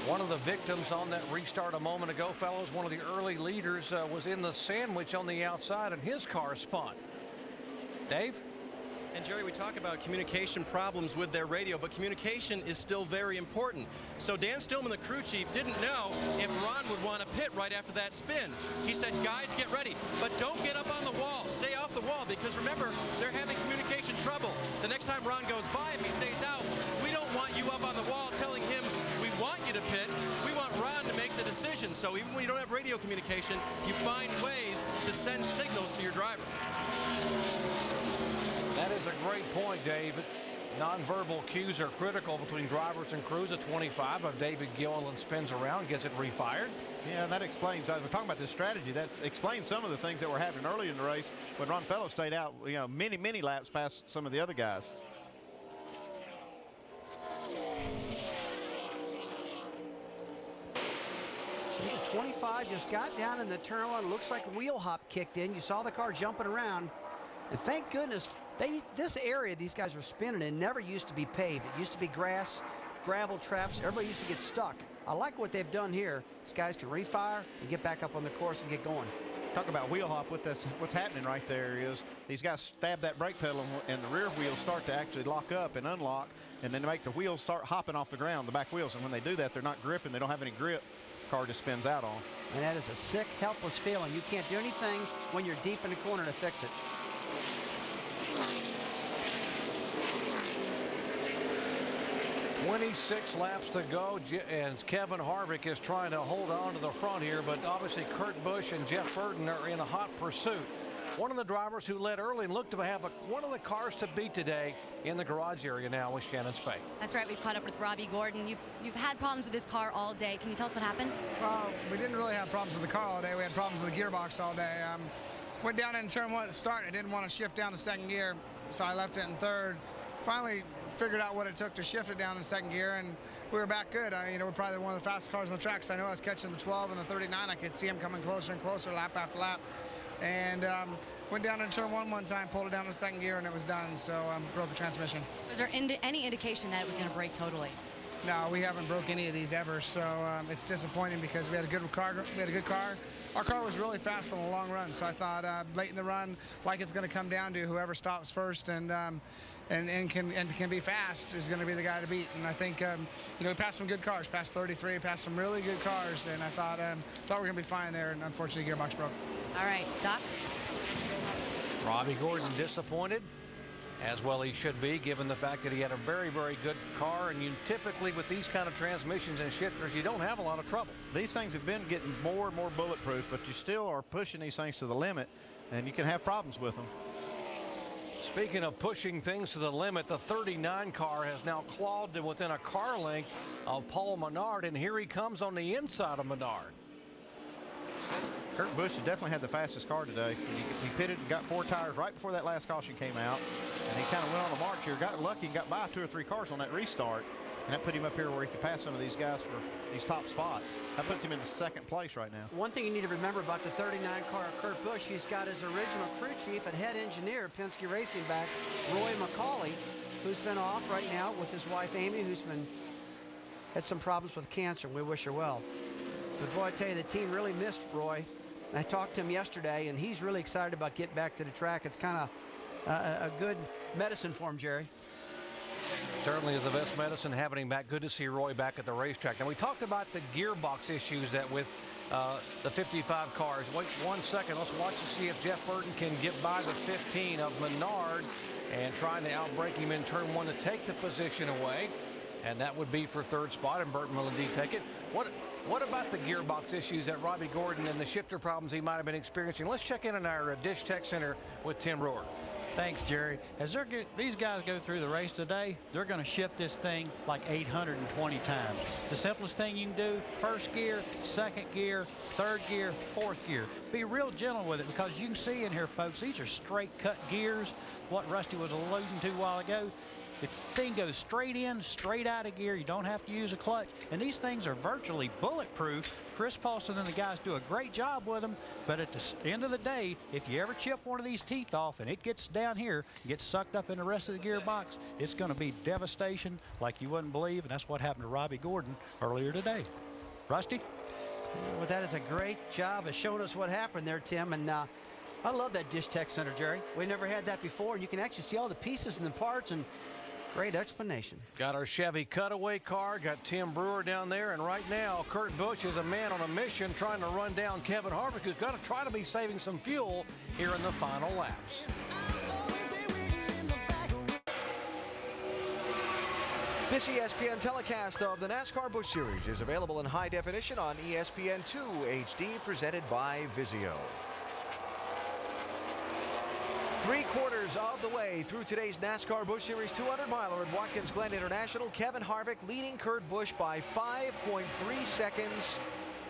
one of the victims on that restart a moment ago. Fellows, one of the early leaders, was in the sandwich on the outside and his car spun. Dave? And Jerry, we talk about communication problems with their radio, but communication is still very important. So Dan Stillman, the crew chief, didn't know if Ron would want to pit right after that spin. He said, guys, get ready, but don't get up on the wall. Stay off the wall, because remember, they're having communication trouble. The next time Ron goes by, if he stays out, we don't want you up on the wall telling him we want you to pit. We want Ron to make the decision. So even when you don't have radio communication, you find ways to send signals to your driver. That is a great point, Dave. Nonverbal cues are critical between drivers and crews. At 25 of David Gilliland spins around, gets it refired. Yeah, and that explains, I was talking about this strategy, that explains some of the things that were happening early in the race when Ron Fellows stayed out, many laps past some of the other guys. See, the 25 just got down in the turn 1. Looks like wheel hop kicked in. You saw the car jumping around. And thank goodness, this area these guys were spinning in never used to be paved. It used to be grass, gravel traps. Everybody used to get stuck. I like what they've done here. These guys can refire and get back up on the course and get going. Talk about wheel hop. What's happening right there is these guys stab that brake pedal and the rear wheels start to actually lock up and unlock, and then they make the wheels start hopping off the ground, the back wheels. And when they do that, they're not gripping. They don't have any grip. car just spins out on. And that is a sick, helpless feeling. You can't do anything when you're deep in the corner to fix it. "26 laps to go, and Kevin Harvick is trying to hold on to the front here, but obviously Kurt Busch and Jeff Burton are in a hot pursuit. One of the drivers who led early and looked to have one of the cars to beat today in the garage area now with Shannon Spay. That's right. We've caught up with Robbie Gordon. You've had problems with this car all day. Can you tell us what happened? Well, we didn't really have problems with the car all day. We had problems with the gearbox all day. Went down in turn 1 at the start. I didn't want to shift down to second gear, so I left it in third. Finally figured out what it took to shift it down in second gear, and we were back good. We're probably one of the fastest cars on the track, so I know I was catching the 12 and the 39. I could see them coming closer and closer lap after lap. And went down in turn 1 one time, pulled it down to second gear, and it was done, so broke the transmission. Was there any indication that it was going to break totally? No, we haven't broke any of these ever, so it's disappointing because we had a good car. Our car was really fast on the long run, so I thought late in the run, like it's going to come down to whoever stops first and can be fast is going to be the guy to beat. And I think we passed some good cars, passed 33, passed some really good cars, and I thought we were going to be fine there, and unfortunately gearbox broke. All right, Doc. Robbie Gordon disappointed, as well he should be, given the fact that he had a very, very good car, and you typically with these kind of transmissions and shifters, you don't have a lot of trouble. These things have been getting more and more bulletproof, but you still are pushing these things to the limit, and you can have problems with them. Speaking of pushing things to the limit, the 39 car has now clawed to within a car length of Paul Menard, and here he comes on the inside of Menard. Kurt Busch has definitely had the fastest car today. He pitted and got 4 tires right before that last caution came out, and he kind of went on a march here, got lucky and got by 2 or 3 cars on that restart, and that put him up here where he could pass some of these guys for these top spots. That puts him into second place right now. One thing you need to remember about the 39 car of Kurt Busch, he's got his original crew chief and head engineer, Penske Racing back, Roy McCauley, who's been off right now with his wife Amy, who's had some problems with cancer, and we wish her well. But boy, I tell you, the team really missed Roy. I talked to him yesterday, and he's really excited about getting back to the track. It's kind of a good medicine for him, Jerry. Certainly is the best medicine having him back. Good to see Roy back at the racetrack. Now, we talked about the gearbox issues that with the 55 cars. Wait 1 second. Let's watch to see if Jeff Burton can get by the 15 of Menard and trying to outbreak him in turn 1 to take the position away. And that would be for third spot, and Burton will indeed take it. What about the gearbox issues that Robbie Gordon and the shifter problems he might have been experiencing? Let's check in on our Dish Tech Center with Tim Brewer. Thanks, Jerry. As these guys go through the race today, they're going to shift this thing like 820 times. The simplest thing you can do, first gear, second gear, third gear, fourth gear. Be real gentle with it, because you can see in here, folks, these are straight cut gears. What Rusty was alluding to a while ago. The thing goes straight in, straight out of gear. You don't have to use a clutch. And these things are virtually bulletproof. Chris Paulson and the guys do a great job with them. But at the end of the day, if you ever chip one of these teeth off and it gets down here, gets sucked up in the rest of the gearbox, it's going to be devastation like you wouldn't believe. And that's what happened to Robbie Gordon earlier today. Rusty? Well, that is a great job of showing us what happened there, Tim. And I love that Dish Tech Center, Jerry. We never had that before. And you can actually see all the pieces and the parts, and great explanation. Got our Chevy cutaway car, got Tim Brewer down there, and right now Kurt Busch is a man on a mission trying to run down Kevin Harvick, who's got to try to be saving some fuel here in the final laps. This ESPN telecast of the NASCAR Busch Series is available in high definition on ESPN2 HD, presented by Vizio. 3/4 of the way through today's NASCAR Busch Series 200-miler at Watkins Glen International. Kevin Harvick leading Kurt Busch by 5.3 seconds.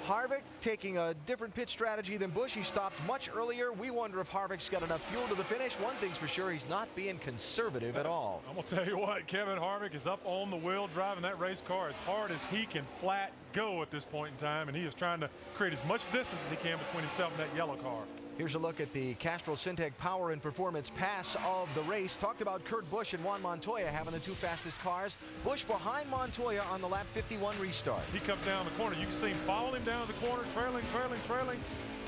Harvick taking a different pit strategy than Busch. He stopped much earlier. We wonder if Harvick's got enough fuel to the finish. One thing's for sure, he's not being conservative at all. I'm going to tell you what, Kevin Harvick is up on the wheel driving that race car as hard as he can flat go at this point in time, and he is trying to create as much distance as he can between himself and that yellow car. Here's a look at the Castrol Syntec Power and Performance pass of the race. Talked about Kurt Busch and Juan Montoya having the 2 fastest cars. Busch behind Montoya on the lap 51 restart. He comes down the corner. You can see him following him down the corner, trailing.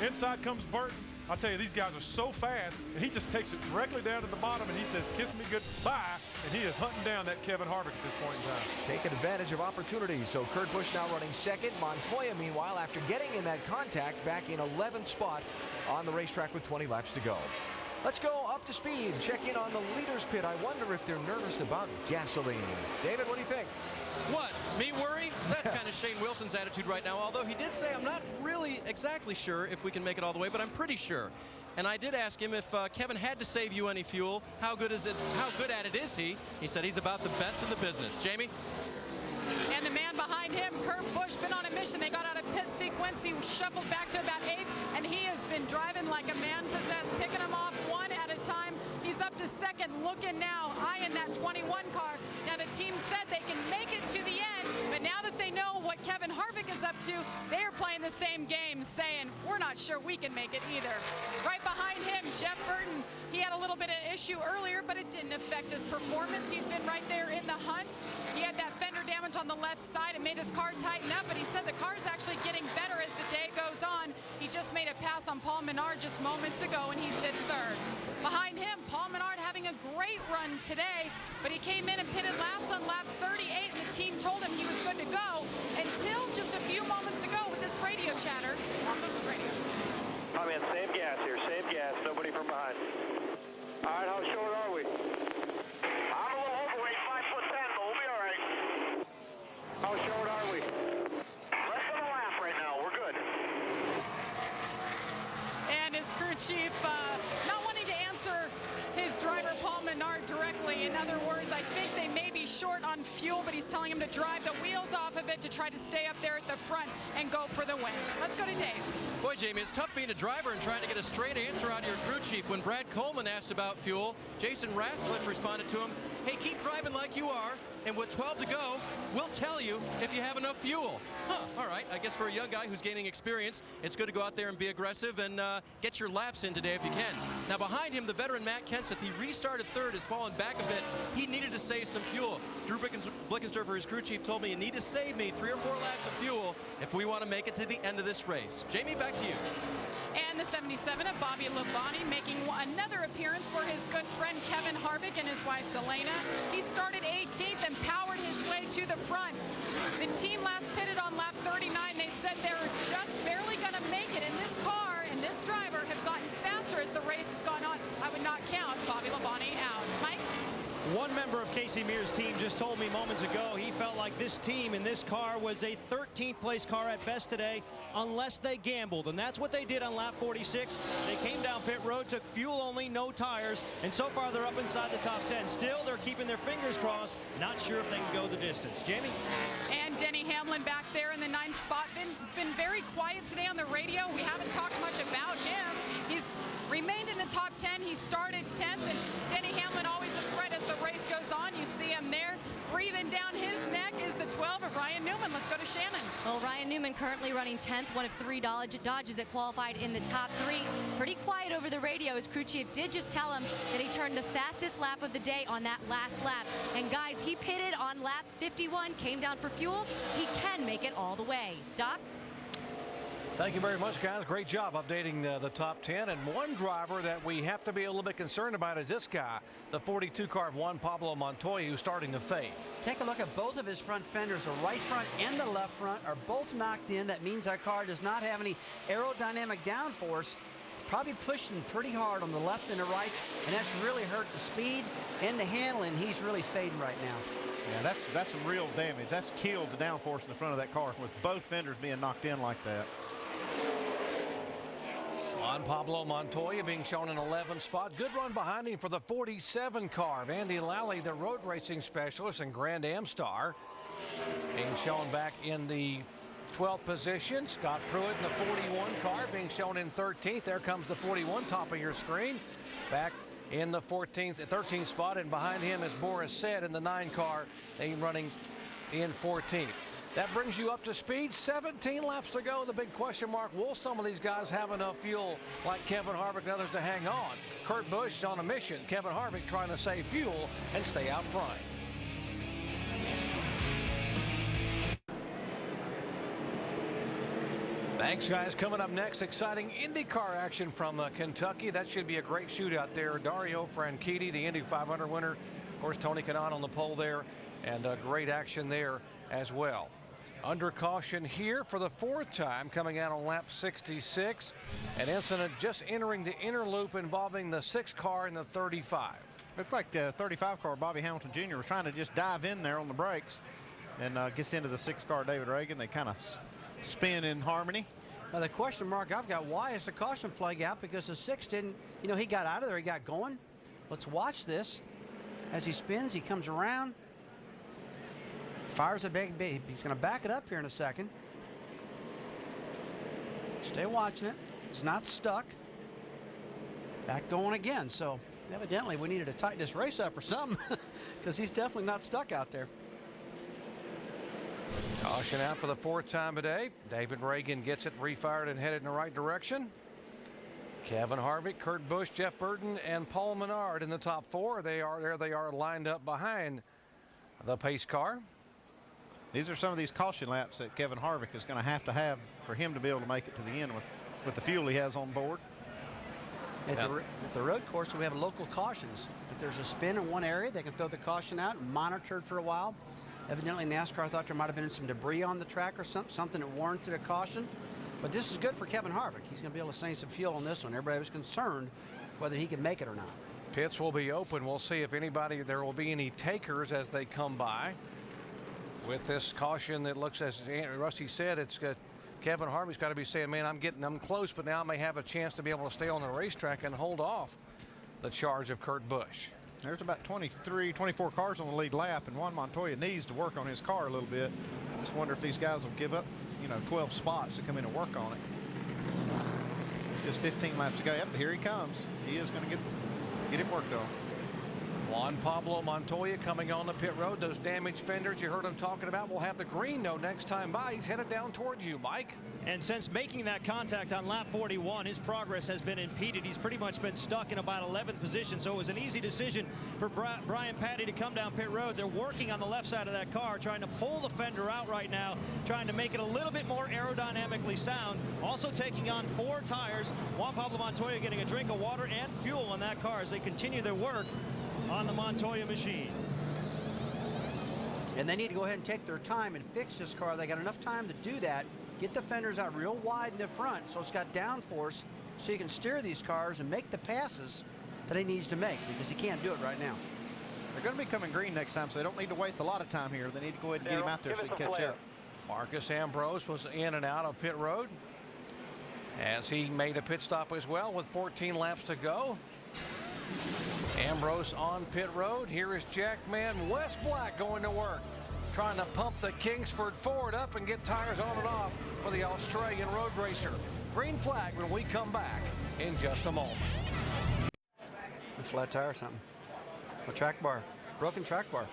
Inside comes Burton. I'll tell you, these guys are so fast, and he just takes it directly down to the bottom, and he says, kiss me goodbye, and he is hunting down that Kevin Harvick at this point in time. Taking advantage of opportunities. So Kurt Busch now running second. Montoya, meanwhile, after getting in that contact, back in 11th spot on the racetrack with 20 laps to go. Let's go up to speed. Check in on the leaders pit. I wonder if they're nervous about gasoline. David, what do you think? What? Me worry? That's kind of Shane Wilson's attitude right now, although he did say, I'm not really exactly sure if we can make it all the way, but I'm pretty sure. And I did ask him if Kevin had to save you any fuel, how good at it is he? He said he's about the best in the business. Jamie? And the man behind him, Kurt Busch, been on a mission. They got out of pit sequence. He shuffled back to about 8th, and he has been driving like a man possessed, picking them off one at a time. He's up to second, looking now, eyeing that 21 car. Now, the team said they can make it to the end, but now that they know what Kevin Harvick is up to, they are playing the same game, saying, we're not sure we can make it either. Right behind him, Jeff Burton. He had a little bit of issue earlier, but it didn't affect his performance. He's been right there in the hunt. He had that fender damage on the left side. It made his car tighten up, but he said the car's actually getting better as the day goes on. He just made a pass on Paul Menard just moments ago, and he sits third. Behind him, Paul Menard having a great run today, but he came in and pitted last on lap 38, and the team told him he was good to go until just a few moments ago with this radio chatter on the radio. Oh man, save gas here, save gas, nobody from behind. All right, how short are we? I'm a little overweight, 5'10", but we'll be all right. How short are we? Less than a lap right now, we're good. And his crew chief not wanting to answer his driver Paul Menard directly. In other words, I think they may be short on fuel, but he's telling him to drive the wheels off of it to try to stay up there at the front and go for the win. Let's go to Dave. Boy, Jamie, it's tough being a driver and trying to get a straight answer out of your crew chief. When Brad Coleman asked about fuel, Jason Rathcliffe responded to him, hey, keep driving like you are, and with 12 to go, we'll tell you if you have enough fuel. Huh, all right, I guess for a young guy who's gaining experience, it's good to go out there and be aggressive and get your laps in today if you can. Now behind him, the veteran Matt Kenseth, he restarted third, has fallen back a bit. He needed to save some fuel. Drew Blickensderfer, his crew chief, told me you need to save me 3 or 4 laps of fuel if we want to make it to the end of this race. Jamie, back to you. And the 77 of Bobby Labonte making another appearance for his good friend Kevin Harvick and his wife Delana. He started 18th and powered his way to the front. The team last pitted on lap 39. They said they were just barely going to make it. And this car and this driver have gotten faster as the race has gone on. I would not count Bobby Labonte out. Mike? One member of Casey Mears' team just told me moments ago he felt like this team in this car was a 13th place car at best today unless they gambled, and that's what they did on lap 46. They came down pit road, took fuel only, no tires, and so far they're up inside the top 10. Still, they're keeping their fingers crossed, not sure if they can go the distance. Jamie? And Denny Hamlin back there in the 9th spot. Been very quiet today on the radio. We haven't talked much about him. He's remained in the top 10. He started 10th, and Denny Hamlin always a threat as the race goes on. You see him there. Breathing down his neck is the 12 of Ryan Newman. Let's go to Shannon. Well, Ryan Newman currently running 10th, one of 3 Dodges that qualified in the top 3. Pretty quiet over the radio. His crew chief did just tell him that he turned the fastest lap of the day on that last lap. And guys, he pitted on lap 51, came down for fuel. He can make it all the way. Doc? Thank you very much, guys. Great job updating the top 10. And one driver that we have to be a little bit concerned about is this guy, the 42 car of Juan Pablo Montoya, who's starting to fade. Take a look at both of his front fenders. The right front and the left front are both knocked in. That means our car does not have any aerodynamic downforce. Probably pushing pretty hard on the left and the rights, and that's really hurt the speed and the handling. He's really fading right now. Yeah, that's some real damage. That's killed the downforce in the front of that car with both fenders being knocked in like that. Juan Pablo Montoya being shown in 11th spot. Good run behind him for the 47 car of Andy Lally, the road racing specialist and Grand Am star. Being shown back in the 12th position. Scott Pruitt in the 41 car being shown in 13th. There comes the 41 top of your screen. Back in the 13th spot, and behind him is Boris Said in the 9 car. They running in 14th. That brings you up to speed. 17 laps to go. The big question mark, will some of these guys have enough fuel like Kevin Harvick and others to hang on? Kurt Busch on a mission. Kevin Harvick trying to save fuel and stay out front. Thanks, guys. Coming up next, exciting IndyCar action from Kentucky. That should be a great shootout there. Dario Franchitti, the Indy 500 winner. Of course, Tony Kanaan on the pole there, and great action there as well. Under caution here for the 4th time, coming out on lap 66. An incident just entering the inner loop involving the 6 car and the 35. Looked like the 35 car, Bobby Hamilton Jr., was trying to just dive in there on the brakes and gets into the 6 car, David Reagan. They kind of spin in harmony. Now the question mark I've got, why is the caution flag out? Because the 6 didn't, you know, he got out of there, he got going. Let's watch this. As he spins, he comes around, fires a big, he's going to back it up here in a second. Stay watching it. It's not stuck. Back going again. So evidently we needed to tighten this race up or something, because he's definitely not stuck out there. Caution out for the 4th time today. David Reagan gets it refired and headed in the right direction. Kevin Harvick, Kurt Busch, Jeff Burton, and Paul Menard in the top 4. They are lined up behind the pace car. These are some of these caution laps that Kevin Harvick is going to have for him to be able to make it to the end with the fuel he has on board. At the road course, we have local cautions. If there's a spin in one area, they can throw the caution out and monitor it for a while. Evidently, NASCAR thought there might have been some debris on the track or something that warranted a caution. But this is good for Kevin Harvick. He's going to be able to save some fuel on this one. Everybody was concerned whether he could make it or not. Pits will be open. We'll see if there will be any takers as they come by. With this caution that looks, as Rusty said, it's got Kevin Harvick's got to be saying, man, I'm close, but now I may have a chance to be able to stay on the racetrack and hold off the charge of Kurt Busch. There's about 23, 24 cars on the lead lap, and Juan Montoya needs to work on his car a little bit. I just wonder if these guys will give up, 12 spots to come in and work on it. Just 15 laps to go. Yep, here he comes. He is going to get it worked on. Juan Pablo Montoya coming on the pit road. Those damaged fenders you heard him talking about will have the green no next time by. He's headed down toward you, Mike. And since making that contact on lap 41, his progress has been impeded. He's pretty much been stuck in about 11th position, so it was an easy decision for Brian Patty to come down pit road. They're working on the left side of that car, trying to pull the fender out right now, trying to make it a little bit more aerodynamically sound. Also taking on 4 tires. Juan Pablo Montoya getting a drink of water and fuel on that car as they continue their work on the Montoya machine. And they need to go ahead and take their time and fix this car. They got enough time to do that. Get the fenders out real wide in the front so it's got downforce so you can steer these cars and make the passes that he needs to make, because he can't do it right now. They're going to be coming green next time, so they don't need to waste a lot of time here. They need to go ahead and get him out there so he can catch up. Marcus Ambrose was in and out of pit road as he made a pit stop as well with 14 laps to go. Ambrose on pit road. Here is Jackman Wes Black going to work, trying to pump the Kingsford Ford up and get tires on and off for the Australian road racer. Green flag when we come back in just a moment. A flat tire or something. A track bar. Broken track bar.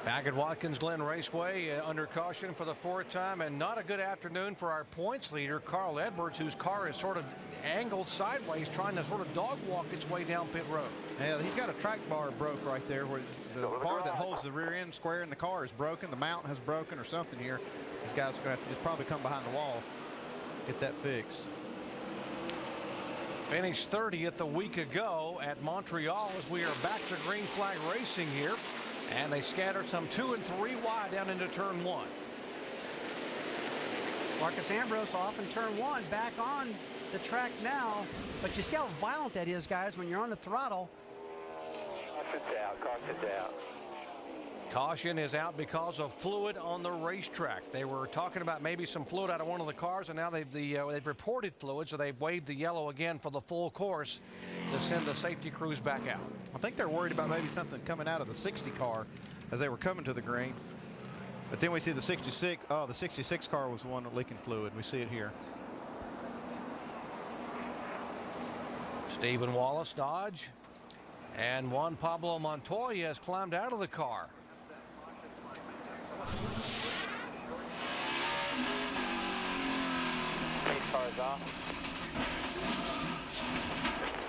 Back at Watkins Glen Raceway, under caution for the 4th time, and not a good afternoon for our points leader, Carl Edwards, whose car is sort of angled sideways, trying to sort of dog walk its way down pit road. Yeah, he's got a track bar broke right there, where the bar that holds the rear end square in the car is broken. The mount has broken or something here. These guys are going to have to just probably come behind the wall, get that fixed. Finished 30th a week ago at Montreal as we are back to green flag racing here. And they scatter some 2 and 3 wide down into turn 1. Marcus Ambrose off in turn 1, back on the track now. But you see how violent that is, guys, when you're on the throttle. Caution's out, caution's out. Caution is out because of fluid on the racetrack. They were talking about maybe some fluid out of one of the cars, and now they've reported fluid, so they've waved the yellow again for the full course to send the safety crews back out. I think they're worried about maybe something coming out of the 60 car as they were coming to the green. But then we see the 66. Oh, the 66 car was the one leaking fluid. We see it here. Stephen Wallace, Dodge, and Juan Pablo Montoya has climbed out of the car. Pace car's off.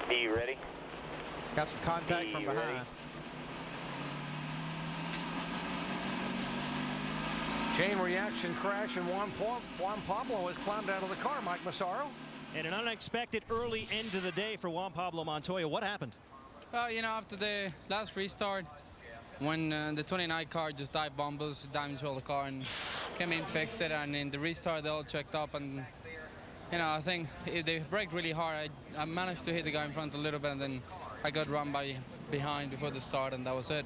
D, you ready? Got some contact from behind. Chain reaction crash, and Juan Pablo has climbed out of the car, Mike Massaro. And an unexpected early end to the day for Juan Pablo Montoya. What happened? Well, you know, after the last restart, when the 29 car just dive bombs, damaged all the car, and came in, fixed it, and in the restart they all checked up, and you know, I think if they braked really hard, I managed to hit the guy in front a little bit, and then I got run behind before the start, and that was it.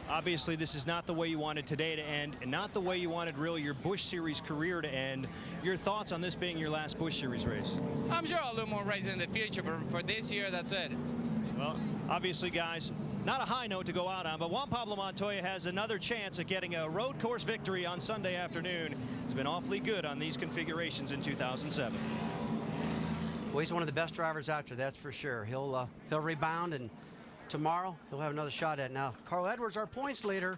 Obviously, this is not the way you wanted today to end, and not the way you wanted really your Busch Series career to end. Your thoughts on this being your last Busch Series race? I'm sure I'll do more races in the future, but for this year, that's it. Well, obviously, guys, not a high note to go out on, but Juan Pablo Montoya has another chance at getting a road course victory on Sunday afternoon. He's been awfully good on these configurations in 2007. Well, he's one of the best drivers out there, that's for sure. He'll rebound, and tomorrow he'll have another shot at it. Now, Carl Edwards, our points leader,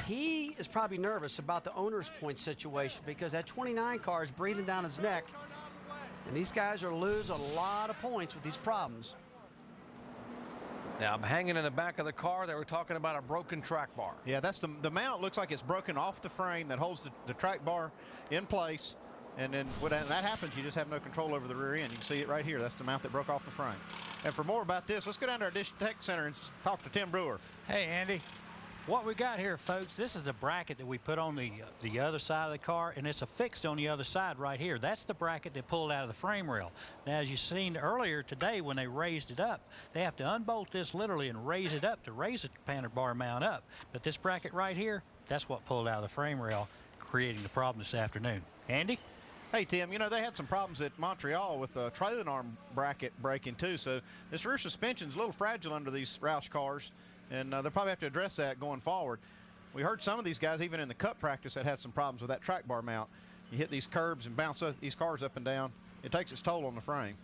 he is probably nervous about the owner's point situation because that 29 car is breathing down his neck, and these guys are losing a lot of points with these problems. Now, I'm hanging in the back of the car. They were talking about a broken track bar. Yeah, that's the mount looks like it's broken off the frame that holds the track bar in place. And then when that happens, you just have no control over the rear end. You can see it right here. That's the mount that broke off the frame. And for more about this, let's go down to our Dish Tech Center and talk to Tim Brewer. Hey, Andy. What we got here, folks, this is the bracket that we put on the other side of the car, and it's affixed on the other side right here. That's the bracket they pulled out of the frame rail. Now, as you seen earlier today when they raised it up, they have to unbolt this literally and raise it up to raise the panel bar mount up. But this bracket right here, that's what pulled out of the frame rail, creating the problem this afternoon. Andy? Hey, Tim, you know, they had some problems at Montreal with the trailing arm bracket breaking, too. So this rear suspension's a little fragile under these Roush cars, and they'll probably have to address that going forward. We heard some of these guys, even in the Cup practice, that had some problems with that track bar mount. You hit these curbs and bounce these cars up and down. It takes its toll on the frame.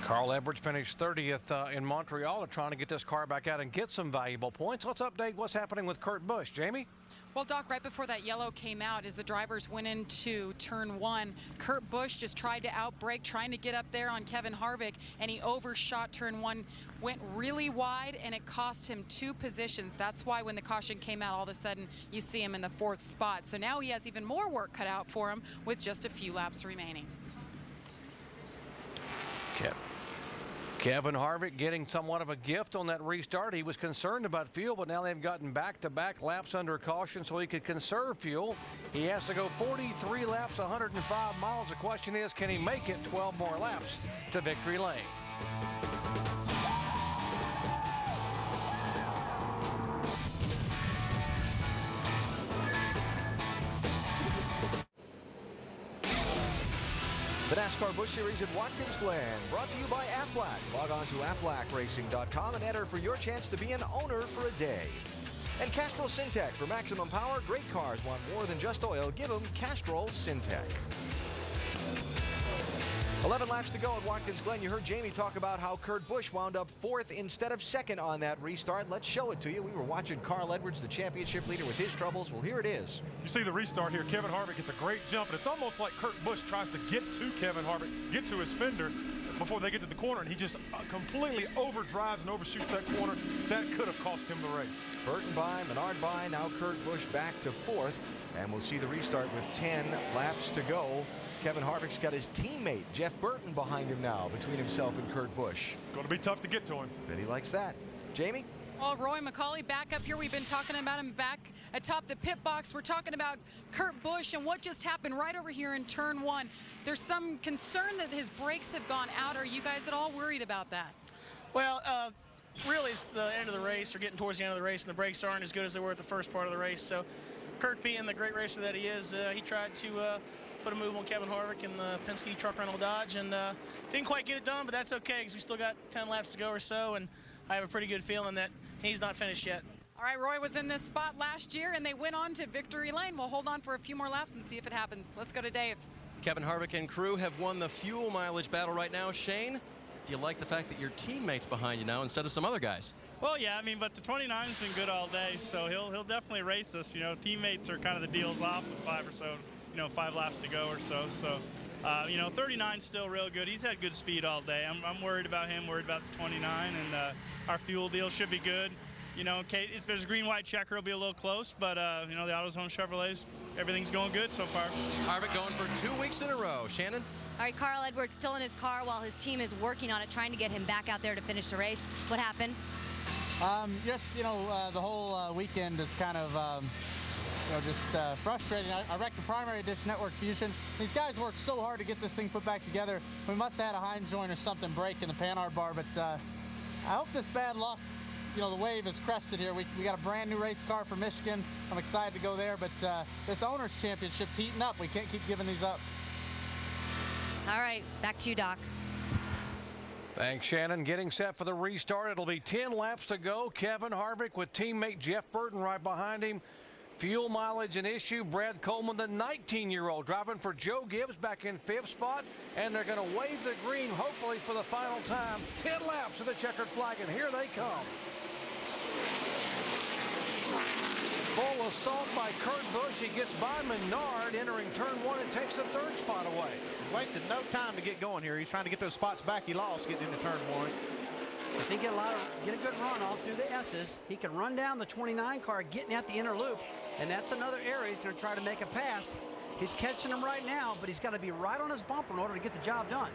Carl Edwards finished 30th in Montreal, trying to get this car back out and get some valuable points. Let's update what's happening with Kurt Busch. Jamie? Well, Doc, right before that yellow came out, as the drivers went into turn one, Kurt Busch just tried to outbrake, trying to get up there on Kevin Harvick, and he overshot turn one, went really wide, and it cost him 2 positions. That's why when the caution came out, all of a sudden you see him in the 4th spot. So now he has even more work cut out for him with just a few laps remaining. Kevin Harvick getting somewhat of a gift on that restart. He was concerned about fuel, but now they've gotten back-to-back laps under caution so he could conserve fuel. He has to go 43 laps, 105 miles. The question is, can he make it 12 more laps to victory lane? The NASCAR Busch Series at Watkins Glen, brought to you by Aflac. Log on to aflacracing.com and enter for your chance to be an owner for a day. And Castrol Syntec, for maximum power, great cars want more than just oil. Give them Castrol Syntec. 11 laps to go at Watkins Glen. You heard Jamie talk about how Kurt Busch wound up 4th instead of 2nd on that restart. Let's show it to you. We were watching Carl Edwards, the championship leader, with his troubles. Well, here it is. You see the restart here. Kevin Harvick gets a great jump, and it's almost like Kurt Busch tries to get to Kevin Harvick, get to his fender before they get to the corner, and he just completely overdrives and overshoots that corner. That could have cost him the race. Burton by, Menard by, now Kurt Busch back to 4th, and we'll see the restart with 10 laps to go. Kevin Harvick's got his teammate, Jeff Burton, behind him now, between himself and Kurt Busch. Going to be tough to get to him. Bet he likes that. Jamie? Well, Roy McCauley back up here. We've been talking about him back atop the pit box. We're talking about Kurt Busch and what just happened right over here in turn one. There's some concern that his brakes have gone out. Are you guys at all worried about that? Well, really it's the end of the race, or getting towards the end of the race, and the brakes aren't as good as they were at the first part of the race. So Kurt, being the great racer that he is, he tried to put a move on Kevin Harvick in the Penske truck rental Dodge, and didn't quite get it done, but that's okay because we still got 10 laps to go or so, and I have a pretty good feeling that he's not finished yet. All right, Roy was in this spot last year, and they went on to victory lane. We'll hold on for a few more laps and see if it happens. Let's go to Dave. Kevin Harvick and crew have won the fuel mileage battle right now. Shane, do you like the fact that your teammate's behind you now instead of some other guys? Well, yeah, I mean, but the 29's been good all day, so he'll definitely race us. You know, teammates are kind of the deals off with 5 or so. 5 laps to go or so. So, 39's still real good. He's had good speed all day. I'm worried about him, worried about the 29, and our fuel deal should be good. You know, Kate, if there's a green-white checker, it'll be a little close, but, you know, the AutoZone Chevrolets, everything's going good so far. Harvick going for 2 weeks in a row. Shannon? All right, Carl Edwards still in his car while his team is working on it, trying to get him back out there to finish the race. What happened? Just, you know, the whole weekend is kind of, you know, just frustrating. I wrecked the primary dish network fusion. These guys worked so hard to get this thing put back together. We must have had a hinge joint or something break in the Panhard bar, but I hope this bad luck, you know, the wave is crested here. We got a brand new race car for Michigan. I'm excited to go there, but this Owners' Championship's heating up. We can't keep giving these up. All right, back to you, Doc. Thanks, Shannon. Getting set for the restart. It'll be 10 laps to go. Kevin Harvick with teammate Jeff Burton right behind him. Fuel mileage an issue. Brad Coleman, the 19-year-old, driving for Joe Gibbs back in 5th spot. And they're going to wave the green, hopefully, for the final time. 10 laps of the checkered flag, and here they come. Full assault by Kurt Busch. He gets by Menard entering turn 1 and takes the 3rd spot away. Wasted no time to get going here. He's trying to get those spots back he lost getting into turn 1. If he get a good run all through the S's, he can run down the 29 car getting at the inner loop, and that's another area he's going to try to make a pass. He's catching him right now, but he's got to be right on his bumper in order to get the job done.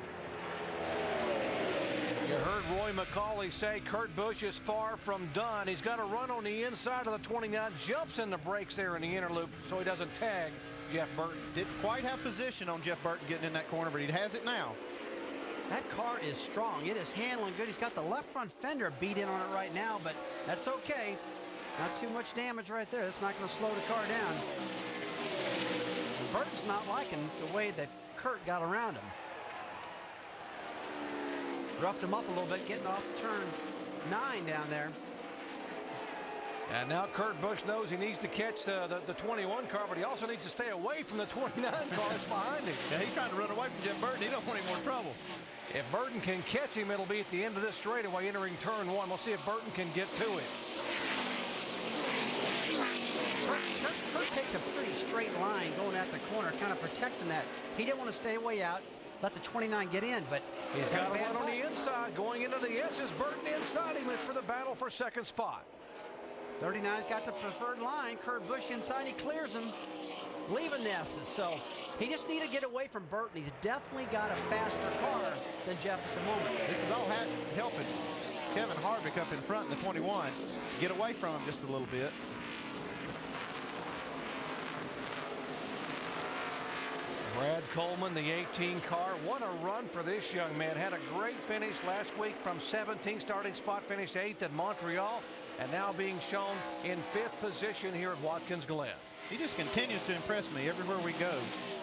You heard Roy McCauley say Kurt Busch is far from done. He's got to run on the inside of the 29, jumps in the brakes there in the inner loop so he doesn't tag Jeff Burton. Didn't quite have position on Jeff Burton getting in that corner, but he has it now. That car is strong. It is handling good. He's got the left front fender beat in on it right now, but that's okay. Not too much damage right there. That's not going to slow the car down. Burton's not liking the way that Kurt got around him. Roughed him up a little bit, getting off turn 9 down there. And now Kurt Busch knows he needs to catch the 21 car, but he also needs to stay away from the 29 car that's behind him. Yeah, he's trying to run away from Jeff Burton. He don't want any more trouble. If Burton can catch him, it'll be at the end of this straightaway entering turn 1. We'll see if Burton can get to it. Kurt takes a pretty straight line going at the corner, kind of protecting that. He didn't want to stay way out, let the 29 get in, but he's got to run on the inside. Going into the S's, Burton inside him for the battle for 2nd spot. 39's got the preferred line. Kurt Busch inside, he clears him, leaving the S's. So he just needed to get away from Burton. He's definitely got a faster car than Jeff at the moment. This is all helping Kevin Harvick up in front in the 21 get away from him just a little bit. Brad Coleman, the 18 car. What a run for this young man. Had a great finish last week from 17th starting spot, finished 8th at Montreal, and now being shown in 5th position here at Watkins Glen. He just continues to impress me everywhere we go.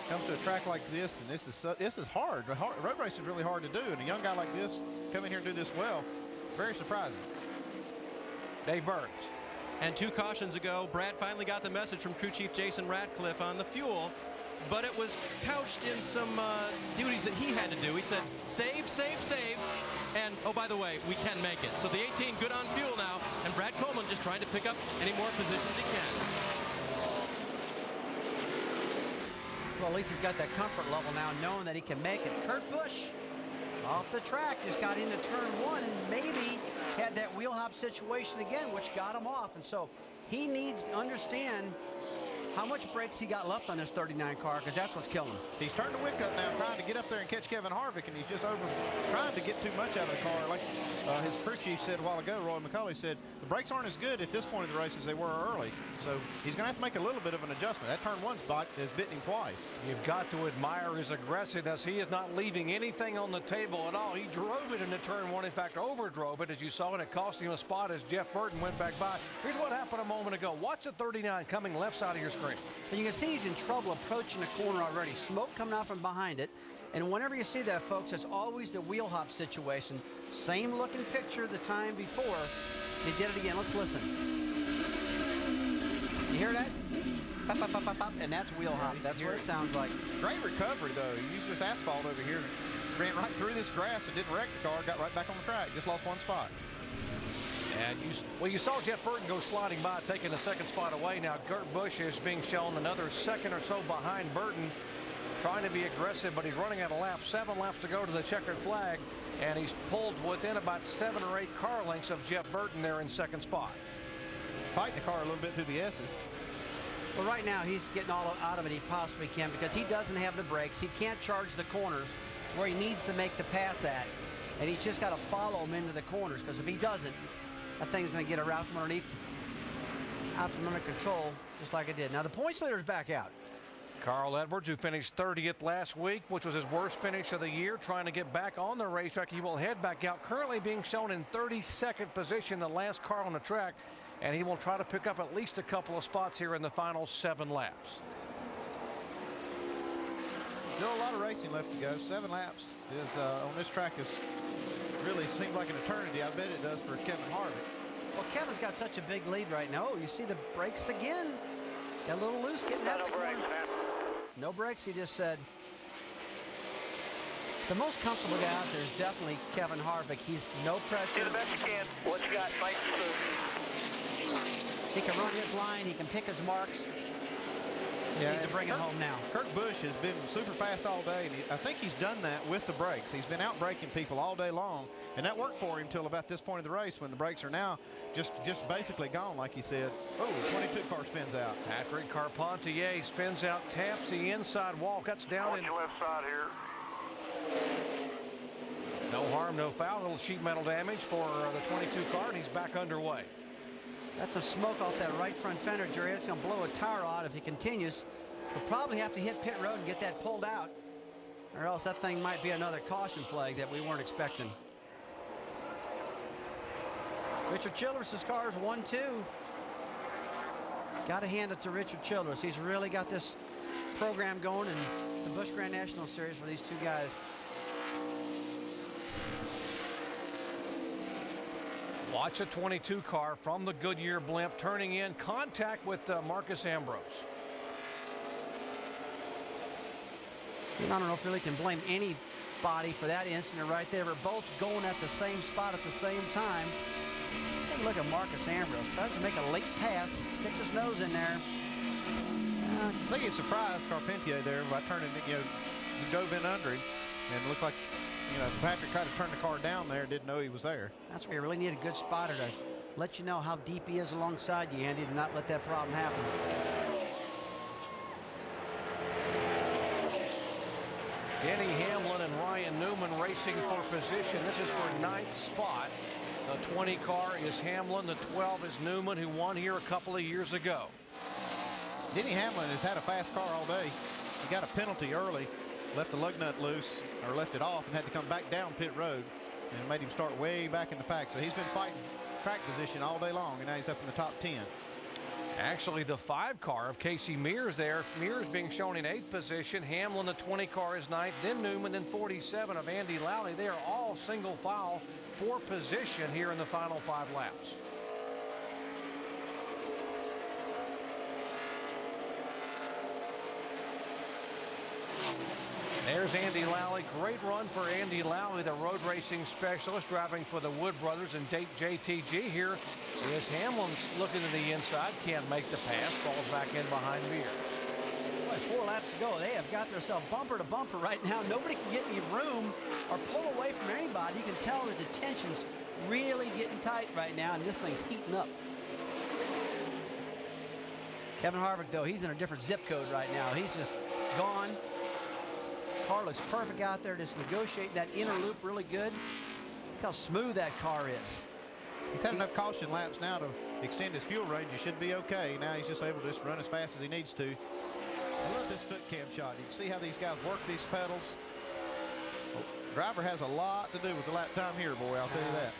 Comes to a track like this, and this is hard. Road racing is really hard to do, and a young guy like this come in here and do this well, very surprising. Dave Burns. And 2 cautions ago, Brad finally got the message from crew chief Jason Ratcliffe on the fuel, but it was couched in some duties that he had to do. He said, save, save, save, and oh, by the way, we can make it. So the 18 good on fuel now, and Brad Coleman just trying to pick up any more positions he can. Well, at least he's got that comfort level now, knowing that he can make it. Kurt Busch off the track, just got into turn 1 and maybe had that wheel hop situation again, which got him off. And so he needs to understand how much brakes he got left on this 39 car, because that's what's killing him. He's turned the wick up now, trying to get up there and catch Kevin Harvick, and he's just trying to get too much out of the car. Like his crew chief said a while ago, Roy McCauley said, the brakes aren't as good at this point of the race as they were early. So he's going to have to make a little bit of an adjustment. That turn 1 spot has bitten him twice. You've got to admire his aggressiveness. He is not leaving anything on the table at all. He drove it into turn 1. In fact, overdrove it, as you saw, and it cost him a spot as Jeff Burton went back by. Here's what happened a moment ago. Watch the 39 coming left side of your screen. And you can see he's in trouble approaching the corner already. Smoke coming out from behind it. And whenever you see that, folks, it's always the wheel hop situation. Same looking picture the time before. They did it again. Let's listen. You hear that? Pop, pop, pop, pop, pop. And that's wheel hop. That's what it sounds like. Great recovery, though. He used this asphalt over here. Ran right through this grass and didn't wreck the car. Got right back on the track. Just lost 1 spot. And you saw Jeff Burton go sliding by, taking the 2nd spot away. Now Kurt Busch is being shown another 2nd or so behind Burton, trying to be aggressive, but he's running out of laps. 7 laps to go to the checkered flag, and he's pulled within about 7 or 8 car lengths of Jeff Burton there in 2nd spot. fighting the car a little bit through the S's. Well, right now he's getting all out of it he possibly can because he doesn't have the brakes. He can't charge the corners where he needs to make the pass at. And he's just got to follow him into the corners, because if he doesn't, that thing's going to get her out from underneath, out from under control, just like it did. Now the points leader's back out. Carl Edwards, who finished 30th last week, which was his worst finish of the year, trying to get back on the racetrack. He will head back out, currently being shown in 32nd position, the last car on the track, and he will try to pick up at least a couple of spots here in the final 7 laps. Still a lot of racing left to go. 7 laps is on this track is really seems like an eternity. I bet it does for Kevin Harvick. Well, Kevin's got such a big lead right now. Oh, you see the brakes again. Got a little loose getting out the corner. No brakes, he just said. The most comfortable guy out there is definitely Kevin Harvick. He's no pressure. Do the best you can. What you got, Mike? He can run his line. He can pick his marks. Just needs to bring him home now. Kurt Busch has been super fast all day, and I think he's done that with the brakes. He's been out braking people all day long, and that worked for him until about this point of the race when the brakes are now just basically gone, like he said. Oh, 22 car spins out. Patrick Carpentier spins out, taps the inside wall, cuts down. Watch your left side here. No harm, no foul. Little sheet metal damage for the 22 car, and he's back underway. That's some smoke off that right front fender, Jerry. It's going to blow a tire out if he continues. He'll probably have to hit pit road and get that pulled out, or else that thing might be another caution flag that we weren't expecting. Richard Childress' car is 1-2. Got to hand it to Richard Childress. He's really got this program going in the Busch Grand National Series for these two guys. Watch a 22 car from the Goodyear blimp turning in contact with Marcus Ambrose. I don't know if really can blame anybody for that incident right there. We're both going at the same spot at the same time. Take a look at Marcus Ambrose. Tries to make a late pass, sticks his nose in there. I think he surprised Carpentier there by turning, he dove in under him, and it looked like, Patrick tried to turn the car down there, didn't know he was there. That's where you really need a good spotter to let you know how deep he is alongside you, Andy, to not let that problem happen. Denny Hamlin and Ryan Newman racing for position. This is for 9th spot. The 20 car is Hamlin. The 12 is Newman, who won here a couple of years ago. Denny Hamlin has had a fast car all day. He got a penalty early, left the lug nut loose, or left it off, and had to come back down pit road, and it made him start way back in the pack. So he's been fighting track position all day long, and now he's up in the top 10. Actually, the 5 car of Casey Mears there. Mears being shown in 8th position. Hamlin, the 20 car, is 9th. Then Newman, then 47 of Andy Lally. They are all single file for position here in the final 5 laps. There's Andy Lally. Great run for Andy Lally, the road racing specialist, driving for the Wood Brothers and JTG. Here is Hamlin looking to the inside, can't make the pass, falls back in behind Mears. Boy, 4 laps to go. They have got themselves bumper to bumper right now. Nobody can get any room or pull away from anybody. You can tell that the tension's really getting tight right now, and this thing's heating up. Kevin Harvick, though, he's in a different zip code right now. He's just gone. Car looks perfect out there, just negotiating that inner loop really good. Look how smooth that car is. He's had enough caution laps now to extend his fuel range. He should be okay. Now he's just able to just run as fast as he needs to. I love this foot cam shot. You can see how these guys work these pedals. Well, driver has a lot to do with the lap time here, boy, I'll tell you that.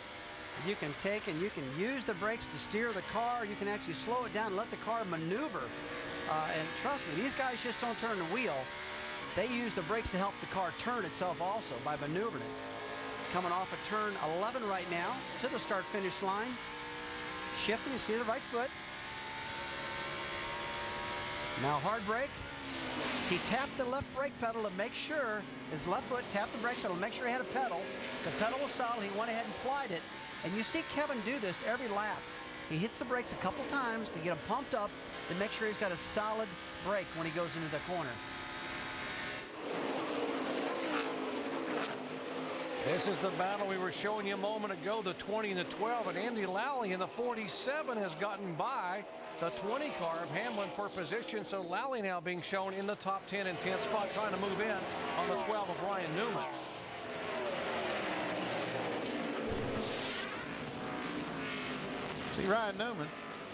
You can take and you can use the brakes to steer the car. You can actually slow it down and let the car maneuver. And trust me, these guys just don't turn the wheel. They use the brakes to help the car turn itself also by maneuvering it. It's coming off of turn 11 right now to the start-finish line. Shifting, you see the right foot. Now hard brake. He tapped the left brake pedal to make sure, his left foot tapped the brake pedal to make sure he had a pedal. The pedal was solid, he went ahead and applied it. And you see Kevin do this every lap. He hits the brakes a couple times to get him pumped up to make sure he's got a solid brake when he goes into the corner. This is the battle we were showing you a moment ago, the 20 and the 12, and Andy Lally in the 47 has gotten by the 20 car of Hamlin for position. So Lally now being shown in the top 10 and 10th spot, trying to move in on the 12 of Ryan Newman. See Ryan Newman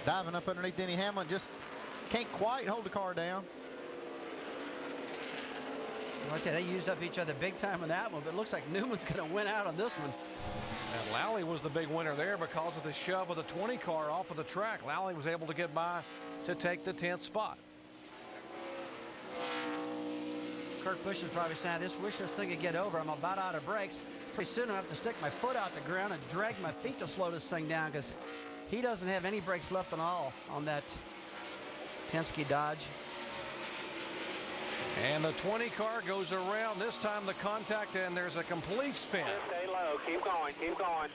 diving up underneath Denny Hamlin, just can't quite hold the car down. Okay, they used up each other big time on that one, but it looks like Newman's going to win out on this one. And Lally was the big winner there because of the shove of the 20 car off of the track. Lally was able to get by to take the 10th spot. Kurt Busch is probably saying, I just wish this thing could get over. I'm about out of brakes. Pretty soon I have to stick my foot out the ground and drag my feet to slow this thing down because he doesn't have any brakes left at all on that Penske Dodge. And the 20 car goes around. This time the contact, and there's a complete spin. Stay low. Keep going. Keep going.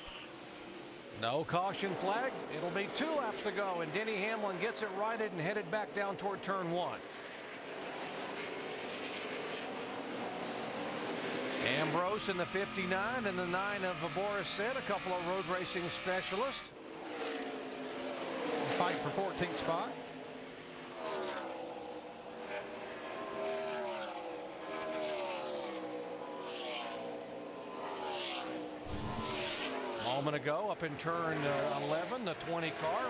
No caution flag. It'll be 2 laps to go, and Denny Hamlin gets it righted and headed back down toward turn 1. Ambrose in the 59 and the 9 of Boris said, a couple of road racing specialists. Fight for 14th spot. A moment ago, up in turn 11, the 20 car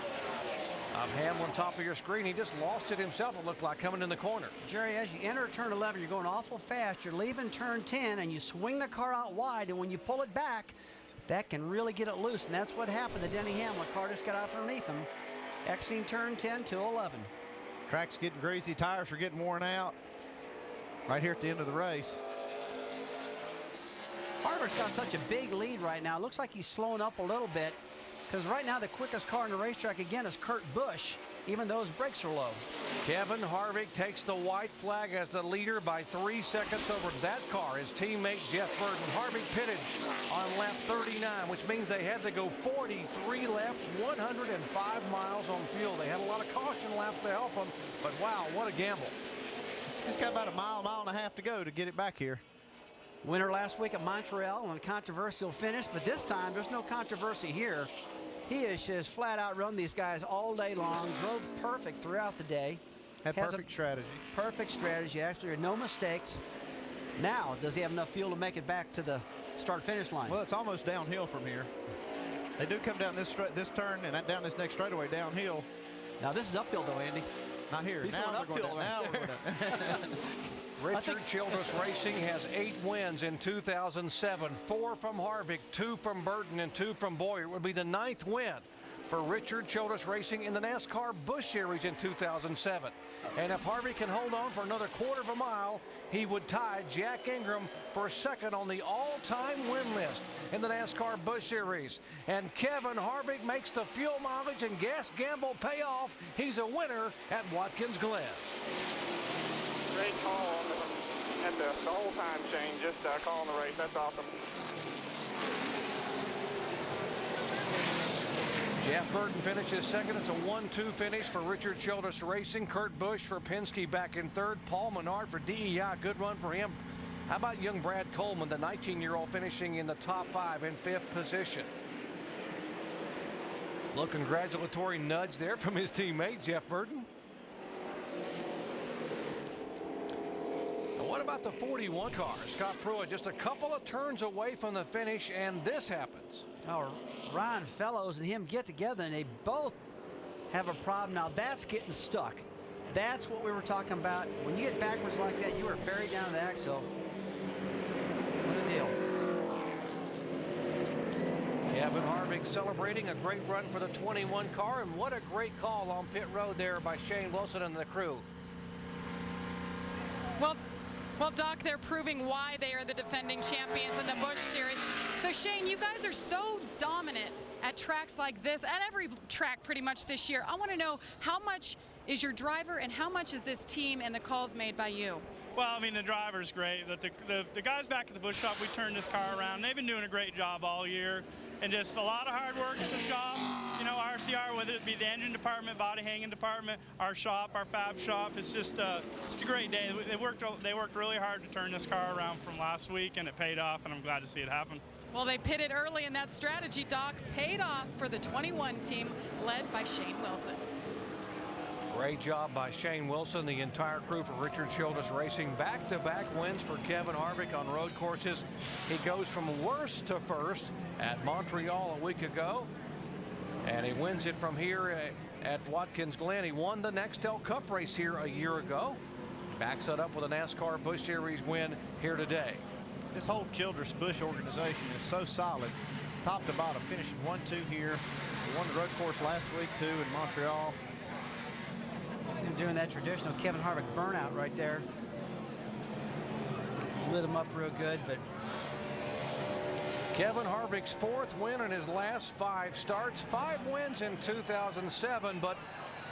of Hamlin, top of your screen. He just lost it himself, it looked like, coming in the corner. Jerry, as you enter turn 11, you're going awful fast. You're leaving turn 10, and you swing the car out wide, and when you pull it back, that can really get it loose, and that's what happened to Denny Hamlin. Car just got out from underneath him, exiting turn 10 to 11. Track's getting greasy, tires are getting worn out right here at the end of the race. Harvick's got such a big lead right now. It looks like he's slowing up a little bit because right now the quickest car on the racetrack again is Kurt Busch, even though his brakes are low. Kevin Harvick takes the white flag as the leader by 3 seconds over that car. His teammate Jeff Burton. Harvick pitted on lap 39, which means they had to go 43 laps, 105 miles on fuel. They had a lot of caution laps to help them, but wow, what a gamble. He's got about a mile and a half to go to get it back here. Winner last week at Montreal on a controversial finish, but this time there's no controversy here. He has just flat out run these guys all day long, drove perfect throughout the day. Had perfect strategy. Perfect strategy, actually, had no mistakes. Now, does he have enough fuel to make it back to the start-finish line? Well, it's almost downhill from here. They do come down this turn and down this next straightaway downhill. Now, this is uphill, though, Andy. Not here. He's now going uphill now we're going Richard Childress Racing has 8 wins in 2007. 4 from Harvick, 2 from Burton, and 2 from Boyer. It would be the 9th win for Richard Childress Racing in the NASCAR Busch Series in 2007. And if Harvick can hold on for another quarter of a mile, he would tie Jack Ingram for second on the all-time win list in the NASCAR Busch Series. And Kevin Harvick makes the fuel mileage and gas gamble pay off. He's a winner at Watkins Glen. Great call at the whole time change, just calling the race. That's awesome. Jeff Burton finishes second. It's a 1-2 finish for Richard Childress Racing. Kurt Busch for Penske back in third. Paul Menard for DEI. Good run for him. How about young Brad Coleman, the 19-year-old, finishing in the top 5 in 5th position? Little congratulatory nudge there from his teammate, Jeff Burton. What about the 41 car? Scott Pruitt just a couple of turns away from the finish, and this happens. Oh, Ryan Fellows and him get together, and they both have a problem. Now, that's getting stuck. That's what we were talking about. When you get backwards like that, you are buried down the axle. What a deal. Kevin Harvick celebrating a great run for the 21 car, and what a great call on pit road there by Shane Wilson and the crew. Well, Doc, they're proving why they are the defending champions in the Busch Series. So, Shane, you guys are so dominant at tracks like this, at every track pretty much this year. I want to know, how much is your driver and how much is this team and the calls made by you? Well, I mean, the driver's great. The guys back at the Busch shop, we turned this car around. They've been doing a great job all year. And just a lot of hard work at the shop. You know, RCR, whether it be the engine department, body hanging department, our shop, our fab shop, it's just a great day. They worked really hard to turn this car around from last week, and it paid off, and I'm glad to see it happen. Well, they pitted early, and that strategy, Doc, paid off for the 21 team led by Shane Wilson. Great job by Shane Wilson, the entire crew for Richard Childress Racing. Back-to-back wins for Kevin Harvick on road courses. He goes from worst to first at Montreal a week ago, and he wins it from here at Watkins Glen. He won the Nextel Cup race here a year ago. Backs it up with a NASCAR Busch Series win here today. This whole Childress Busch organization is so solid, top to bottom, finishing 1-2 here. They won the road course last week too in Montreal. See him doing that traditional Kevin Harvick burnout right there. Lit him up real good, but Kevin Harvick's 4th win in his last 5 starts, 5 wins in 2007. But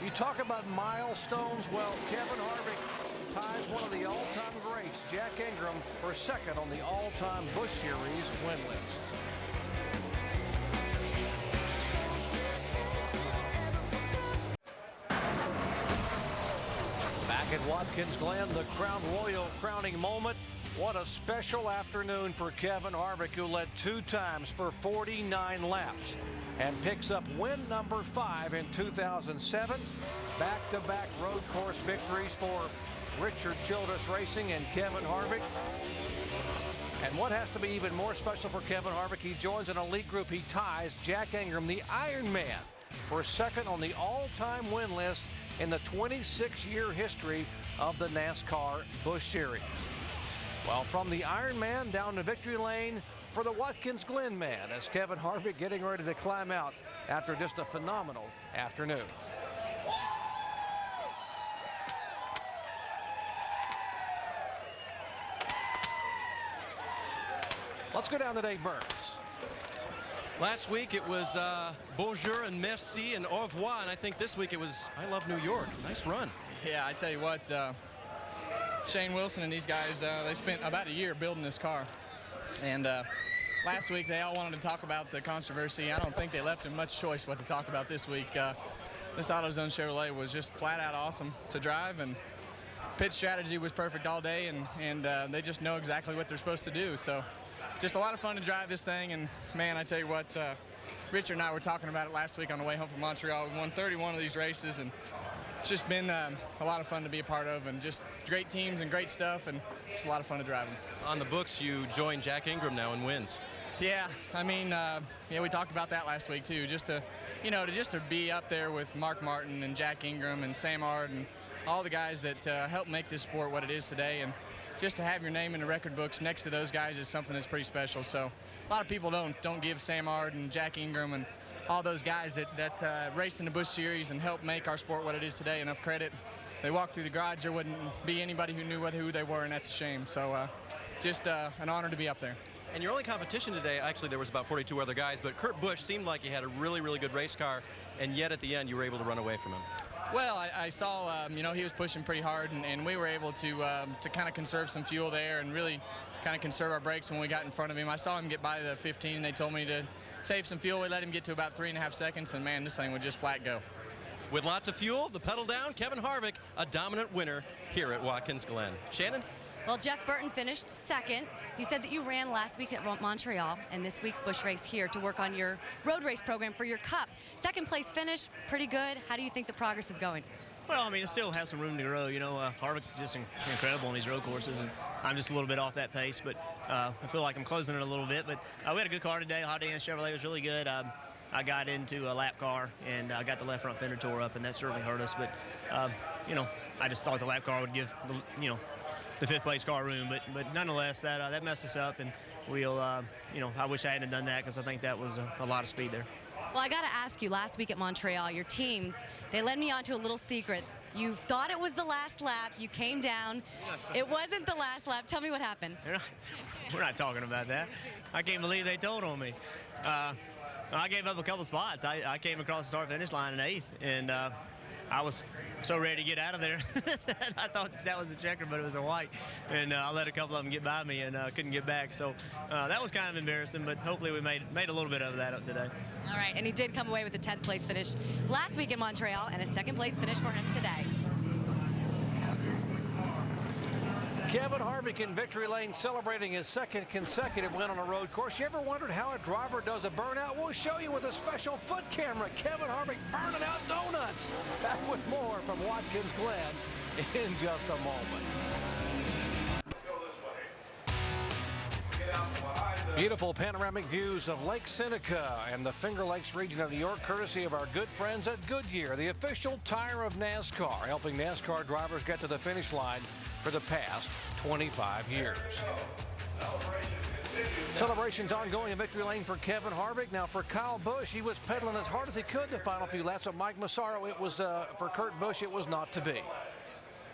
you talk about milestones. Well, Kevin Harvick ties one of the all-time greats, Jack Ingram, for second on the all-time Busch Series win list. Back at Watkins Glen, the Crown Royal crowning moment. What a special afternoon for Kevin Harvick, who led 2 times for 49 laps and picks up win number 5 in 2007. Back-to-back road course victories for Richard Childress Racing and Kevin Harvick. And what has to be even more special for Kevin Harvick, he joins an elite group. He ties Jack Ingram, the Iron Man, for second on the all-time win list in the 26-year history of the NASCAR Busch Series. Well, from the Iron Man down to victory lane for the Watkins Glen man, as Kevin Harvick getting ready to climb out after just a phenomenal afternoon. Let's go down to Dave Burns. Last week it was bonjour and merci and au revoir, and I think this week it was I love New York. Nice run. Yeah, I tell you what, Shane Wilson and these guys, they spent about a year building this car. And last week they all wanted to talk about the controversy. I don't think they left him much choice what to talk about this week. This AutoZone Chevrolet was just flat out awesome to drive, and pit strategy was perfect all day, and they just know exactly what they're supposed to do. So just a lot of fun to drive this thing, and man, I tell you what, Richard and I were talking about it last week on the way home from Montreal. We won 31 of these races, and it's just been a lot of fun to be a part of, and just great teams and great stuff, and it's a lot of fun to drive them. On the books, you join Jack Ingram now in wins. Yeah, I mean, yeah, we talked about that last week too. Just to be up there with Mark Martin and Jack Ingram and Sam Ard and all the guys that helped make this sport what it is today, and just to have your name in the record books next to those guys is something that's pretty special. So a lot of people don't give Sam Ard and Jack Ingram and all those guys that raced in the Busch Series and helped make our sport what it is today enough credit. They walked through the garage, there wouldn't be anybody who knew who they were, and that's a shame. So just an honor to be up there. And your only competition today, actually there was about 42 other guys, but Kurt Busch seemed like he had a really, really good race car, and yet at the end you were able to run away from him. Well, I saw, he was pushing pretty hard, and we were able to kind of conserve some fuel there and really kind of conserve our brakes when we got in front of him. I saw him get by the 15, and they told me to save some fuel. We let him get to about 3.5 seconds, and man, this thing would just flat go. With lots of fuel, the pedal down, Kevin Harvick, a dominant winner here at Watkins Glen. Shannon? Well, Jeff Burton finished second. You said that you ran last week at Montreal and this week's Busch race here to work on your road race program for your Cup. Second place finish, pretty good. How do you think the progress is going? Well, I mean, it still has some room to grow. Harvick's just incredible on these road courses, and I'm just a little bit off that pace, but I feel like I'm closing it a little bit. But we had a good car today. Hot Dance Chevrolet was really good. I got into a lap car, and I got the left front fender tore up, and that certainly hurt us. But, I just thought the lap car would give, the fifth place car room. But nonetheless, that messed us up, and we'll, I wish I hadn't done that because I think that was a lot of speed there. Well, I got to ask you, last week at Montreal, your team, they led me on to a little secret. You thought it was the last lap. You came down. It wasn't the last lap. Tell me what happened. We're not talking about that. I can't believe they told on me. I gave up a couple spots. I came across the start-finish line in 8th, and I was so ready to get out of there. I thought that was a checker, but it was a white. And I let a couple of them get by me and couldn't get back. So that was kind of embarrassing, but hopefully we made a little bit of that up today. All right, and he did come away with a 10th place finish last week in Montreal and a 2nd place finish for him today. Kevin Harvick in victory lane celebrating his second consecutive win on a road course. You ever wondered how a driver does a burnout? We'll show you with a special foot camera. Kevin Harvick burning out donuts. Back with more from Watkins Glen in just a moment. Beautiful panoramic views of Lake Seneca and the Finger Lakes region of New York, courtesy of our good friends at Goodyear, the official tire of NASCAR, helping NASCAR drivers get to the finish line for the past 25 years. Celebrations ongoing in victory lane for Kevin Harvick. Now for Kyle Busch, he was pedaling as hard as he could the final few laps of Mike Massaro. It was for Kurt Busch, it was not to be.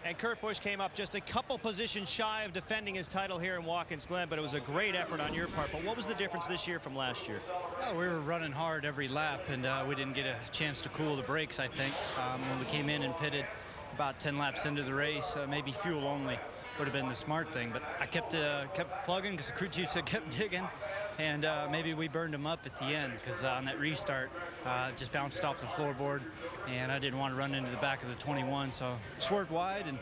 And Kurt Busch came up just a couple positions shy of defending his title here in Watkins Glen, but it was a great effort on your part. But what was the difference this year from last year? Well, we were running hard every lap, and we didn't get a chance to cool the brakes, I think. When we came in and pitted about 10 laps into the race, maybe fuel only would have been the smart thing. But I kept plugging because the crew chief said kept digging. And maybe we burned him up at the end because on that restart, it just bounced off the floorboard, and I didn't want to run into the back of the 21, so swerved wide and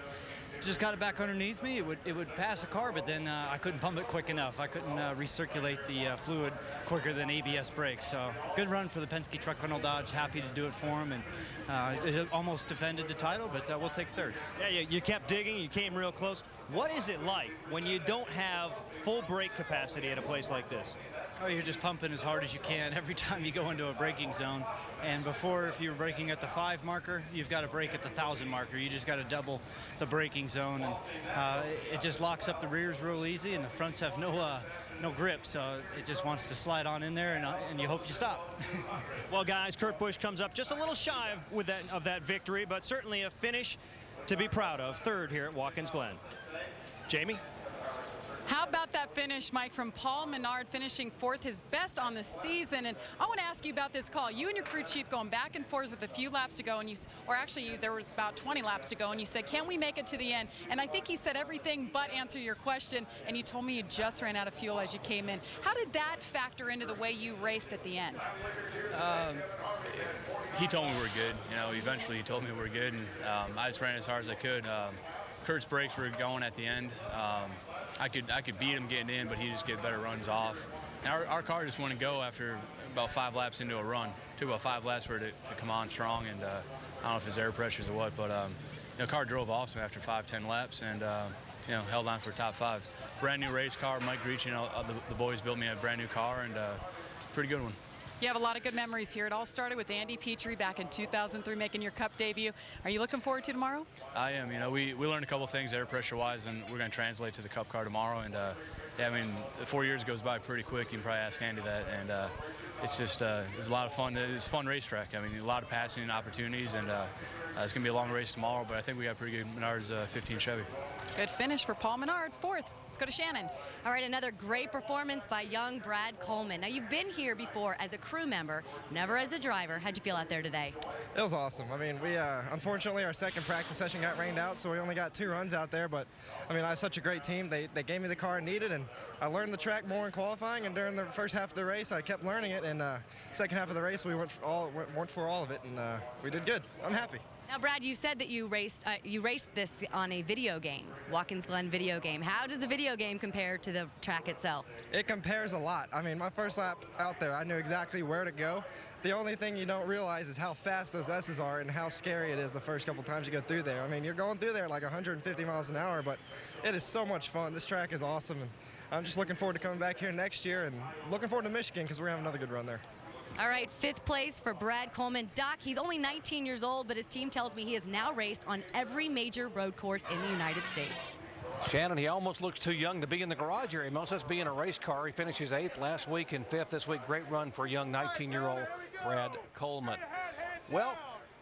just got it back underneath me. It would pass a car, but then I couldn't pump it quick enough. I couldn't recirculate the fluid quicker than ABS brakes. So good run for the Penske Truck Rental Dodge. Happy to do it for him, and it almost defended the title, but we'll take third. Yeah, you kept digging. You came real close. What is it like when you don't have full brake capacity at a place like this? Oh, you're just pumping as hard as you can every time you go into a braking zone. And before, if you were braking at the 5 marker, you've got to brake at the 1,000 marker. You just got to double the braking zone, and it just locks up the rears real easy, and the fronts have no grip, so it just wants to slide on in there, and you hope you stop. Well, guys, Kurt Busch comes up just a little shy of that victory, but certainly a finish to be proud of. Third here at Watkins Glen. Jamie? How about that finish, Mike, from Paul Menard, finishing 4th, his best on the season? And I want to ask you about this call. You and your crew chief going back and forth with a few laps to go, and there was about 20 laps to go, and you said, can we make it to the end? And I think he said everything but answer your question, and you told me you just ran out of fuel as you came in. How did that factor into the way you raced at the end? He told me we were good. Eventually he told me we were good, and I just ran as hard as I could. Kurt's brakes were going at the end. I could beat him getting in, but he just get better runs off. And our car just wouldn't go after about 5 laps into a run. Took about 5 laps for it to come on strong, and I don't know if it's air pressures or what, but the car drove awesome after 5-10 laps, and held on for top 5. Brand new race car. Mike Ricci and the boys built me a brand new car, and pretty good one. You have a lot of good memories here. It all started with Andy Petrie back in 2003 making your Cup debut. Are you looking forward to tomorrow? I am. We learned a couple things air pressure-wise, and we're going to translate to the Cup car tomorrow. And, 4 years goes by pretty quick. You can probably ask Andy that. And it's just it's a lot of fun. It's a fun racetrack. A lot of passing opportunities, and it's going to be a long race tomorrow, but I think we got pretty good Menard's 15 Chevy. Good finish for Paul Menard, 4th. Let's go to Shannon. All right, another great performance by young Brad Coleman. Now, you've been here before as a crew member, never as a driver. How'd you feel out there today? It was awesome. We unfortunately, our second practice session got rained out, so we only got 2 runs out there. But, I have such a great team. They gave me the car I needed, and I learned the track more in qualifying. And during the first half of the race, I kept learning it. And second half of the race, we went for all of it, and we did good. I'm happy. Now, Brad, you said that you raced this on a video game, Watkins Glen video game. How does the video game compare to the track itself? It compares a lot. My first lap out there, I knew exactly where to go. The only thing you don't realize is how fast those S's are and how scary it is the first couple times you go through there. You're going through there like 150 miles an hour, but it is so much fun. This track is awesome, and I'm just looking forward to coming back here next year and looking forward to Michigan because we're having another good run there. All right, 5th place for Brad Coleman. Doc, he's only 19 years old, but his team tells me he has now raced on every major road course in the United States. Shannon, he almost looks too young to be in the garage area. He must just be in a race car. He finishes 8th last week and 5th this week. Great run for young 19-year-old Brad Coleman. Well,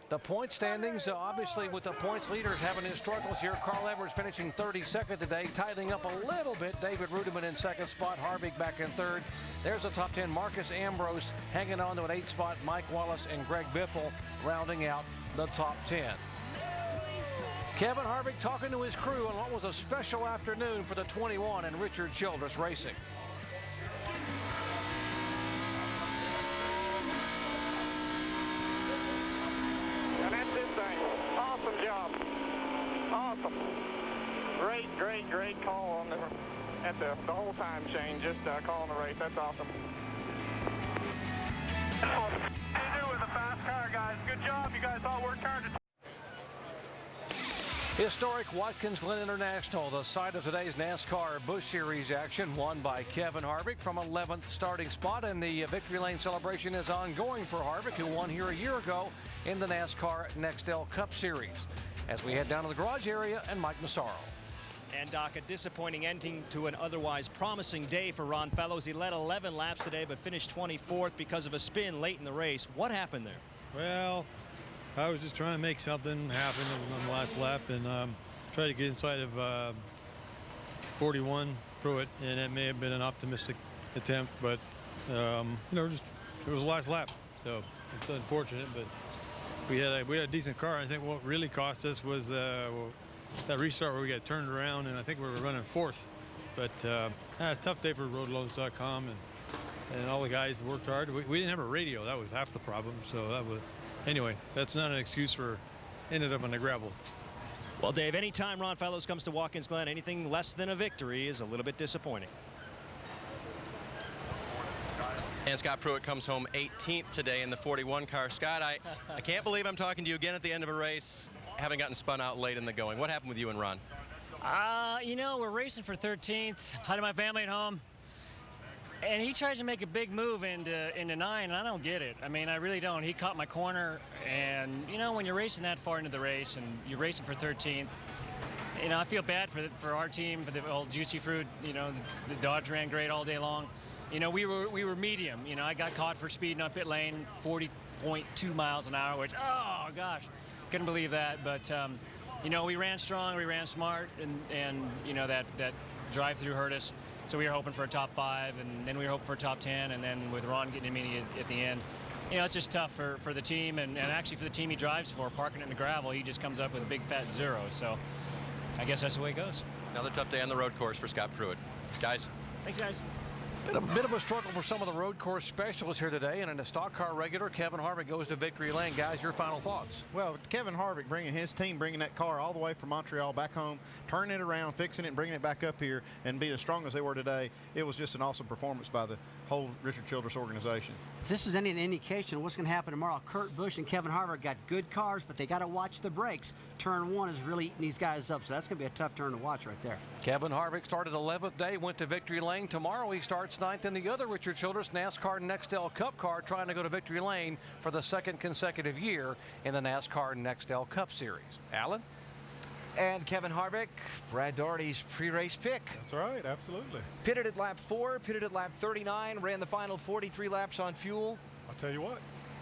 the point standings, obviously with the points leaders having his struggles here. Carl Edwards finishing 32nd today, tightening up a little bit. David Rudiman in 2nd spot, Harvick back in 3rd. There's the top 10. Marcus Ambrose hanging on to an 8th spot. Mike Wallace and Greg Biffle rounding out the top 10. Kevin Harvick talking to his crew on what was a special afternoon for the 21 and Richard Childress Racing. And that's this thing. Awesome job. Awesome. Great Great call on the whole time, Shane. Just calling the race. That's awesome. What you do with a fast car, guys? Good job. You guys all worked hard. Historic Watkins Glen International, the site of today's NASCAR Busch Series action, won by Kevin Harvick from 11th starting spot, and the victory lane celebration is ongoing for Harvick, who won here a year ago in the NASCAR Nextel Cup Series. As we head down to the garage area, and Mike Massaro. And Doc, a disappointing ending to an otherwise promising day for Ron Fellows. He led 11 laps today, but finished 24th because of a spin late in the race. What happened there? Well, I was just trying to make something happen on the last lap and try to get inside of 41 Pruitt, and it may have been an optimistic attempt, but you know, it was the last lap, so it's unfortunate. But we had a decent car. I think what really cost us was that restart where we got turned around, and I think we were running 4th. But a tough day for roadloads.com, and all the guys worked hard. We didn't have a radio. That was half the problem. So that was. Anyway, that's not an excuse for ended up on the gravel. Well, Dave, anytime Ron Fellows comes to Watkins Glen, anything less than a victory is a little bit disappointing. And Scott Pruitt comes home 18th today in the 41 car. Scott, I can't believe I'm talking to you again at the end of a race, having gotten spun out late in the going. What happened with you and Ron? You know, we're racing for 13th. Had my family at home. And he tries to make a big move into 9, and I don't get it. I mean, I really don't. He caught my corner, and, you know, when you're racing that far into the race and you're racing for 13th, you know, I feel bad for our team, for the old Juicy Fruit. You know, the Dodge ran great all day long. You know, we were medium. You know, I got caught for speeding up pit lane, 40.2 miles an hour, which, oh, gosh, couldn't believe that. But, you know, we ran strong, we ran smart, and you know, that drive-through hurt us. So we were hoping for a top 5, and then we were hoping for a top 10, and then with Ron getting immediate at the end, you know, it's just tough for the team, and actually for the team he drives for, parking it in the gravel, he just comes up with a big fat 0. So I guess that's the way it goes. Another tough day on the road course for Scott Pruitt. Guys. Thanks, guys. A bit of a struggle for some of the road course specialists here today, and in a stock car regular, Kevin Harvick goes to victory lane. Guys, your final thoughts? Well, Kevin Harvick bringing his team, bringing that car all the way from Montreal back home, turning it around, fixing it, and bringing it back up here, and being as strong as they were today. It was just an awesome performance by the whole Richard Childress organization. If this is any indication of what's going to happen tomorrow, Kurt Busch and Kevin Harvick got good cars, but they got to watch the brakes. Turn 1 is really eating these guys up, so that's going to be a tough turn to watch right there. Kevin Harvick started 11th day, went to victory lane. Tomorrow he starts 9th in the other Richard Childress NASCAR Nextel Cup car, trying to go to victory lane for the 2nd consecutive year in the NASCAR Nextel Cup Series. Alan? And Kevin Harvick, Brad Daugherty's pre-race pick. That's right, absolutely. Pitted at lap 4, pitted at lap 39, ran the final 43 laps on fuel. I'll tell you what,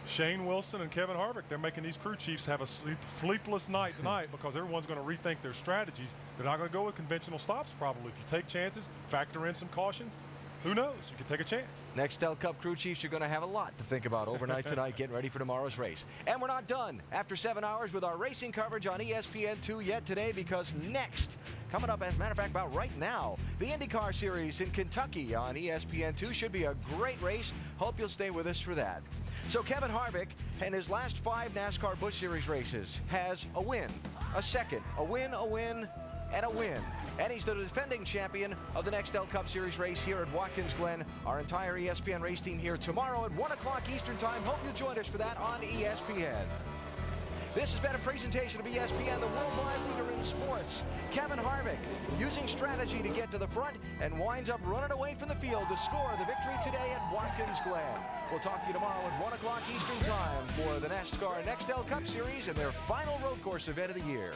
Shane Wilson and Kevin Harvick, they're making these crew chiefs have a sleepless night tonight because everyone's going to rethink their strategies. They're not going to go with conventional stops probably. If you take chances, factor in some cautions, who knows? You can take a chance. Nextel Cup crew chiefs are going to have a lot to think about overnight tonight, getting ready for tomorrow's race. And we're not done after 7 hours with our racing coverage on ESPN2 yet today, because next, coming up, as a matter of fact, about right now, the IndyCar Series in Kentucky on ESPN2 should be a great race. Hope you'll stay with us for that. So Kevin Harvick, in his last 5 NASCAR Busch Series races, has a win, a second, a win, and a win. And he's the defending champion of the Nextel Cup Series race here at Watkins Glen. Our entire ESPN race team here tomorrow at 1 o'clock Eastern Time. Hope you join us for that on ESPN. This has been a presentation of ESPN, the worldwide leader in sports. Kevin Harvick using strategy to get to the front and winds up running away from the field to score the victory today at Watkins Glen. We'll talk to you tomorrow at 1 o'clock Eastern Time for the NASCAR Nextel Cup Series and their final road course event of the year.